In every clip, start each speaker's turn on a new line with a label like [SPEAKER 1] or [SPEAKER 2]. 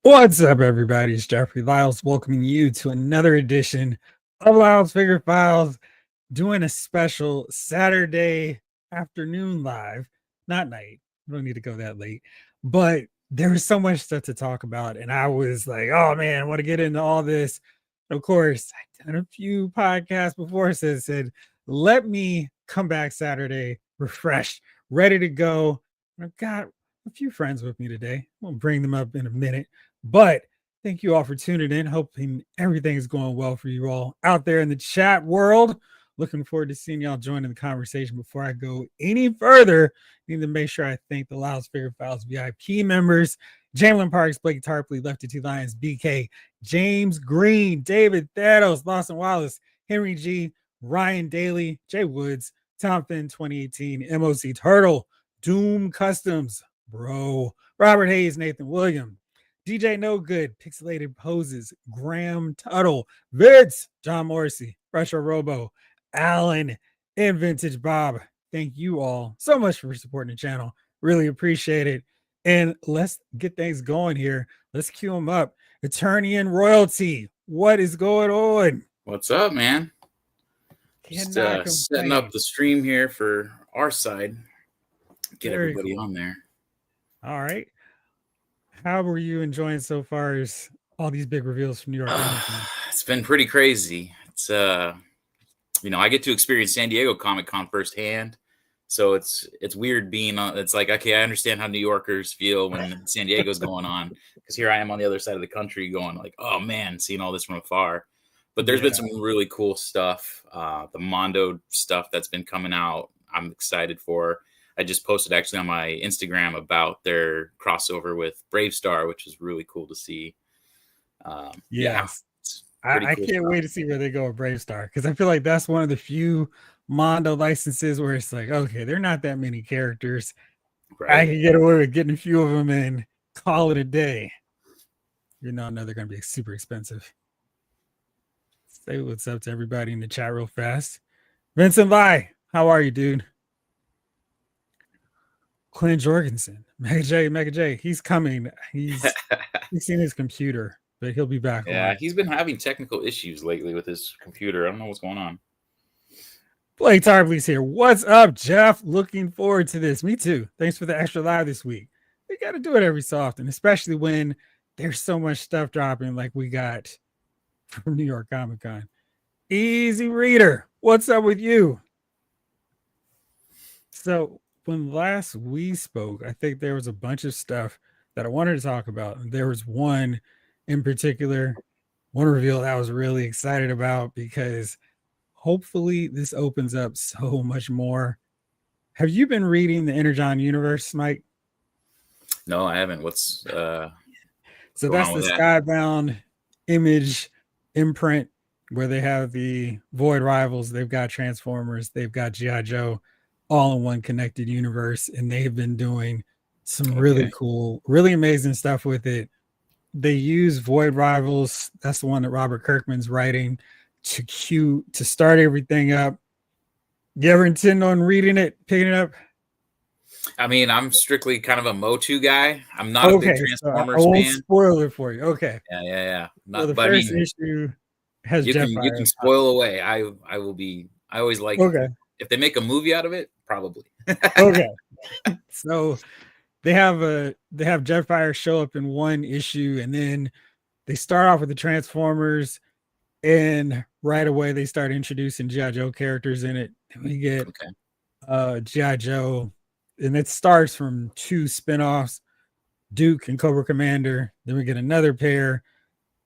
[SPEAKER 1] What's up, everybody? It's Jeffrey Lyles welcoming you to another edition of Lyles Figure Files, doing a special Saturday afternoon live, not night. We don't need to go that late, but there was so much stuff to talk about, and I was like, oh man, I want to get into all this. Of course, I've done a few podcasts before, so it said, let me come back Saturday, refreshed, ready to go. I've got a few friends with me today. We'll bring them up in a minute. But thank you all for tuning in. Hoping everything's going well for you all out there in the chat world. Looking forward to seeing y'all join in the conversation. Before I go any further, I need to make sure I thank the Lyles Figure Files VIP members: Jamlin Parks, Blake Tarpley, Lefty Two Lions, BK, James Green, David Thanos, Lawson Wallace, Henry G, Ryan Daly, Jay Woods, Tom Finn 2018, MOC Turtle, Doom Customs, bro, Robert Hayes, Nathan William, DJ No Good, Pixelated Poses, Graham Tuttle, Vince, John Morrissey, Retro Robo, Alan, and Vintage Bob. Thank you all so much for supporting the channel. Really appreciate it. And let's get things going here. Let's cue them up. Eternian Royalty, what is going on?
[SPEAKER 2] What's up, man? Just setting up the stream here for our side. Get everybody on there.
[SPEAKER 1] All right. How were you enjoying so far as all these big reveals from New York Comic Con?
[SPEAKER 2] It's been pretty crazy. It's I get to experience San Diego Comic Con firsthand, so it's weird being on. It's like, okay, I understand how New Yorkers feel when San Diego's going on, because here I am on the other side of the country going like, oh man, seeing all this from afar. But there's been some really cool stuff. The Mondo stuff that's been coming out, I'm excited for. I just posted actually on my Instagram about their crossover with Brave Star, which is really cool to see.
[SPEAKER 1] I can't wait to see where they go with Brave Star, because I feel like that's one of the few Mondo licenses where it's like, okay, they're not that many characters. Right. I can get away with getting a few of them and call it a day. I know they're going to be super expensive. Say what's up to everybody in the chat real fast. Vincent Vi, how are you, dude? Clint Jorgensen, Mega J, he's coming. He's seen his computer, but he'll be back.
[SPEAKER 2] Yeah, he's been having technical issues lately with his computer. I don't know what's going on.
[SPEAKER 1] Blake Tarpley's here. What's up, Jeff? Looking forward to this. Me too. Thanks for the extra live this week. We got to do it every so often, especially when there's so much stuff dropping like we got from New York Comic Con. Easy Reader, what's up with you? So when last we spoke, I think there was a bunch of stuff that I wanted to talk about. There was one in particular, one reveal that I was really excited about, because hopefully this opens up so much more. Have you been reading the Energon universe, Mike?
[SPEAKER 2] No, I haven't. What's
[SPEAKER 1] so that's the Skybound Image imprint, where they have the Void Rivals, they've got Transformers, they've got G.I. Joe, all in one connected universe, and they've been doing some really cool, really amazing stuff with it. They use Void Rivals, that's the one that Robert Kirkman's writing, to start everything up. You ever intend on reading it, picking it up?
[SPEAKER 2] I mean, I'm strictly kind of a Motu guy. I'm not a big Transformers
[SPEAKER 1] I won't
[SPEAKER 2] fan.
[SPEAKER 1] Spoil it for you. Okay.
[SPEAKER 2] Yeah.
[SPEAKER 1] Not, the first issue has
[SPEAKER 2] you can spoil away. I will be. I always like.
[SPEAKER 1] Okay.
[SPEAKER 2] If they make a movie out of it, probably.
[SPEAKER 1] Okay. So they have Jetfire show up in one issue, and then they start off with the Transformers, and right away they start introducing G.I. Joe characters in it. And we get G.I. Joe, and it starts from two spinoffs, Duke and Cobra Commander. Then we get another pair,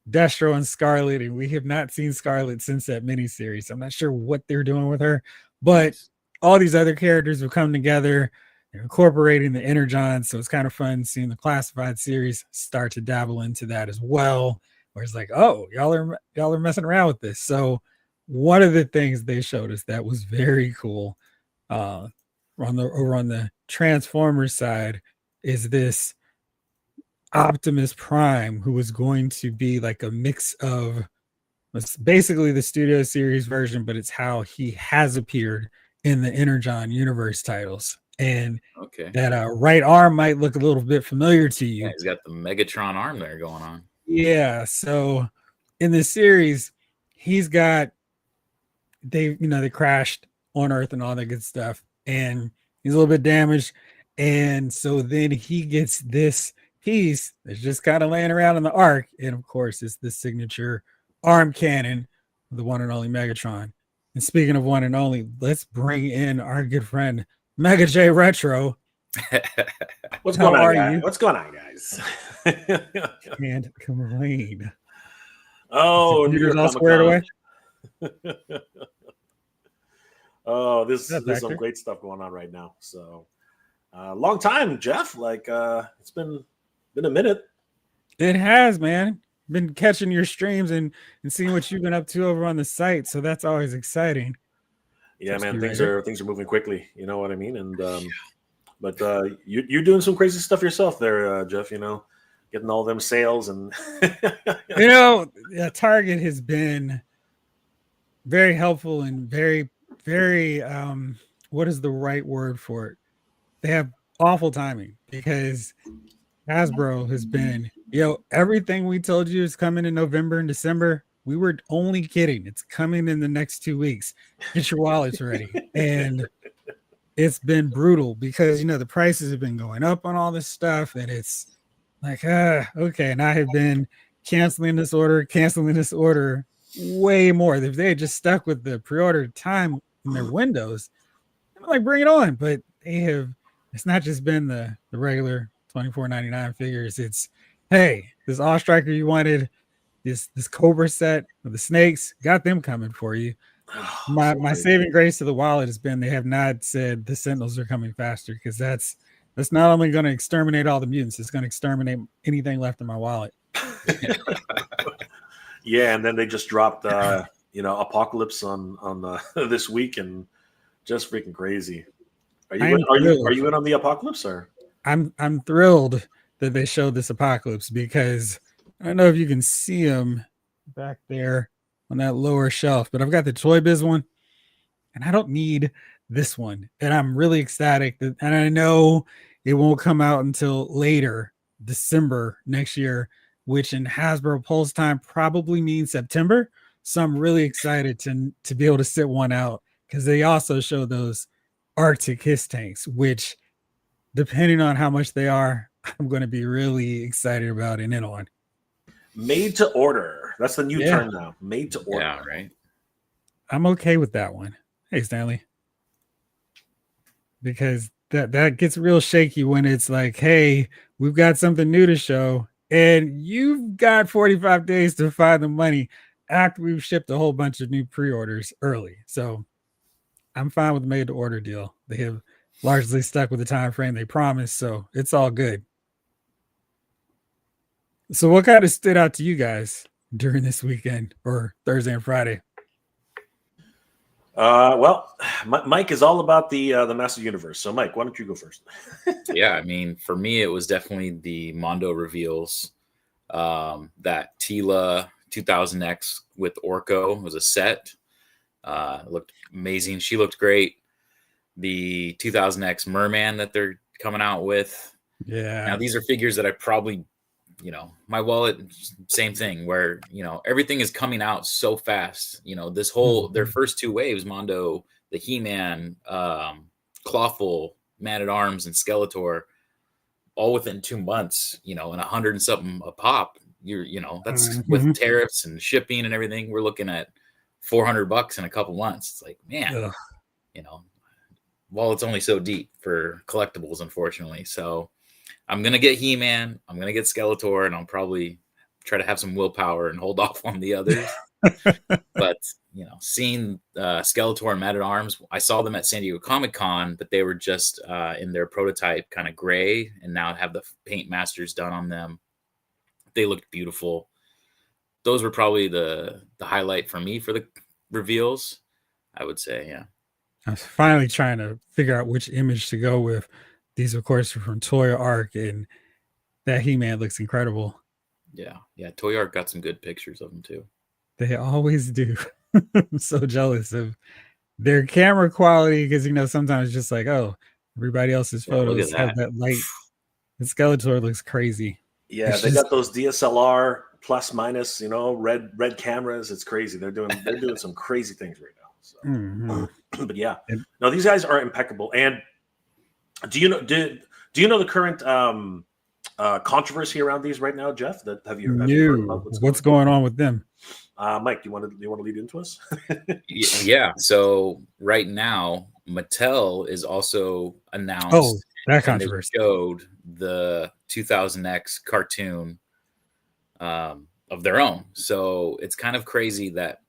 [SPEAKER 1] Destro and Scarlet, and we have not seen Scarlet since that miniseries. I'm not sure what they're doing with her, but all these other characters have come together. They're incorporating the Energon, so it's kind of fun seeing the classified series start to dabble into that as well, where it's like, oh, y'all are messing around with this. So one of the things they showed us that was very cool over on the Transformers side is this Optimus Prime, who was going to be like a mix of, it's basically the Studio Series version, but it's how he has appeared in the Energon universe titles. and
[SPEAKER 2] Okay.
[SPEAKER 1] that right arm might look a little bit familiar to you.
[SPEAKER 2] Yeah, he's got the Megatron arm there going on.
[SPEAKER 1] Yeah, so in this series, he's got they crashed on Earth and all that good stuff, and he's a little bit damaged, and so then he gets this piece that's just kind of laying around in the arc, and of course, it's the signature arm cannon, the one and only Megatron. And speaking of one and only, let's bring in our good friend Mega J Retro.
[SPEAKER 3] What's
[SPEAKER 1] How
[SPEAKER 3] going on,
[SPEAKER 1] are
[SPEAKER 3] guys?
[SPEAKER 1] you?
[SPEAKER 3] What's going on, guys?
[SPEAKER 1] Can't complain.
[SPEAKER 3] Oh, New York
[SPEAKER 1] all squared away.
[SPEAKER 3] Oh, there's
[SPEAKER 1] Back
[SPEAKER 3] some
[SPEAKER 1] there.
[SPEAKER 3] great stuff going on right now. So, long time, Jeff. Like, it's been a minute.
[SPEAKER 1] It has, man. Been catching your streams and seeing what you've been up to over on the site, so that's always exciting.
[SPEAKER 3] Yeah, man,
[SPEAKER 1] Scooby
[SPEAKER 3] things are moving quickly. You know what I mean? And but you're doing some crazy stuff yourself there, Jeff. You know, getting all them sales and
[SPEAKER 1] Target has been very helpful and very, very what is the right word for it? They have awful timing because Hasbro has been, everything we told you is coming in November and December. We were only kidding. It's coming in the next 2 weeks. Get your wallets ready. And it's been brutal because, the prices have been going up on all this stuff. And it's like, okay. And I have been canceling this order way more. If they had just stuck with the pre-order time in their windows, I'm like, bring it on. But it's not just been the regular $24.99 figures. It's, hey, this All Striker you wanted, this Cobra set with the snakes, got them coming for you. My saving grace to the wallet has been they have not said the Sentinels are coming faster, because that's not only going to exterminate all the mutants, it's going to exterminate anything left in my wallet.
[SPEAKER 3] Yeah, and then they just dropped Apocalypse on this week, and just freaking crazy. Are you in on the Apocalypse, or?
[SPEAKER 1] I'm thrilled that they showed this Apocalypse, because I don't know if you can see him back there on that lower shelf, but I've got the Toy Biz one, and I don't need this one. And I'm really ecstatic and I know it won't come out until later, December next year, which in Hasbro Pulse time probably means September. So I'm really excited to be able to sit one out, because they also show those Arctic Hiss tanks, which, depending on how much they are, I'm going to be really excited about and in on.
[SPEAKER 3] Made to order. That's the new term now. Made to order.
[SPEAKER 2] Yeah, right.
[SPEAKER 1] I'm okay with that one. Hey, Stanley. Because that gets real shaky when it's like, hey, we've got something new to show, and you've got 45 days to find the money after we've shipped a whole bunch of new pre-orders early. So I'm fine with the made to order deal. They have largely stuck with the time frame they promised, so it's all good. So what kind of stood out to you guys during this weekend, or Thursday and Friday?
[SPEAKER 3] Well, Mike is all about the Master Universe. So, Mike, why don't you go first?
[SPEAKER 2] Yeah, I mean, for me, it was definitely the Mondo reveals. That Tila 2000X with Orko was a set. Looked amazing. She looked great. The 2000X Merman that they're coming out with.
[SPEAKER 1] Yeah.
[SPEAKER 2] Now, these are figures that I probably, my wallet, same thing, where, everything is coming out so fast. This whole, their first two waves, Mondo, the He-Man, Clawful, Man-at-Arms, and Skeletor, all within 2 months, and 100 and something a pop. That's with tariffs and shipping and everything. We're looking at $400 in a couple months. It's like, man, wallet's only so deep for collectibles, unfortunately. So I'm going to get He-Man, I'm going to get Skeletor, and I'll probably try to have some willpower and hold off on the others. But, seeing Skeletor and Man-at-Arms, I saw them at San Diego Comic-Con, but they were just in their prototype kind of gray, and now have the paint masters done on them. They looked beautiful. Those were probably the highlight for me for the reveals, I would say, yeah.
[SPEAKER 1] I was finally trying to figure out which image to go with. These, of course, are from Toy Arc, and that He-Man looks incredible.
[SPEAKER 2] Yeah. Toy Arc got some good pictures of them too.
[SPEAKER 1] They always do. I'm so jealous of their camera quality, because sometimes it's just like, oh, Everybody else's
[SPEAKER 2] Yeah, look
[SPEAKER 1] photos
[SPEAKER 2] at
[SPEAKER 1] have
[SPEAKER 2] that.
[SPEAKER 1] that light. The Skeletor looks crazy.
[SPEAKER 3] Yeah,
[SPEAKER 1] It's
[SPEAKER 3] they
[SPEAKER 1] just
[SPEAKER 3] got those DSLR plus minus, red cameras. It's crazy. They're doing some crazy things right now. So.
[SPEAKER 1] mhm.
[SPEAKER 3] But yeah,
[SPEAKER 1] And
[SPEAKER 3] no, these guys are impeccable. And do you know the current controversy around these right now, Jeff? Have you heard about
[SPEAKER 1] what's going on with them?
[SPEAKER 3] Mike, do you want to lead into us?
[SPEAKER 2] Yeah. So right now, Mattel is also announced,
[SPEAKER 1] Oh, that
[SPEAKER 2] and they
[SPEAKER 1] controversy.
[SPEAKER 2] showed the 2000X cartoon of their own. So it's kind of crazy that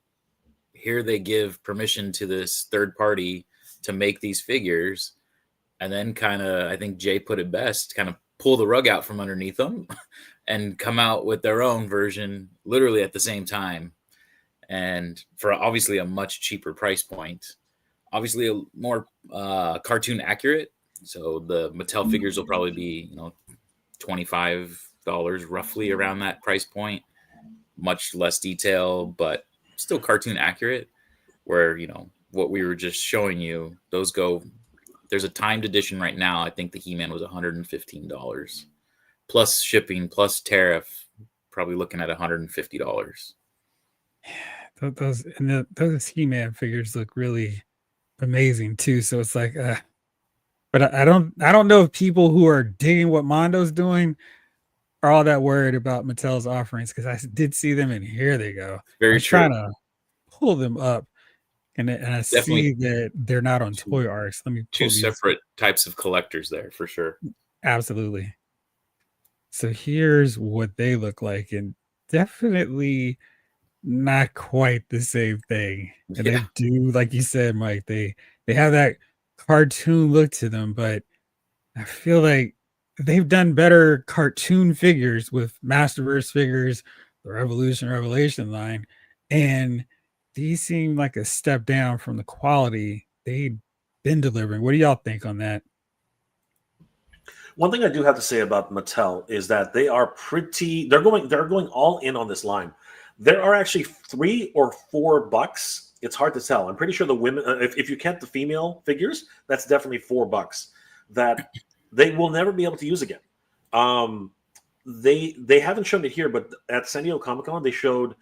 [SPEAKER 2] here they give permission to this third party to make these figures, and then kind of, I think Jay put it best, kind of pull the rug out from underneath them and come out with their own version literally at the same time, and for obviously a much cheaper price point, obviously a more cartoon accurate. So the Mattel figures will probably be $25 roughly around that price point, much less detail but still cartoon accurate, where what we were just showing you, those go, there's a timed edition right now. I think the He-Man was $115 plus shipping plus tariff, probably looking at $150.
[SPEAKER 1] Those He-Man figures look really amazing too. So it's like, but I don't know if people who are digging what Mondo's doing are all that worried about Mattel's offerings, because I did see them, and here they go.
[SPEAKER 2] Very
[SPEAKER 1] I was
[SPEAKER 2] true.
[SPEAKER 1] trying to pull them up, and I
[SPEAKER 2] Definitely
[SPEAKER 1] see that they're not on Toy Arts. Let me pull
[SPEAKER 2] two
[SPEAKER 1] these
[SPEAKER 2] separate
[SPEAKER 1] up.
[SPEAKER 2] types of collectors there for sure.
[SPEAKER 1] Absolutely. So here's what they look like, and definitely not quite the same thing. And
[SPEAKER 2] Yeah.
[SPEAKER 1] they do, like you said, Mike, they have that cartoon look to them, but I feel like they've done better cartoon figures with Masterverse figures, the Revelation line, and these seem like a step down from the quality they've been delivering. What do y'all think on that?
[SPEAKER 3] One thing I do have to say about Mattel is that they're going all in on this line. There are actually $3 or $4. It's hard to tell. I'm pretty sure the women, if you count the female figures, that's definitely $4 that they will never be able to use again. They haven't shown it here, but at San Diego Comic-Con they showed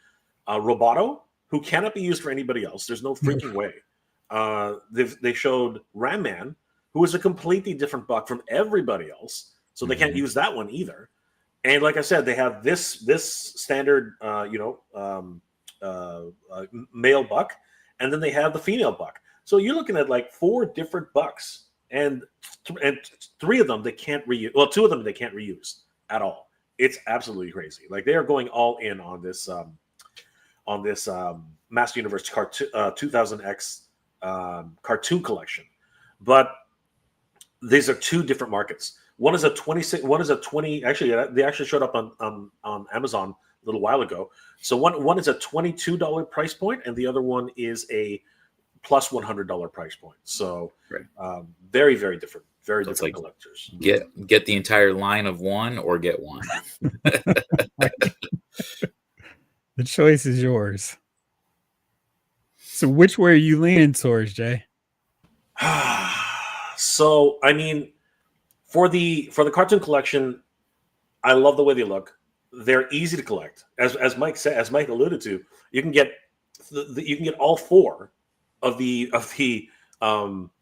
[SPEAKER 3] Roboto, who cannot be used for anybody else. There's no freaking way. They showed Ram Man, who is a completely different buck from everybody else, so they can't use that one either. And like I said, they have this standard, male buck, and then they have the female buck. So you're looking at like 4 different bucks, and 3 of them they can't reuse. Well, 2 of them they can't reuse at all. It's absolutely crazy. Like they are going all in on this Master Universe 2000X cartoon collection, but these are 2 different markets. One is a 26. One is a 20. Actually, they actually showed up on Amazon a little while ago. So one is a $22 price point, and the other one is a plus $100 price point. So very, very different. Very different like collectors.
[SPEAKER 2] Get the entire line of one or get one.
[SPEAKER 1] The choice is yours. So which way are you leaning towards, Jay?
[SPEAKER 3] So I mean, for the cartoon collection, I love the way they look. They're easy to collect, as Mike said, as Mike alluded to. You can get all 4 of the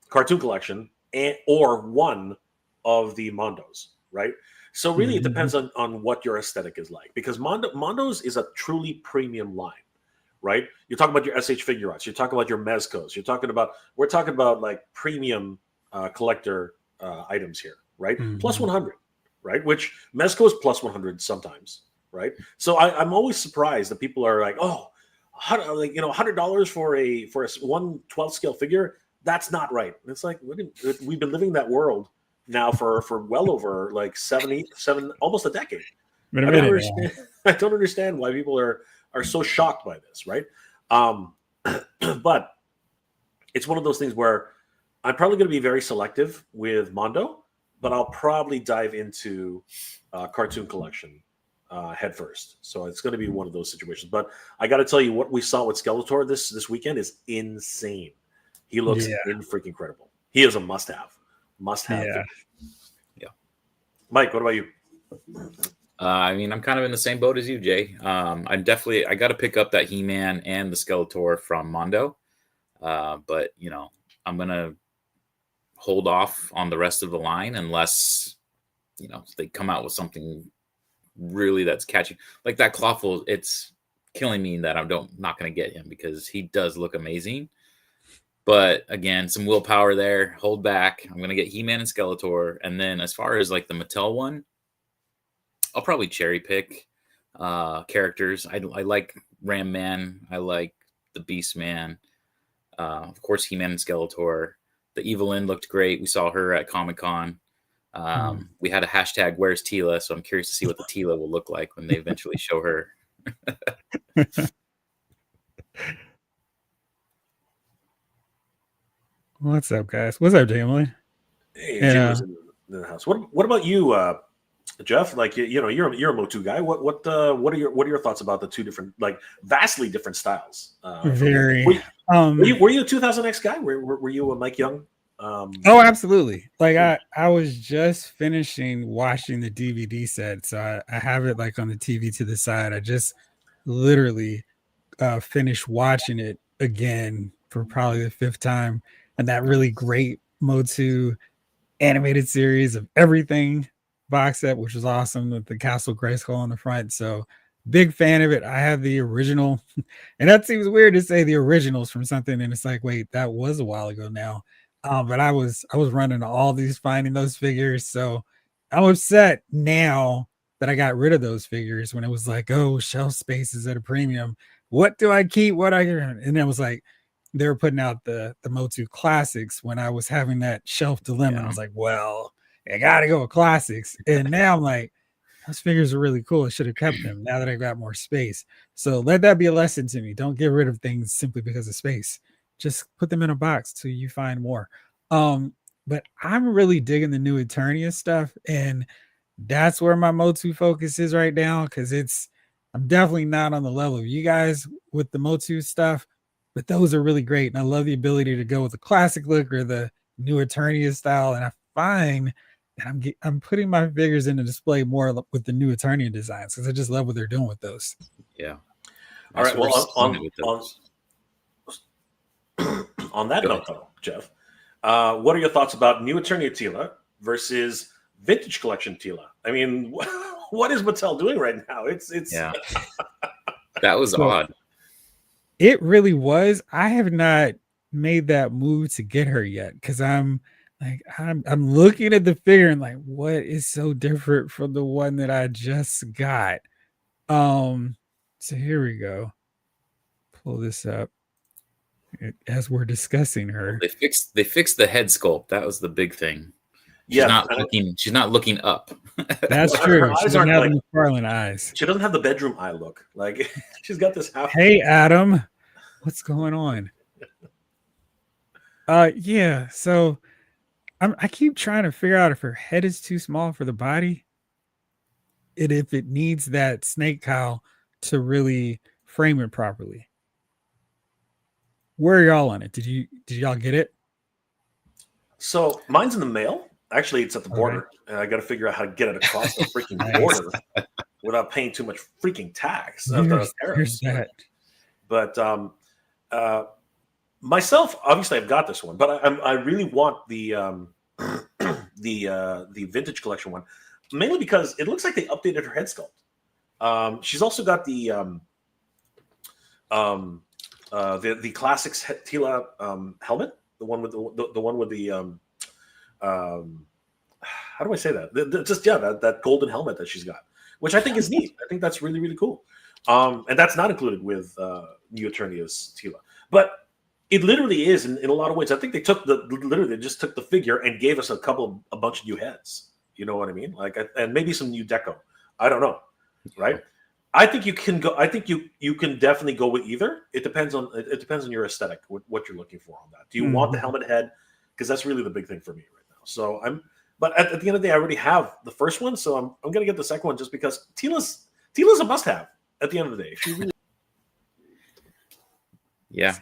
[SPEAKER 3] cartoon collection, or one of the Mondos, right? So really, it depends on what your aesthetic is like, because Mondos is a truly premium line, right? You're talking about your SH Figure Arts, you're talking about your Mezcos, we're talking about like premium collector items here, right? Plus 100, right? Which Mezco is plus 100 sometimes, right? So I'm always surprised that people are like, oh, $100 for a 1/12 scale figure. That's not right. And it's like we've been living that world now for well over like 7 almost a decade. I don't understand why people are so shocked by this, right? But it's one of those things where I'm probably going to be very selective with Mondo, but I'll probably dive into cartoon collection head first. So it's going to be one of those situations. But I got to tell you, what we saw with Skeletor this weekend is insane. He looks freaking incredible. He is a must-have. Must have.
[SPEAKER 1] Yeah.
[SPEAKER 2] Yeah.
[SPEAKER 3] Mike, what about you?
[SPEAKER 2] I mean, I'm kind of in the same boat as you, Jay. I got to pick up that He-Man and the Skeletor from Mondo. But you know, I'm gonna hold off on the rest of the line unless, you know, they come out with something really that's catchy. Like that Clawful, it's killing me that I'm not gonna get him because he does look amazing. But again, some willpower there. Hold back. I'm gonna get He-Man and Skeletor, and then as far as like the Mattel one, I'll probably cherry pick characters. I like Ram Man. I like the Beast Man. Of course, He-Man and Skeletor. The Evelyn looked great. We saw her at Comic-Con. We had a hashtag Where's Tila, so I'm curious to see what the Tila will look like when they eventually show her.
[SPEAKER 1] What's up, guys? What's up, Emily?
[SPEAKER 3] Hey, Jim was in the house. What about you, Jeff? Like you're a Motu guy. What are your thoughts about the two different, like vastly different styles?
[SPEAKER 1] Very.
[SPEAKER 3] Were you a 2000X guy? Were you a Mike Young?
[SPEAKER 1] Oh, absolutely. Like I was just finishing watching the DVD set, so I have it like on the TV to the side. I just literally finished watching it again for probably the 5th time, and that really great Motu animated series of everything box set, which was awesome with the Castle Grayskull on the front. So big fan of it. I have the original, and that seems weird to say the originals from something, and it's like, wait, that was a while ago now. But I was running all these, finding those figures. So I'm upset now that I got rid of those figures when it was like, oh, shelf space is at a premium. What do I keep? What and it was like they were putting out the Motu classics when I was having that shelf dilemma. And I was like, well, I gotta go with classics. And now I'm like, those figures are really cool. I should have kept them now that I got more space. So let that be a lesson to me. Don't get rid of things simply because of space. Just put them in a box till you find more. But I'm really digging the new Eternian stuff, and that's where my Motu focus is right now, because I'm definitely not on the level of you guys with the Motu stuff, but those are really great. And I love the ability to go with the classic look or the new Eternian style. And I find that I'm putting my figures in the display more with the new Eternian designs because I just love what they're doing with those.
[SPEAKER 2] Yeah.
[SPEAKER 3] All right. Well, on that note, though, Jeff, what are your thoughts about new Eternian Tila versus vintage collection Tila? I mean, what is Mattel doing right now? It's
[SPEAKER 2] yeah. That was odd.
[SPEAKER 1] It really was. I have not made that move to get her yet because I'm looking at the figure and like, what is so different from the one that I just got? So here we go. Pull this up as we're discussing her.
[SPEAKER 2] They fixed the head sculpt. That was the big thing. She's not looking up.
[SPEAKER 1] That's true. She doesn't have McFarlane eyes.
[SPEAKER 3] She doesn't have the bedroom eye look. Like she's got this half.
[SPEAKER 1] Hey, Adam, what's going on? Yeah. So I keep trying to figure out if her head is too small for the body, and if it needs that snake cowl to really frame it properly. Where are y'all on it? Did y'all get it?
[SPEAKER 3] So mine's in the mail. Actually, it's at the border, and I got to figure out how to get it across the freaking border without paying too much freaking tax.
[SPEAKER 1] Here's that.
[SPEAKER 3] But myself, obviously, I've got this one, but I really want the the vintage collection one, mainly because it looks like they updated her head sculpt. She's also got the classics Tila helmet, the one with the one with the how do I say that? That golden helmet that she's got, which I think is neat. I think that's really, really cool. And that's not included with New Eternia's Tila, but it literally is in a lot of ways. I think they just took the figure and gave us a bunch of new heads. You know what I mean? Like, and maybe some new deco. I don't know, right? I think you can go. I think you can definitely go with either. It depends on your aesthetic, what you're looking for on that. Do you want the helmet head? Because that's really the big thing for me right now. So but at the end of the day, I already have the first one, so I'm gonna get the second one just because Tila's a must-have at the end of the day. If you really...
[SPEAKER 2] Yeah.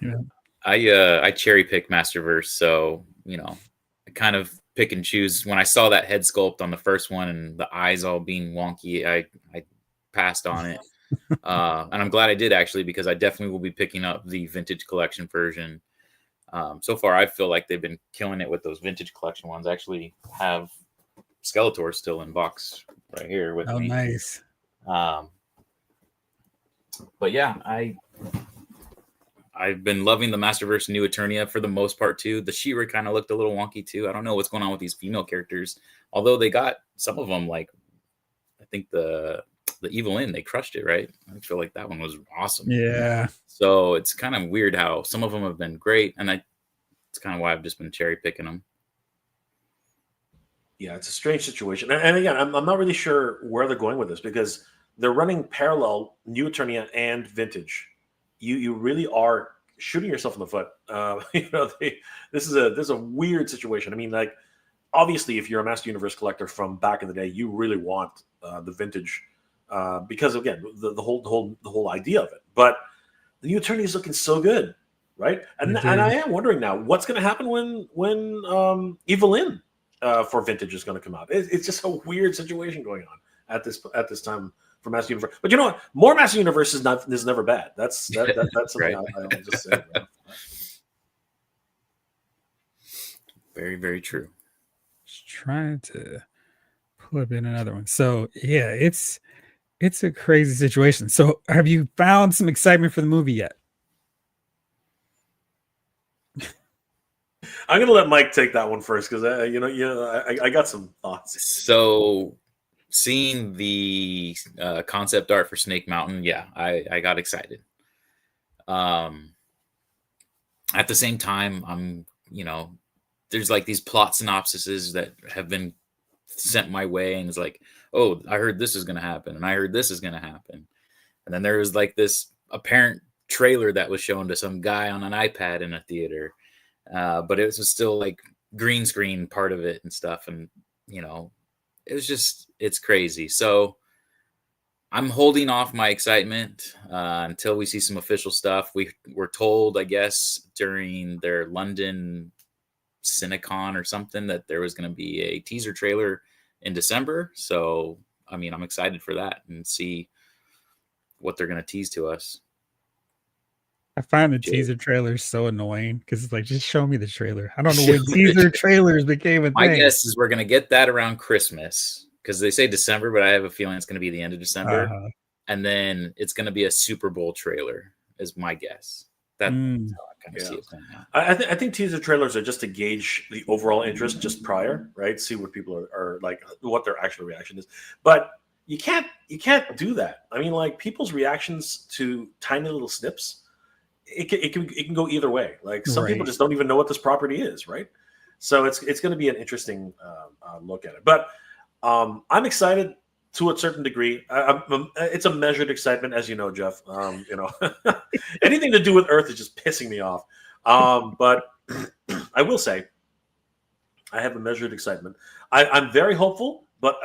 [SPEAKER 2] I cherry pick Masterverse, so you know kind of pick and choose. When I saw that head sculpt on the first one and the eyes all being wonky, I passed on it. And I'm glad I did, actually, because I definitely will be picking up the vintage collection version. So far, I feel like they've been killing it with those vintage collection ones. I actually have Skeletor still in box right here with me.
[SPEAKER 1] Oh, nice.
[SPEAKER 2] But yeah, I've been loving the Masterverse New Eternia for the most part too. The She-Ra kind of looked a little wonky too. I don't know what's going on with these female characters. Although they got some of them, like I think the Evil In, they crushed it, right? I feel like that one was awesome.
[SPEAKER 1] Yeah.
[SPEAKER 2] So it's kind of weird how some of them have been great, and it's kind of why I've just been cherry picking them.
[SPEAKER 3] Yeah, it's a strange situation. And again, I'm not really sure where they're going with this because they're running parallel New Eternia and Vintage. You really are shooting yourself in the foot. This is a weird situation. I mean, like, obviously, if you're a Master Universe collector from back in the day, you really want the Vintage because, again, the whole idea of it. But the New Eternia is looking so good, right? And I am wondering now what's going to happen when Evil In for Vintage is going to come out. It's just a weird situation going on at this time for Master Universe. But you know what? More Master Universe is never bad. That's something
[SPEAKER 2] right.
[SPEAKER 3] I just say. Right?
[SPEAKER 2] Very, very true.
[SPEAKER 1] Just trying to pull up in another one. So yeah, it's a crazy situation. So have you found some excitement for the movie yet?
[SPEAKER 3] I'm gonna let Mike take that one first because I got some thoughts.
[SPEAKER 2] So, seeing the concept art for Snake Mountain, yeah, I got excited. At the same time, there's like these plot synopsises that have been sent my way, and it's like, oh, I heard this is gonna happen, and I heard this is gonna happen, and then there was like this apparent trailer that was shown to some guy on an iPad in a theater. But it was still like green screen part of it and stuff. And, it's crazy. So I'm holding off my excitement until we see some official stuff. We were told, I guess, during their London Cinecon or something that there was going to be a teaser trailer in December. So, I mean, I'm excited for that and see what they're going to tease to us.
[SPEAKER 1] I find the teaser trailers so annoying because it's like, just show me the trailer. I don't know when teaser trailers became a thing.
[SPEAKER 2] My guess is we're going to get that around Christmas because they say December, but I have a feeling it's going to be the end of December. And then it's going to be a Super Bowl trailer is my guess. That's how I kind of see it playing out.
[SPEAKER 3] I think teaser trailers are just to gauge the overall interest just prior, right? See what people are like, what their actual reaction is. But you can't do that. I mean, like, people's reactions to tiny little snips, it can go either way. Like, some people just don't even know what this property is, right? So it's going to be an interesting look at it. But I'm excited to a certain degree. It's a measured excitement, as you know, Jeff. Anything to do with Earth is just pissing me off. But I will say, I have a measured excitement. I'm very hopeful, but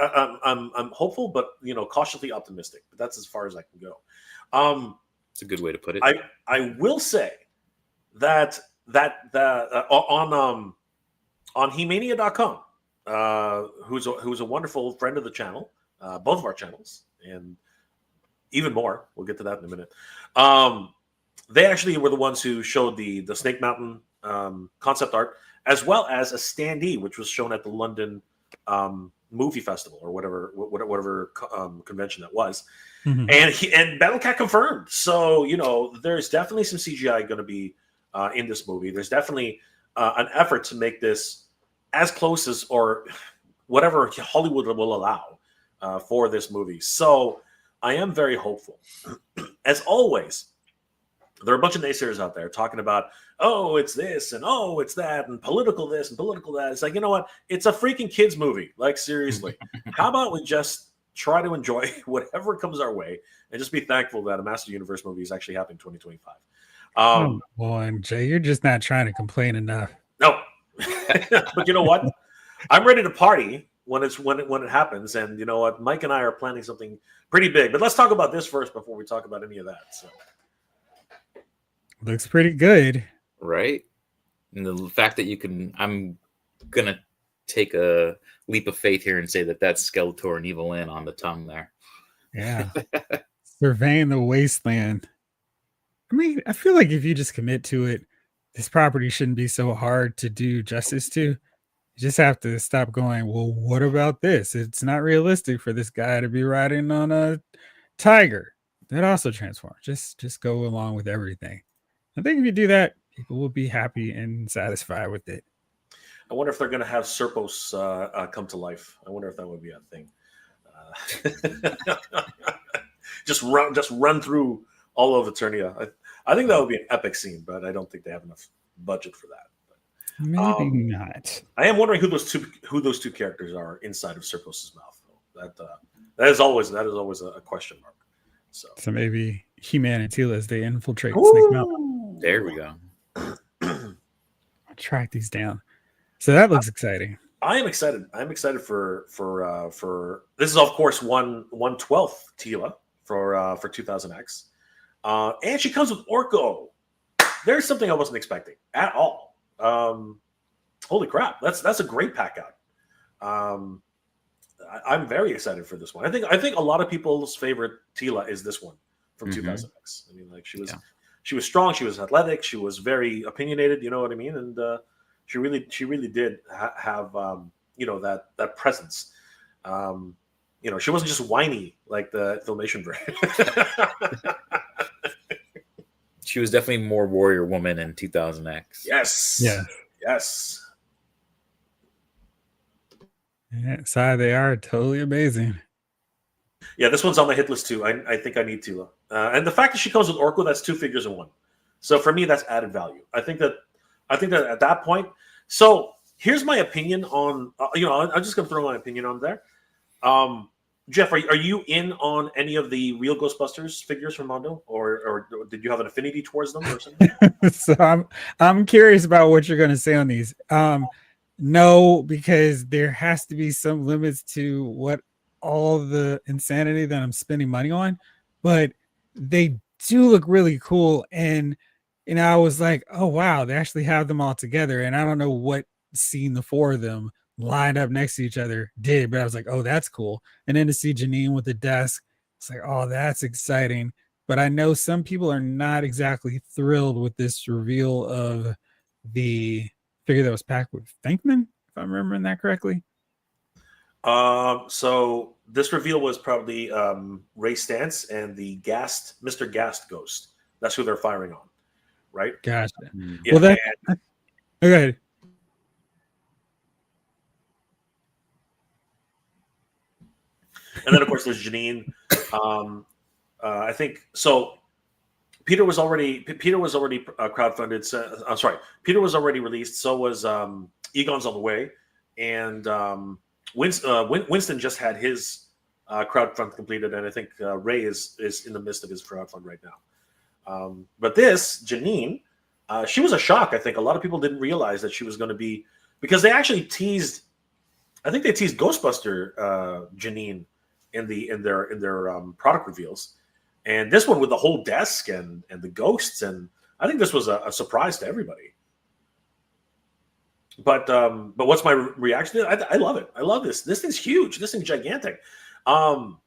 [SPEAKER 3] I'm hopeful, but cautiously optimistic. But that's as far as I can go.
[SPEAKER 2] It's a good way to put it.
[SPEAKER 3] I will say that on He-Mania.com, who's a wonderful friend of the channel, both of our channels, and even more. We'll get to that in a minute. They actually were the ones who showed the Snake Mountain concept art, as well as a standee, which was shown at the London movie festival or whatever convention that was. Mm-hmm. And Battlecat confirmed. So, there's definitely some CGI going to be in this movie. There's definitely an effort to make this as close as or whatever Hollywood will allow for this movie. So I am very hopeful. As always, there are a bunch of naysayers out there talking about, oh, it's this and oh, it's that and political this and political that. It's like, you know what? It's a freaking kids movie. Like, seriously. How about we just try to enjoy whatever comes our way and just be thankful that a Master Universe movie is actually happening in 2025.
[SPEAKER 1] Come on, Jay. You're just not trying to complain enough.
[SPEAKER 3] No. But you know what? I'm ready to party when it happens. And you know what? Mike and I are planning something pretty big. But let's talk about this first before we talk about any of that. So
[SPEAKER 1] looks pretty good.
[SPEAKER 2] Right. And the fact that I'm gonna take a leap of faith here and say that that's Skeletor and Evil Lyn on the tongue there.
[SPEAKER 1] Yeah. Surveying the wasteland. I mean, I feel like if you just commit to it, this property shouldn't be so hard to do justice to. You just have to stop going, well, what about this? It's not realistic for this guy to be riding on a tiger that also transforms. Just go along with everything. I think if you do that, people will be happy and satisfied with it.
[SPEAKER 3] I wonder if they're going to have Serpos come to life. I wonder if that would be a thing. Just run through all of Eternia. I think that would be an epic scene, but I don't think they have enough budget for that.
[SPEAKER 1] Maybe not.
[SPEAKER 3] I am wondering who those two characters are inside of Serpos's mouth. That is always a question mark. So
[SPEAKER 1] maybe He-Man and Teela as they infiltrate Snake Mountain.
[SPEAKER 2] There we go.
[SPEAKER 1] I'll track these down. So that looks exciting.
[SPEAKER 3] I am excited. I'm excited for this is of course 1/12 Teela for 2000X, and she comes with Orko. There's something I wasn't expecting at all. Holy crap! That's a great pack out. I'm very excited for this one. I think a lot of people's favorite Teela is this one from 2000X. I mean, like she was strong, she was athletic, she was very opinionated. You know what I mean? And she really did have that presence. She wasn't just whiny like the Filmation brand.
[SPEAKER 2] She was definitely more warrior woman in 2000X.
[SPEAKER 3] Yes.
[SPEAKER 1] Yeah.
[SPEAKER 3] Yes.
[SPEAKER 1] Yeah, so they are totally amazing.
[SPEAKER 3] Yeah, this one's on my hit list too. I think I need Teela. And the fact that she comes with Orko, that's 2 figures in one. So for me, that's added value. I think that at that point. So here's my opinion on. I'm just gonna throw my opinion on there. Jeff, are you in on any of the real Ghostbusters figures from Mondo, or did you have an affinity towards them or something?
[SPEAKER 1] So I'm curious about what you're going to say on these. No, because there has to be some limits to what all the insanity that I'm spending money on, but they do look really cool. And I was like, oh wow, they actually have them all together. And I don't know what scene the 4 of them lined up next to each other did, but I was like, oh, that's cool. And then to see Janine with the desk, it's like, oh, that's exciting. But I know some people are not exactly thrilled with this reveal of the figure that was packed with Venkman, if I'm remembering that correctly.
[SPEAKER 3] So this reveal was probably Ray Stantz and the Mr. Gast Ghost. That's who they're firing on, right?
[SPEAKER 1] Gotcha.
[SPEAKER 3] Yeah,
[SPEAKER 1] well, that okay.
[SPEAKER 3] And then, of course, there's Janine. I think so. Peter was already crowdfunded. So, I'm sorry, Peter was already released. So was Egon's on the way, and Winston just had his crowdfund completed, and I think Ray is in the midst of his crowdfund right now. But this Janine, she was a shock. I think a lot of people didn't realize that she was going to be, because they actually teased. I think they teased Ghostbuster Janine in their product reveals, and this one with the whole desk and the ghosts, and I think this was a surprise to everybody. But what's my reaction? I love it. I love this. This thing's huge. This thing's gigantic. I'm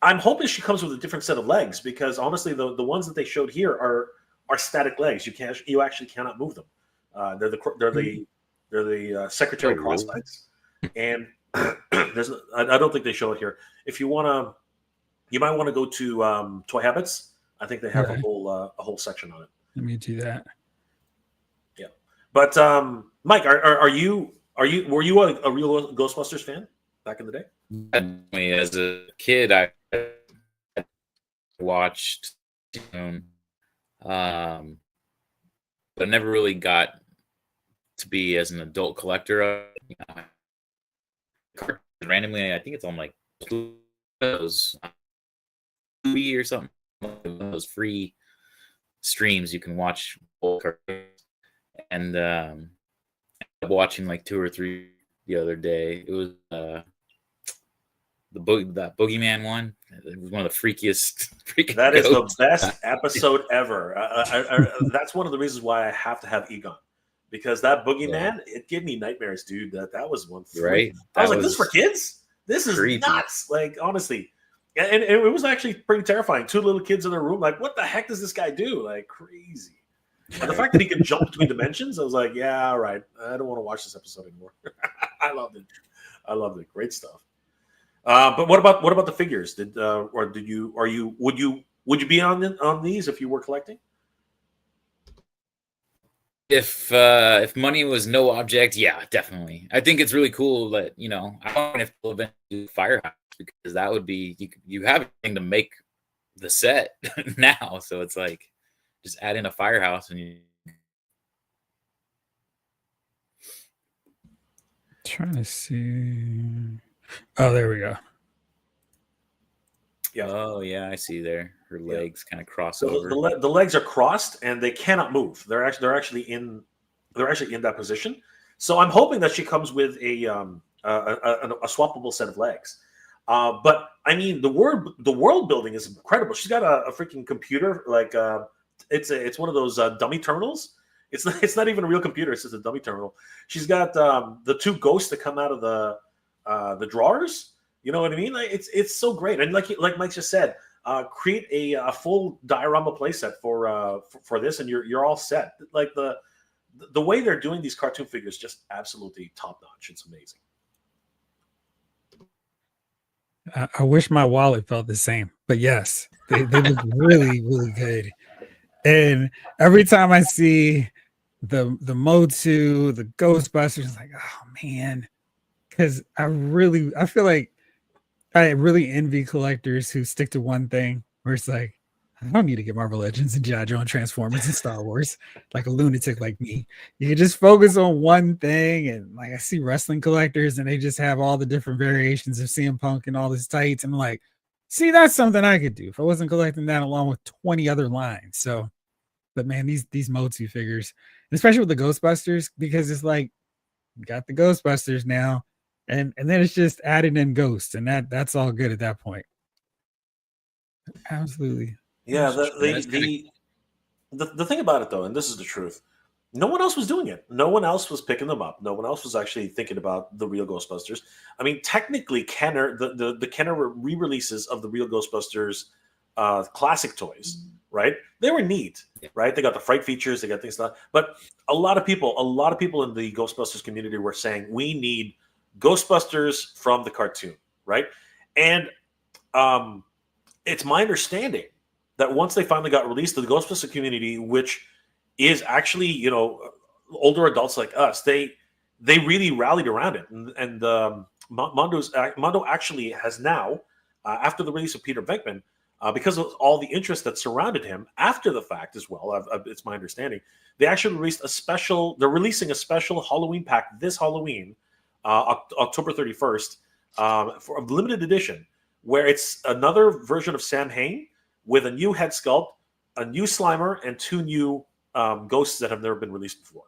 [SPEAKER 3] hoping she comes with a different set of legs, because honestly, the ones that they showed here are static legs. You actually cannot move them. They're the secretary cross legs, and I don't think they show it here. If you you might want to go to Toy Habits. I think they have a whole section on it.
[SPEAKER 1] Let me do that.
[SPEAKER 3] Yeah, but Mike, were you a real Ghostbusters fan back in the day?
[SPEAKER 2] As a kid, I watched, but never really got to be as an adult collector of. Randomly, I think it's on like those Scooby or something, those free streams you can watch old cartoons. And watching like 2 or 3 the other day. It was that Boogeyman one. It was one of the freakiest.
[SPEAKER 3] That is the best episode ever. That's one of the reasons why I have to have Egon, because that boogeyman, it gave me nightmares, dude. That was one.
[SPEAKER 2] Right.
[SPEAKER 3] I was like, this is for kids? This is
[SPEAKER 2] creepy.
[SPEAKER 3] nuts. Like, honestly. And it was actually pretty terrifying. 2 little kids in their room, like, what the heck does this guy do? Like, crazy. And the fact that he can jump between dimensions, I was like, yeah, all right. I don't want to watch this episode anymore. I loved it. Great stuff. But what about the figures? Would you be on these if you were collecting?
[SPEAKER 2] If money was no object, yeah, definitely. I think it's really cool that I want to eventually do Firehouse, because that would be you have everything to make the set now, so it's like just add in a Firehouse and you.
[SPEAKER 1] Trying to see. Oh, there we go.
[SPEAKER 3] Yeah.
[SPEAKER 2] Oh yeah, I see there. Her legs kind of cross
[SPEAKER 3] so
[SPEAKER 2] over.
[SPEAKER 3] The legs are crossed and they cannot move. They're actually in that position. So I'm hoping that she comes with a swappable set of legs. But I mean, the world building is incredible. She's got a freaking computer, like it's one of those dummy terminals. It's not even a real computer. It's just a dummy terminal. She's got the 2 ghosts that come out of the drawers. You know what I mean? Like, it's so great. And like Mike just said, create a full diorama playset for this, and you're all set. Like the way they're doing these cartoon figures, just absolutely top notch. It's amazing.
[SPEAKER 1] I wish my wallet felt the same, but yes, they look really, really good. And every time I see the Motu, the Ghostbusters, it's like, oh man, because I feel like I really envy collectors who stick to one thing, where it's like, I don't need to get Marvel Legends and G.I. Joe and Transformers and Star Wars like a lunatic like me. You can just focus on one thing. And like, I see wrestling collectors and they just have all the different variations of CM Punk and all his tights. And I'm like, see, that's something I could do if I wasn't collecting that along with 20 other lines. So, but man, these Motu figures, and especially with the Ghostbusters, because it's like, you got the Ghostbusters now, and then it's just added in Ghosts, and that's all good at that point. Absolutely.
[SPEAKER 3] Yeah, the thing about it, though, and this is the truth, no one else was doing it. No one else was picking them up. No one else was actually thinking about the real Ghostbusters. I mean, technically, Kenner, the Kenner re-releases of the real Ghostbusters classic toys, right? They were neat, right? They got the fright features, they got things like that. But a lot of people in the Ghostbusters community were saying, we need Ghostbusters from the cartoon, right? And it's my understanding that once they finally got released, the Ghostbuster community, which is actually, older adults like us, they really rallied around it. And Mondo actually has now, after the release of Peter Venkman, because of all the interest that surrounded him after the fact as well, it's my understanding, they actually they're releasing a special Halloween pack this Halloween, October 31st, for a limited edition, where it's another version of Sam Hain with a new head sculpt, a new Slimer, and 2 new ghosts that have never been released before.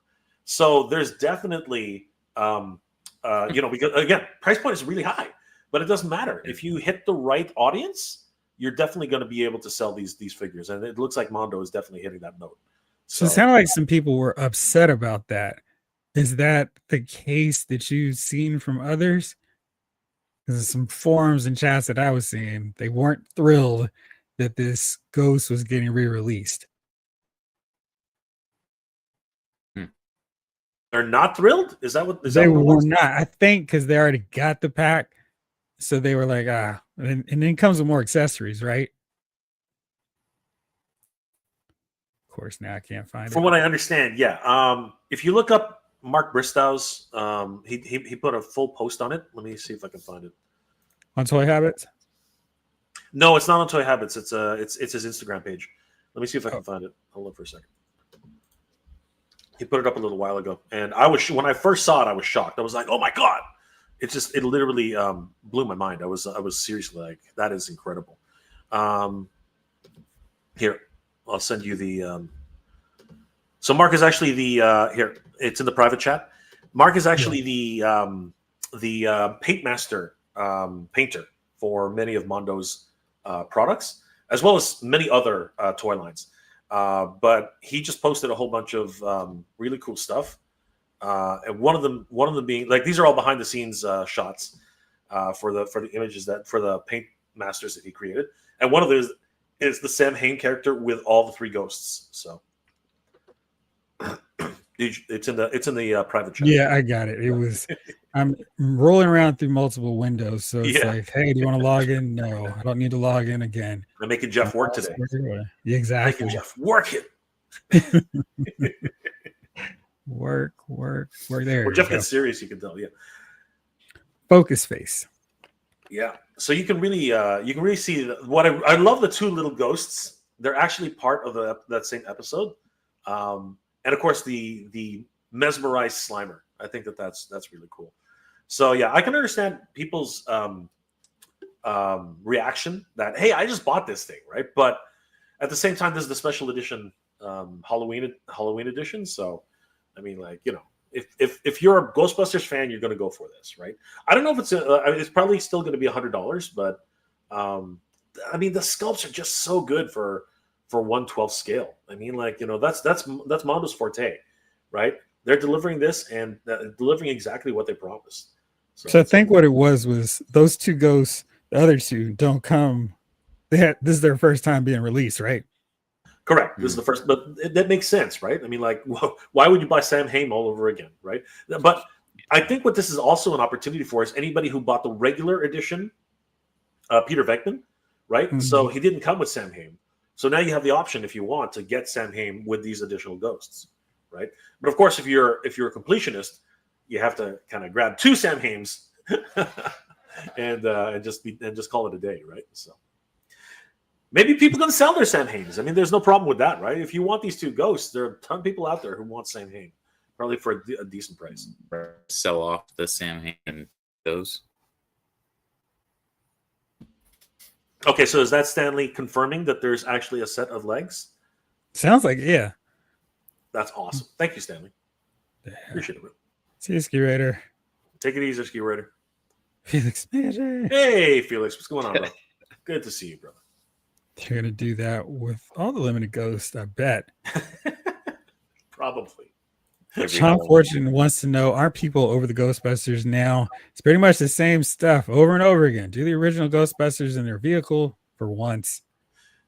[SPEAKER 3] So there's definitely, because again, price point is really high, but it doesn't matter. If you hit the right audience, you're definitely going to be able to sell these figures. And it looks like Mondo is definitely hitting that note.
[SPEAKER 1] So it sounded like some people were upset about that. Is that the case that you've seen from others? Because some forums and chats that I was seeing, they weren't thrilled that this Ghost was getting re-released.
[SPEAKER 3] They're not thrilled? Is that what
[SPEAKER 1] they were not? I think because they already got the pack, so they were like, and then it comes with more accessories, right? Of course, now I can't find it.
[SPEAKER 3] From what I understand, yeah. If you look up Mark Bristow's, he put a full post on it. Let me see if I can find it.
[SPEAKER 1] On Toy Habits?
[SPEAKER 3] No, it's not on Toy Habits. It's his Instagram page. Let me see if I can find it. Hold on for a second. He put it up a little while ago, and when I first saw it, I was shocked. I was like, "Oh my god!" It literally blew my mind. I was seriously like, "That is incredible." Here, I'll send you the. So Mark is actually the here. It's in the private chat. Mark is actually the paint master painter for many of Mondo's products, as well as many other toy lines. But he just posted a whole bunch of really cool stuff. and one of them being like, these are all behind the scenes shots for the images for the paint masters that he created, and one of those is the Sam Hain character with all the 3 ghosts. So it's in the private chat.
[SPEAKER 1] Yeah, I got it. It was I'm rolling around through multiple windows, so it's
[SPEAKER 3] Yeah.
[SPEAKER 1] like, hey, do you want to log in? No, I don't need to log in again.
[SPEAKER 3] I'm making Jeff work today.
[SPEAKER 1] Yeah, exactly.
[SPEAKER 3] Making Jeff work it.
[SPEAKER 1] Work there.
[SPEAKER 3] Or Jeff gets serious, you can tell. Yeah.
[SPEAKER 1] Focus face.
[SPEAKER 3] Yeah. So you can really see what I love. The 2 little ghosts. They're actually part of that same episode. And of course the mesmerized Slimer. I think that's really cool. So yeah, I can understand people's reaction that, hey, I just bought this thing, right? But at the same time, this is the special edition Halloween edition. So I mean, like, you know, if you're a Ghostbusters fan, you're going to go for this, right? I don't know if it's probably still going to be $100, but I mean, the sculpts are just so good for 1/12 scale. I mean, like, you know, that's Mondo's forte, right? They're delivering this and delivering exactly what they promised.
[SPEAKER 1] So I think what it was those 2 ghosts, the other 2 don't come. This is their first time being released, right?
[SPEAKER 3] Correct. This is the first, but that makes sense, right? I mean, like, why would you buy Sam Hain all over again, right? But I think what this is also an opportunity for is anybody who bought the regular edition, Peter Venkman, right? Mm-hmm. So he didn't come with Sam Hain. So now you have the option, if you want, to get Sam Hain with these additional ghosts, right? But of course, if you're a completionist, you have to kind of grab 2 Sam Hains and just call it a day, right? So. Maybe people are going to sell their Sam Hains. I mean, there's no problem with that, right? If you want these 2 ghosts, there are a ton of people out there who want Sam Hain, probably for a decent price.
[SPEAKER 2] Sell off the Sam Hain those.
[SPEAKER 3] Okay, so is that Stanley confirming that there's actually a set of legs?
[SPEAKER 1] Sounds like, yeah.
[SPEAKER 3] That's awesome. Thank you, Stanley.
[SPEAKER 1] Yeah.
[SPEAKER 3] Appreciate it.
[SPEAKER 1] See you, Ski Raider.
[SPEAKER 3] Take it easy, Ski Raider.
[SPEAKER 1] Felix Magic.
[SPEAKER 3] Hey, Felix. What's going on, bro? Good to see you, brother.
[SPEAKER 1] You're going to do that with all the limited ghosts, I bet.
[SPEAKER 3] Probably.
[SPEAKER 1] Sean Fortune wants to know, aren't people over the Ghostbusters now? It's pretty much the same stuff over and over again. Do the original Ghostbusters in their vehicle for once.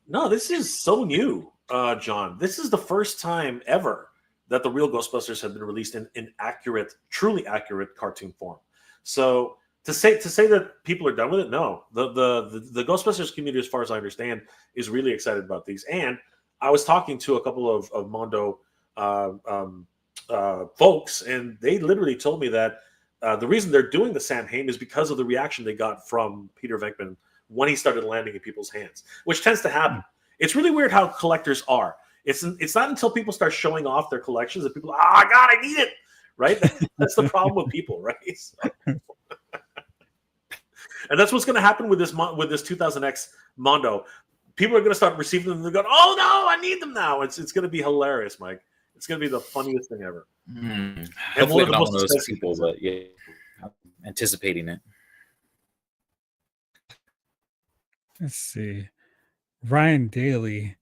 [SPEAKER 3] No, this is so new, John. This is the first time ever that the real Ghostbusters have been released in accurate, truly accurate cartoon form. So to say that people are done with it, no. The Ghostbusters community, as far as I understand, is really excited about these. And I was talking to a couple of Mondo folks, and they literally told me that the reason they're doing the Sam Hain is because of the reaction they got from Peter Venkman when he started landing in people's hands, which tends to happen. It's really weird how collectors are. It's not until people start showing off their collections that people, God, I need it, right? That's the problem with people, right? So. And that's what's going to happen with this 2000X Mondo. People are going to start receiving them and they're going, oh no, I need them now. It's going to be hilarious, Mike. It's going to be the funniest thing ever.
[SPEAKER 2] Hopefully not one of those people, but yeah, I'm anticipating it.
[SPEAKER 1] Let's see. Ryan Daly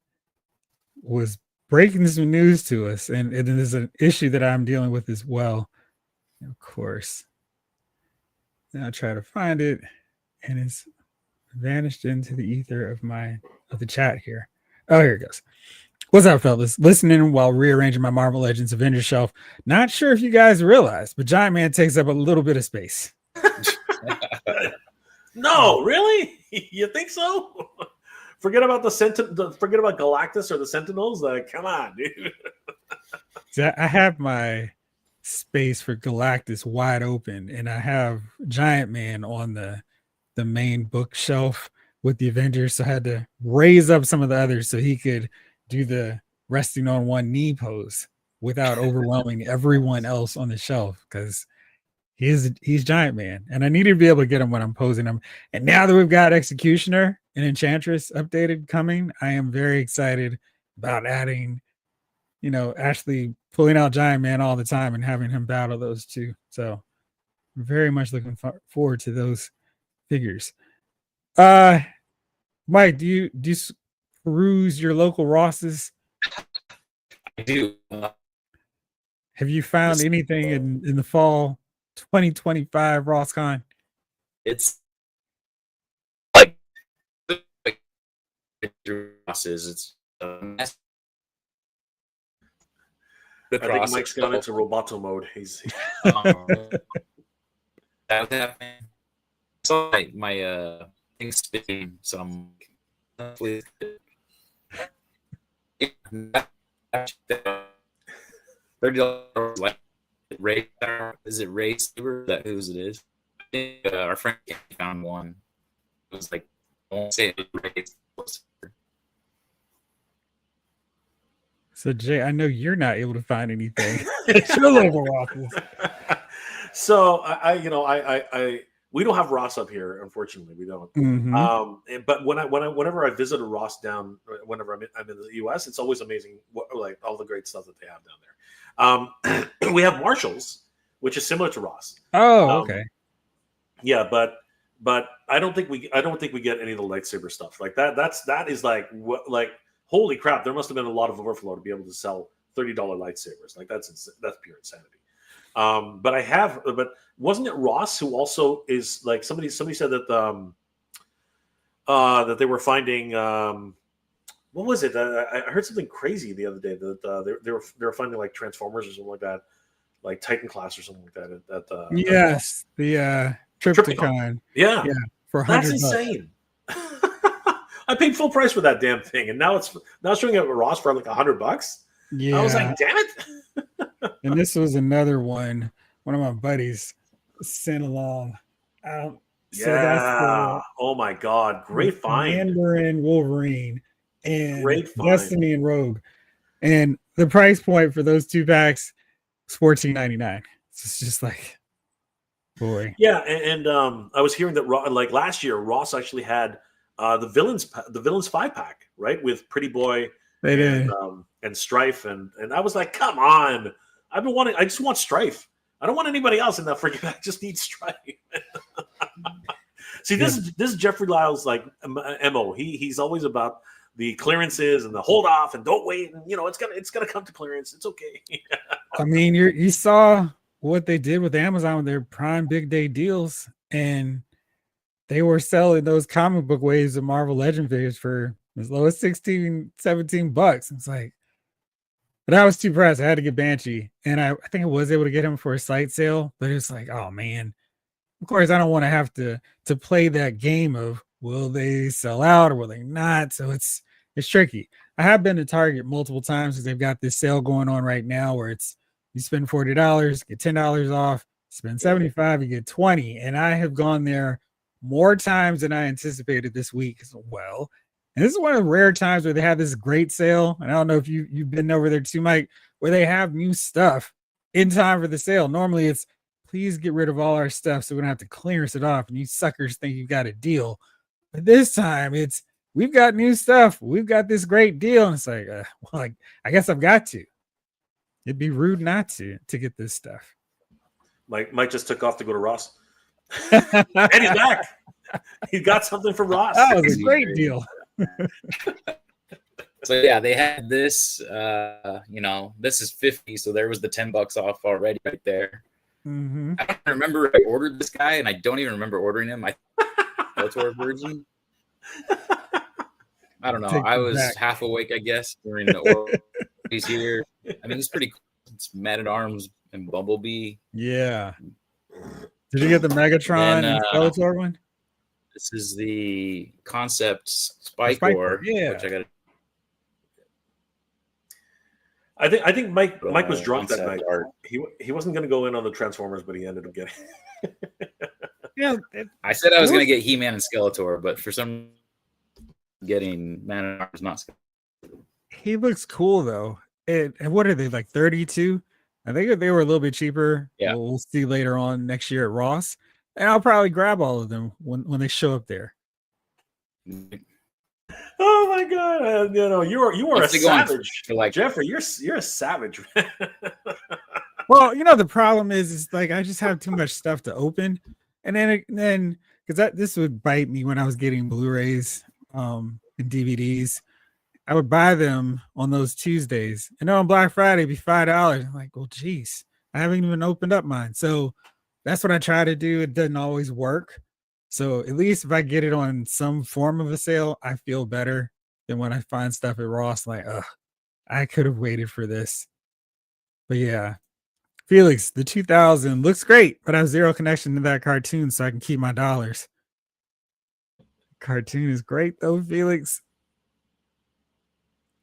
[SPEAKER 1] was breaking some news to us, and it is an issue that I'm dealing with as well. Of course. Now I'll try to find it, and it's vanished into the ether of the chat here. Oh, here it goes. What's up, fellas? Listening while rearranging my Marvel Legends Avengers shelf. Not sure if you guys realize, but Giant Man takes up a little bit of space.
[SPEAKER 3] No, really? You think so? Forget about forget about Galactus or the Sentinels. Come on, dude.
[SPEAKER 1] I have my space for Galactus wide open, and I have Giant Man on the main bookshelf with the Avengers. So I had to raise up some of the others so he could do the resting on one knee pose without overwhelming everyone else on the shelf, because he's Giant Man, and I need to be able to get him when I'm posing him. And now that we've got Executioner and Enchantress updated coming, I am very excited about adding, actually pulling out Giant Man all the time and having him battle those two. So I'm very much looking forward to those figures. Mike, do you peruse your local Rosses?
[SPEAKER 2] I do.
[SPEAKER 1] Have you found anything in the fall 2025 RossCon?
[SPEAKER 2] It's like it's a mess.
[SPEAKER 3] I think Mike's gone into roboto mode. He's
[SPEAKER 2] that happened. So my thing spinning, so I'm $30. Like Ray, is it Ray Saber? That whose it is? I think, our friend found one. It was like, I won't say it was Ray.
[SPEAKER 1] So Jay, I know you're not able to find anything. It's your local Rosses.
[SPEAKER 3] So I we don't have Ross up here, unfortunately. We don't.
[SPEAKER 1] Mm-hmm.
[SPEAKER 3] But whenever I visit a Ross down, whenever I'm in the U.S., it's always amazing, like all the great stuff that they have down there. We have Marshalls, which is similar to Ross.
[SPEAKER 1] Oh, okay.
[SPEAKER 3] Yeah, but I don't think we get any of the lightsaber stuff like that. That is like what holy crap! There must have been a lot of overflow to be able to sell $30 lightsabers. Like that's pure insanity. But wasn't it Ross who also is like somebody said that that they were finding what was it? I heard something crazy the other day that they were finding like Transformers or something like that, like Titan class or something like that.
[SPEAKER 1] Yes, the Trypticon.
[SPEAKER 3] Yeah,
[SPEAKER 1] for $100.
[SPEAKER 3] That's insane. I paid full price for that damn thing, and now it's showing up at Ross for like $100.
[SPEAKER 1] Yeah,
[SPEAKER 3] I was like, damn it.
[SPEAKER 1] And this was another one of my buddies sent along. So that's
[SPEAKER 3] oh my god, great find.
[SPEAKER 1] Mandarin Wolverine and
[SPEAKER 3] great find.
[SPEAKER 1] Destiny and Rogue. And the price point for those two packs is $14.99. So it's just like, boy.
[SPEAKER 3] Yeah, and I was hearing that like last year, Ross actually had the villains 5-pack, right? With Pretty Boy and Strife, and I was like, come on. I just want Strife. I don't want anybody else in that freaking pack. I just need Strife. See, this is Jeffrey Lyles like MO. He's always about the clearances and the hold off and don't wait, and it's gonna come to clearance. It's okay.
[SPEAKER 1] I mean, you saw what they did with Amazon with their Prime Big Day deals, and they were selling those comic book waves of Marvel Legend figures for as low as $16-17. It's like, but I was too pressed. I had to get Banshee, and I think I was able to get him for a site sale, but it's like, oh man. Of course, I don't want to have to play that game of will they sell out or will they not? So it's tricky. I have been to Target multiple times because they've got this sale going on right now where it's you spend $40, get $10 off, spend $75, you get $20. And I have gone there more times than I anticipated this week as well. And this is one of the rare times where they have this great sale. And I don't know if you've been over there too, Mike, where they have new stuff in time for the sale. Normally it's, please get rid of all our stuff so we don't have to clearance it off. And you suckers think you got a deal. But this time it's, we've got new stuff. We've got this great deal. And it's like, well, I guess I've got to. It'd be rude not to get this stuff.
[SPEAKER 3] Mike just took off to go to Ross. And he's back. He got something for Ross.
[SPEAKER 1] That was a great deal.
[SPEAKER 2] So yeah, they had this, this is 50. So there was the $10 off already right there.
[SPEAKER 1] Mm-hmm.
[SPEAKER 2] I don't remember I ordered this guy, and I don't even remember ordering him. I Skeletor version. I don't know. I was half awake, I guess, during the order. He's here. I mean, it's pretty cool. It's Man at Arms and Bumblebee.
[SPEAKER 1] Yeah. Did you get the Megatron and Skeletor one?
[SPEAKER 2] This is the concept Spikor.
[SPEAKER 1] Yeah.
[SPEAKER 2] Which I got.
[SPEAKER 3] I think Mike was drunk that night. Art. He wasn't going to go in on the Transformers, but he ended up getting.
[SPEAKER 1] Yeah,
[SPEAKER 2] I said I was going to get He-Man and Skeletor, but for some getting Man at Arms, not Skeletor.
[SPEAKER 1] He looks cool though. And what are they, like 32? I think they were a little bit cheaper.
[SPEAKER 2] Yeah,
[SPEAKER 1] we'll see later on next year at Ross, and I'll probably grab all of them when they show up there.
[SPEAKER 3] Oh my god! You are a savage,
[SPEAKER 2] like
[SPEAKER 3] Jeffrey. You're a savage.
[SPEAKER 1] Well, the problem is like I just have too much stuff to open, and then because this would bite me when I was getting Blu-rays and DVDs. I would buy them on those Tuesdays, and then on Black Friday it'd be $5. I'm like, well, geez, I haven't even opened up mine. So that's what I try to do. It doesn't always work. So at least if I get it on some form of a sale, I feel better than when I find stuff at Ross. Like, I could have waited for this. But yeah, Felix, the 2000 looks great, but I have zero connection to that cartoon, so I can keep my dollars. Cartoon is great though, Felix.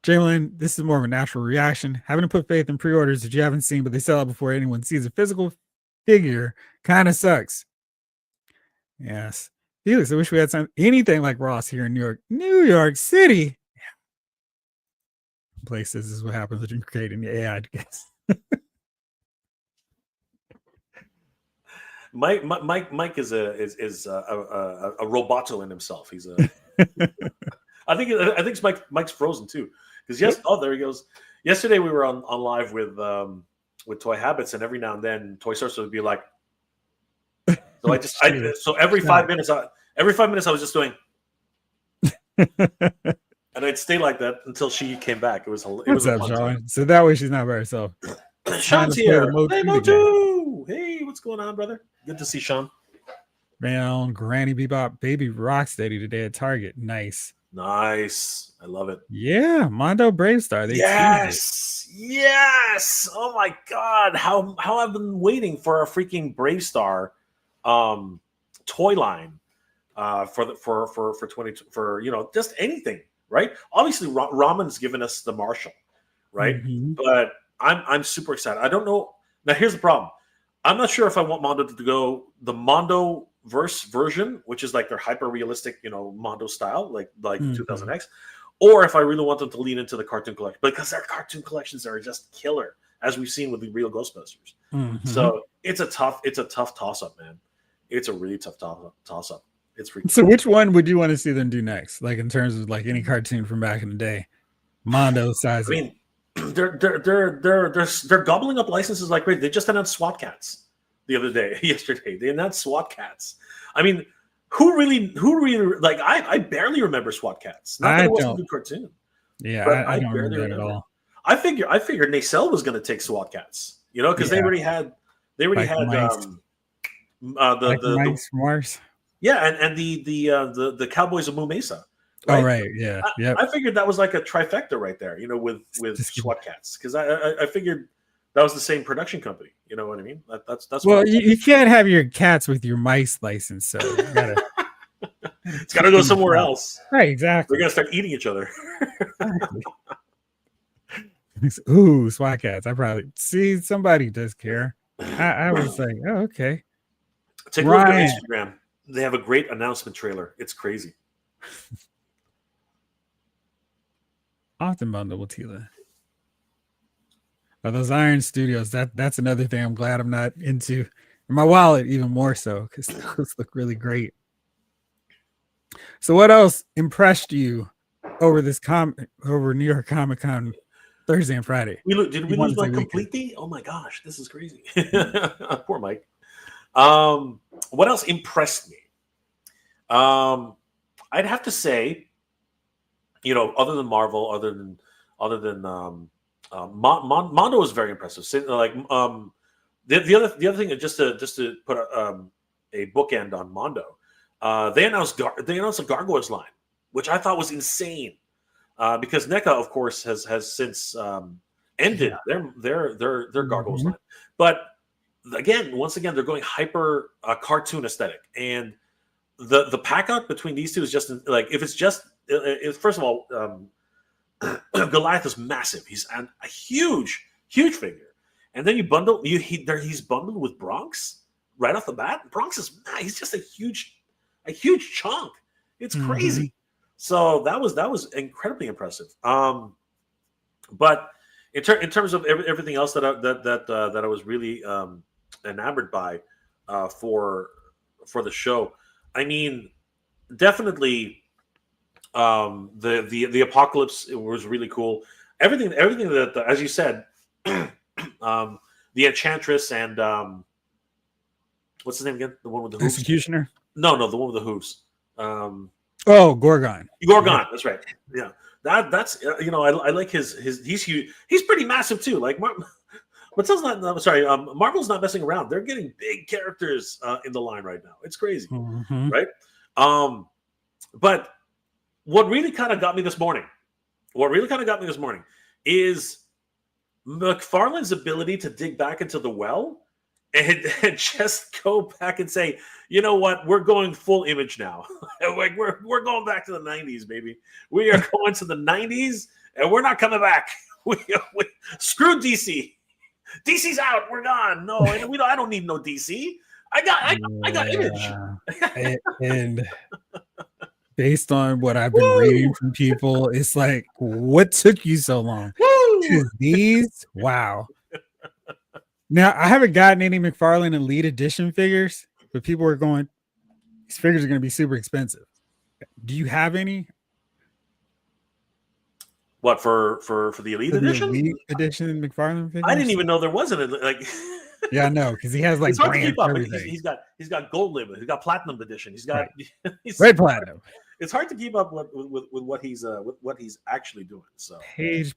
[SPEAKER 1] Jalen, this is more of a natural reaction. Having to put faith in pre-orders that you haven't seen, but they sell out before anyone sees a physical figure kind of sucks. Yes. Felix, I wish we had anything like Ross here in New York City. Places is what happens when you're creating the AI, I guess.
[SPEAKER 3] Mike is a roboto in himself. He's a. I think Mike's frozen too. Because there he goes. Yesterday we were on live with Toy Habits, and every now and then Toy Source would be like. So every 5 minutes, I was just doing, and I'd stay like that until she came back. It was
[SPEAKER 1] What's up, Sean? So that way she's not by herself.
[SPEAKER 3] Sean's here. Hey, Mondo. Hey, what's going on, brother? Good to see Sean.
[SPEAKER 1] Man, Granny Bebop, Baby Rocksteady today at Target. Nice.
[SPEAKER 3] I love it.
[SPEAKER 1] Yeah, Mondo Bravestar.
[SPEAKER 3] Yes. Oh my God, how I've been waiting for a freaking Bravestar toy line for 20 for just anything, right? Obviously, Ramen's given us the Marshall, right?
[SPEAKER 1] Mm-hmm.
[SPEAKER 3] But I'm super excited. I don't know. Now here's the problem. I'm not sure if I want Mondo to go the Mondo version, which is like their hyper realistic, Mondo style, like 2000X, or if I really want them to lean into the cartoon collection, because their cartoon collections are just killer, as we've seen with the real Ghostbusters.
[SPEAKER 1] Mm-hmm.
[SPEAKER 3] So it's a tough toss up, man. It's a really tough toss up. It's freaking
[SPEAKER 1] so. Which one would you want to see them do next? Like in terms of like any cartoon from back in the day, Mondo size.
[SPEAKER 3] I mean, they're gobbling up licenses like crazy. They just announced SWAT Cats yesterday. They announced SWAT Cats. I mean, who really like? I barely remember SWAT Cats. Not that it wasn't a good cartoon.
[SPEAKER 1] Yeah, I don't remember that at all.
[SPEAKER 3] I figured Nacelle was going to take SWAT Cats, because they already had the
[SPEAKER 1] mice from Mars.
[SPEAKER 3] Yeah, and the Cowboys of Moo Mesa.
[SPEAKER 1] Right? Oh right, yeah.
[SPEAKER 3] I figured that was like a trifecta right there, with SWAT Cats, because I figured that was the same production company. You know what I mean? That's
[SPEAKER 1] well, you can't have your cats with your mice license, so you gotta.
[SPEAKER 3] It's got to go somewhere else.
[SPEAKER 1] Right, exactly.
[SPEAKER 3] We're gonna start eating each other.
[SPEAKER 1] Ooh, SWAT Cats. I probably see somebody does care. I was like, oh, okay.
[SPEAKER 3] Take a look at Instagram. They have a great announcement trailer. It's crazy.
[SPEAKER 1] Often bundle with Tila. But those Iron Studios, that's another thing I'm glad I'm not into. And my wallet even more so, because those look really great. So what else impressed you over New York Comic Con Thursday and Friday?
[SPEAKER 3] Did we lose Mike completely? Oh my gosh, this is crazy. Poor Mike. What else impressed me? I'd have to say, other than Marvel, other than Mondo was very impressive. Like the other thing, just to put a bookend on Mondo, they announced a Gargoyles line, which I thought was insane, because NECA, of course, has since ended their Gargoyles line, but once again, they're going hyper cartoon aesthetic, and the pack out between these two is just like, first of all, Goliath is massive. He's a huge figure, and then he's bundled with Bronx right off the bat. Bronx he's just a huge chunk. It's crazy. So that was incredibly impressive. But in terms of everything else that I was really enamored by for the show, I mean, definitely the Apocalypse, it was really cool. Everything that as you said, the Enchantress and what's his name again? The one with the hooves?
[SPEAKER 1] Executioner?
[SPEAKER 3] No, the one with the hooves.
[SPEAKER 1] Gorgon.
[SPEAKER 3] Gorgon, that's right. Yeah. That's I like his he's huge. He's pretty massive too. Like Mattel's not sorry, Marvel's not messing around. They're getting big characters in the line right now. It's crazy, right? But what really kind of got me this morning is McFarlane's ability to dig back into the well and just go back and say, you know what, we're going full Image now. Like we're going back to the 90s, baby. We are going to the 90s, and we're not coming back. We screw DC. DC's out. We're gone. No, I don't need no DC. I got Image.
[SPEAKER 1] And based on what I've been reading from people, it's like, what took you so long? These, wow. Now, I haven't gotten any McFarlane Elite Edition figures, but people are going, these figures are going to be super expensive. Do you have any?
[SPEAKER 3] What for the Elite Edition?
[SPEAKER 1] Elite Edition McFarlane figures?
[SPEAKER 3] I didn't even know there wasn't like.
[SPEAKER 1] Yeah, I know, because he has like
[SPEAKER 3] it's hard to keep up.
[SPEAKER 1] Everything.
[SPEAKER 3] He's got Gold Limit. He's got Platinum Edition. He's got
[SPEAKER 1] Red Platinum.
[SPEAKER 3] It's hard to keep up with what he's actually doing. So
[SPEAKER 1] page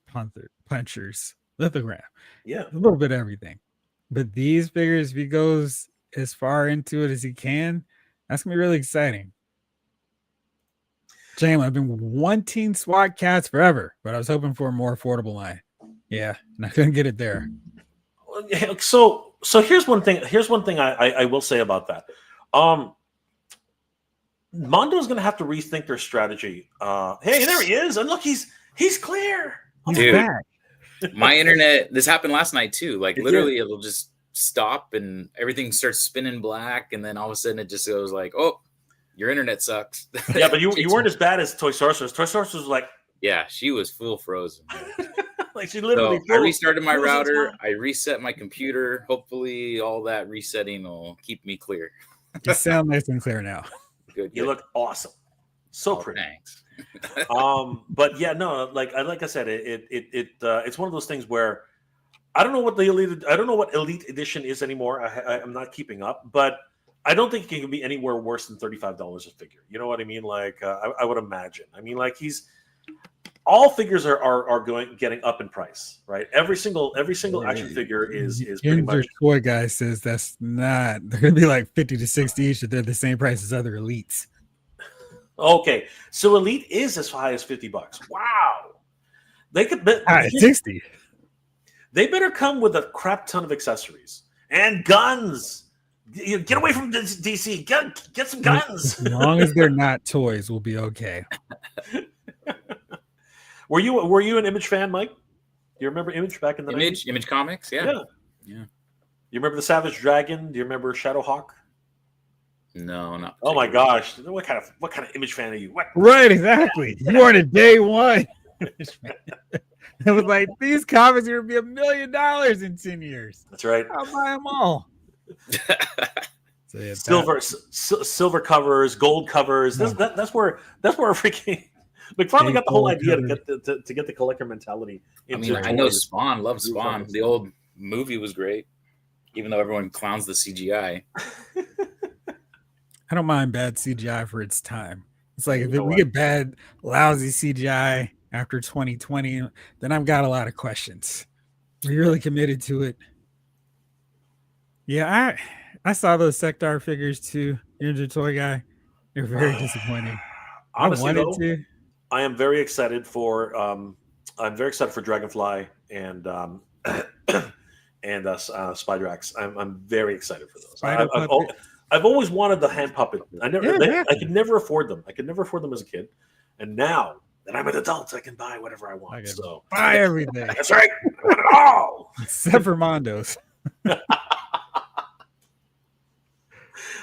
[SPEAKER 1] punchers, lithogram,
[SPEAKER 3] yeah,
[SPEAKER 1] a little bit of everything. But these figures, if he goes as far into it as he can, that's gonna be really exciting. Jam, I've been wanting SWAT cats forever, but I was hoping for a more affordable line. Yeah, and I couldn't get it there.
[SPEAKER 3] So here's one thing. I will say about that. Mondo is going to have to rethink their strategy. Hey, there he is, and look, he's clear.
[SPEAKER 2] Dude, back. My internet. This happened last night too. Like literally, it'll just stop and everything starts spinning black, and then all of a sudden it just goes like, "Oh, your internet sucks."
[SPEAKER 3] Yeah, but you weren't as bad as Toy Sorceress. Toy Sorceress was like,
[SPEAKER 2] yeah, she was full frozen.
[SPEAKER 3] Like she literally.
[SPEAKER 2] So I restarted my router. I reset my computer. Hopefully, all that resetting will keep me clear.
[SPEAKER 1] You sound nice and clear now.
[SPEAKER 3] Good. You look awesome. So pretty.
[SPEAKER 2] Thanks.
[SPEAKER 3] But yeah, no, like I said, it's one of those things where I don't know what Elite Edition is anymore. I'm not keeping up, but I don't think it can be anywhere worse than $35 a figure. You know what I mean? Like I would imagine. I mean, like all figures are getting up in price, right? Every single action figure is pretty much.
[SPEAKER 1] Toy guy says that's not. They're gonna be like 50 to 60 each. If they're the same price as other elites.
[SPEAKER 3] Okay, so Elite is as high as $50. Wow, they could bet
[SPEAKER 1] 60.
[SPEAKER 3] They better come with a crap ton of accessories and guns. Get away from DC. Get some guns.
[SPEAKER 1] As long as they're not toys, we'll be okay.
[SPEAKER 3] Were you an Image fan, Mike? Do you remember Image back in the 90s?
[SPEAKER 2] Image Comics? Yeah.
[SPEAKER 3] You remember the Savage Dragon? Do you remember Shadowhawk?
[SPEAKER 2] No, not.
[SPEAKER 3] Oh my gosh! What kind of Image fan are you? What?
[SPEAKER 1] Right, exactly. You weren't a day one. It was like these comics are gonna be $1 million in 10 years.
[SPEAKER 3] That's right.
[SPEAKER 1] I'll buy them all.
[SPEAKER 3] So yeah, silver covers, gold covers. That's where freaking. McFarlane got the whole idea to get the collector mentality.
[SPEAKER 2] I know Spawn. Love Spawn. The old movie was great, even though everyone clowns the CGI.
[SPEAKER 1] I don't mind bad CGI for its time. It's like if we get bad, lousy CGI after 2020, then I've got a lot of questions. We're really committed to it. Yeah, I saw those Sector figures too. You're the toy guy. They're very disappointing.
[SPEAKER 3] Honestly, I am very excited for Dragonfly and Spidrax. I'm very excited for those. I've always wanted the hand puppet. I could never afford them. I could never afford them as a kid, and now that I'm an adult, I can buy whatever I want. So
[SPEAKER 1] buy everything.
[SPEAKER 3] That's right. I want it all
[SPEAKER 1] except for Mondos.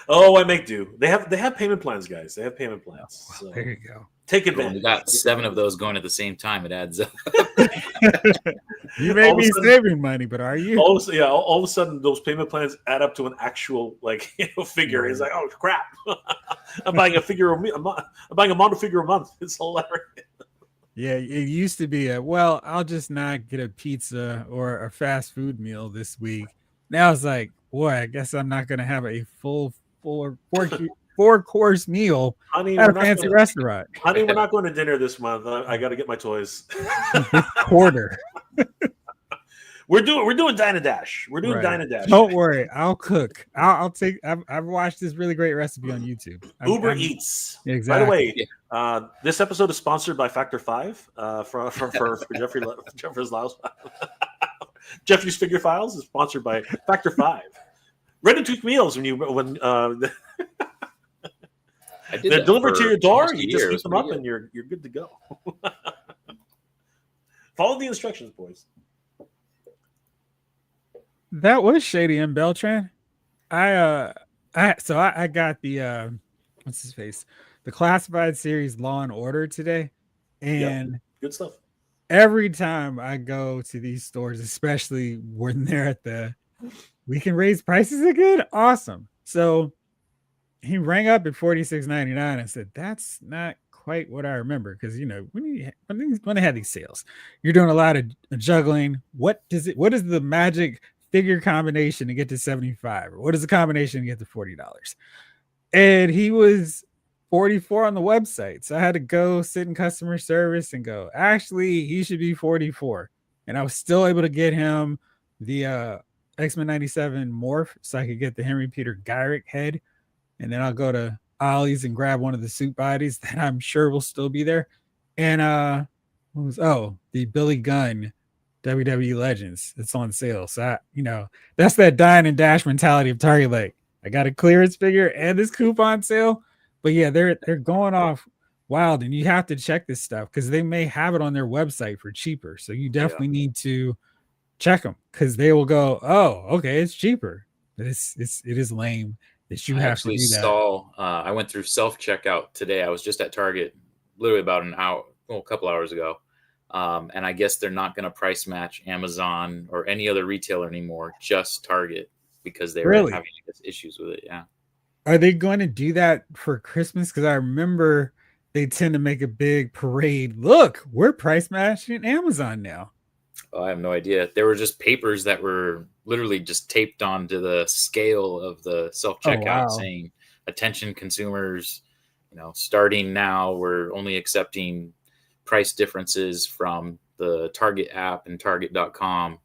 [SPEAKER 3] Oh, I make do. They have payment plans, guys. They have payment plans.
[SPEAKER 1] So there you go.
[SPEAKER 3] Take advantage.
[SPEAKER 2] We got 7 of those going at the same time. It adds up.
[SPEAKER 1] You may be saving money, but are you?
[SPEAKER 3] All of a sudden, those payment plans add up to an actual figure. It's like, oh crap! I'm buying a figure. I'm buying a Mondo figure a month. It's hilarious.
[SPEAKER 1] Yeah, it used to be I'll just not get a pizza or a fast food meal this week. Now it's like, boy, I guess I'm not going to have a full 4-course meal
[SPEAKER 3] Honey,
[SPEAKER 1] at
[SPEAKER 3] we're
[SPEAKER 1] a
[SPEAKER 3] not
[SPEAKER 1] fancy
[SPEAKER 3] gonna,
[SPEAKER 1] restaurant.
[SPEAKER 3] honey, we're not going to dinner this month. I got to get my toys.
[SPEAKER 1] This quarter.
[SPEAKER 3] We're doing Dine and Dash. We're doing
[SPEAKER 1] Right.
[SPEAKER 3] Dine and Dash.
[SPEAKER 1] Don't worry, I'll cook. I'll take. I've watched this really great recipe on YouTube.
[SPEAKER 3] Uber Eats.
[SPEAKER 1] Exactly.
[SPEAKER 3] By the way, this episode is sponsored by Factor 5 for Jeffrey's Lyles. Jeffrey's Figure Files is sponsored by Factor 5. Ready-to-cook meals they're delivered to your door. You just heat them up and you're good to go. Follow the instructions, boys.
[SPEAKER 1] That was Shady and Beltran. I got the what's his face? The classified series Law and Order today. And
[SPEAKER 3] good stuff.
[SPEAKER 1] Every time I go to these stores, especially when they're at we can raise prices again. Awesome. So he rang up at $46.99 and said, that's not quite what I remember. Because when they had these sales, you're doing a lot of juggling. What is the magic figure combination to get to $75? Or what is the combination to get to $40? And he was $44 on the website. So I had to go sit in customer service and go, actually, he should be $44. And I was still able to get him the X-Men 97 morph so I could get the Henry Peter Gyrick head. And then I'll go to Ollie's and grab one of the suit bodies that I'm sure will still be there. And the Billy Gunn WWE Legends. It's on sale. So that's that dine and dash mentality of Target. Like, I got a clearance figure and this coupon sale. But yeah, they're going off wild, and you have to check this stuff because they may have it on their website for cheaper. So you definitely need to check them because they will go, oh, okay, it's cheaper. But it is lame that you have to do that.
[SPEAKER 2] I went through self-checkout today. I was just at Target literally about a couple hours ago. And I guess they're not going to price match Amazon or any other retailer anymore, just Target, because they were having issues with it. Yeah.
[SPEAKER 1] Are they going to do that for Christmas? Because I remember they tend to make a big parade. Look, we're price matching Amazon now.
[SPEAKER 2] Oh, I have no idea. There were just papers that were literally just taped onto the scale of the self-checkout saying, attention consumers, starting now, we're only accepting price differences from the Target app and Target.com.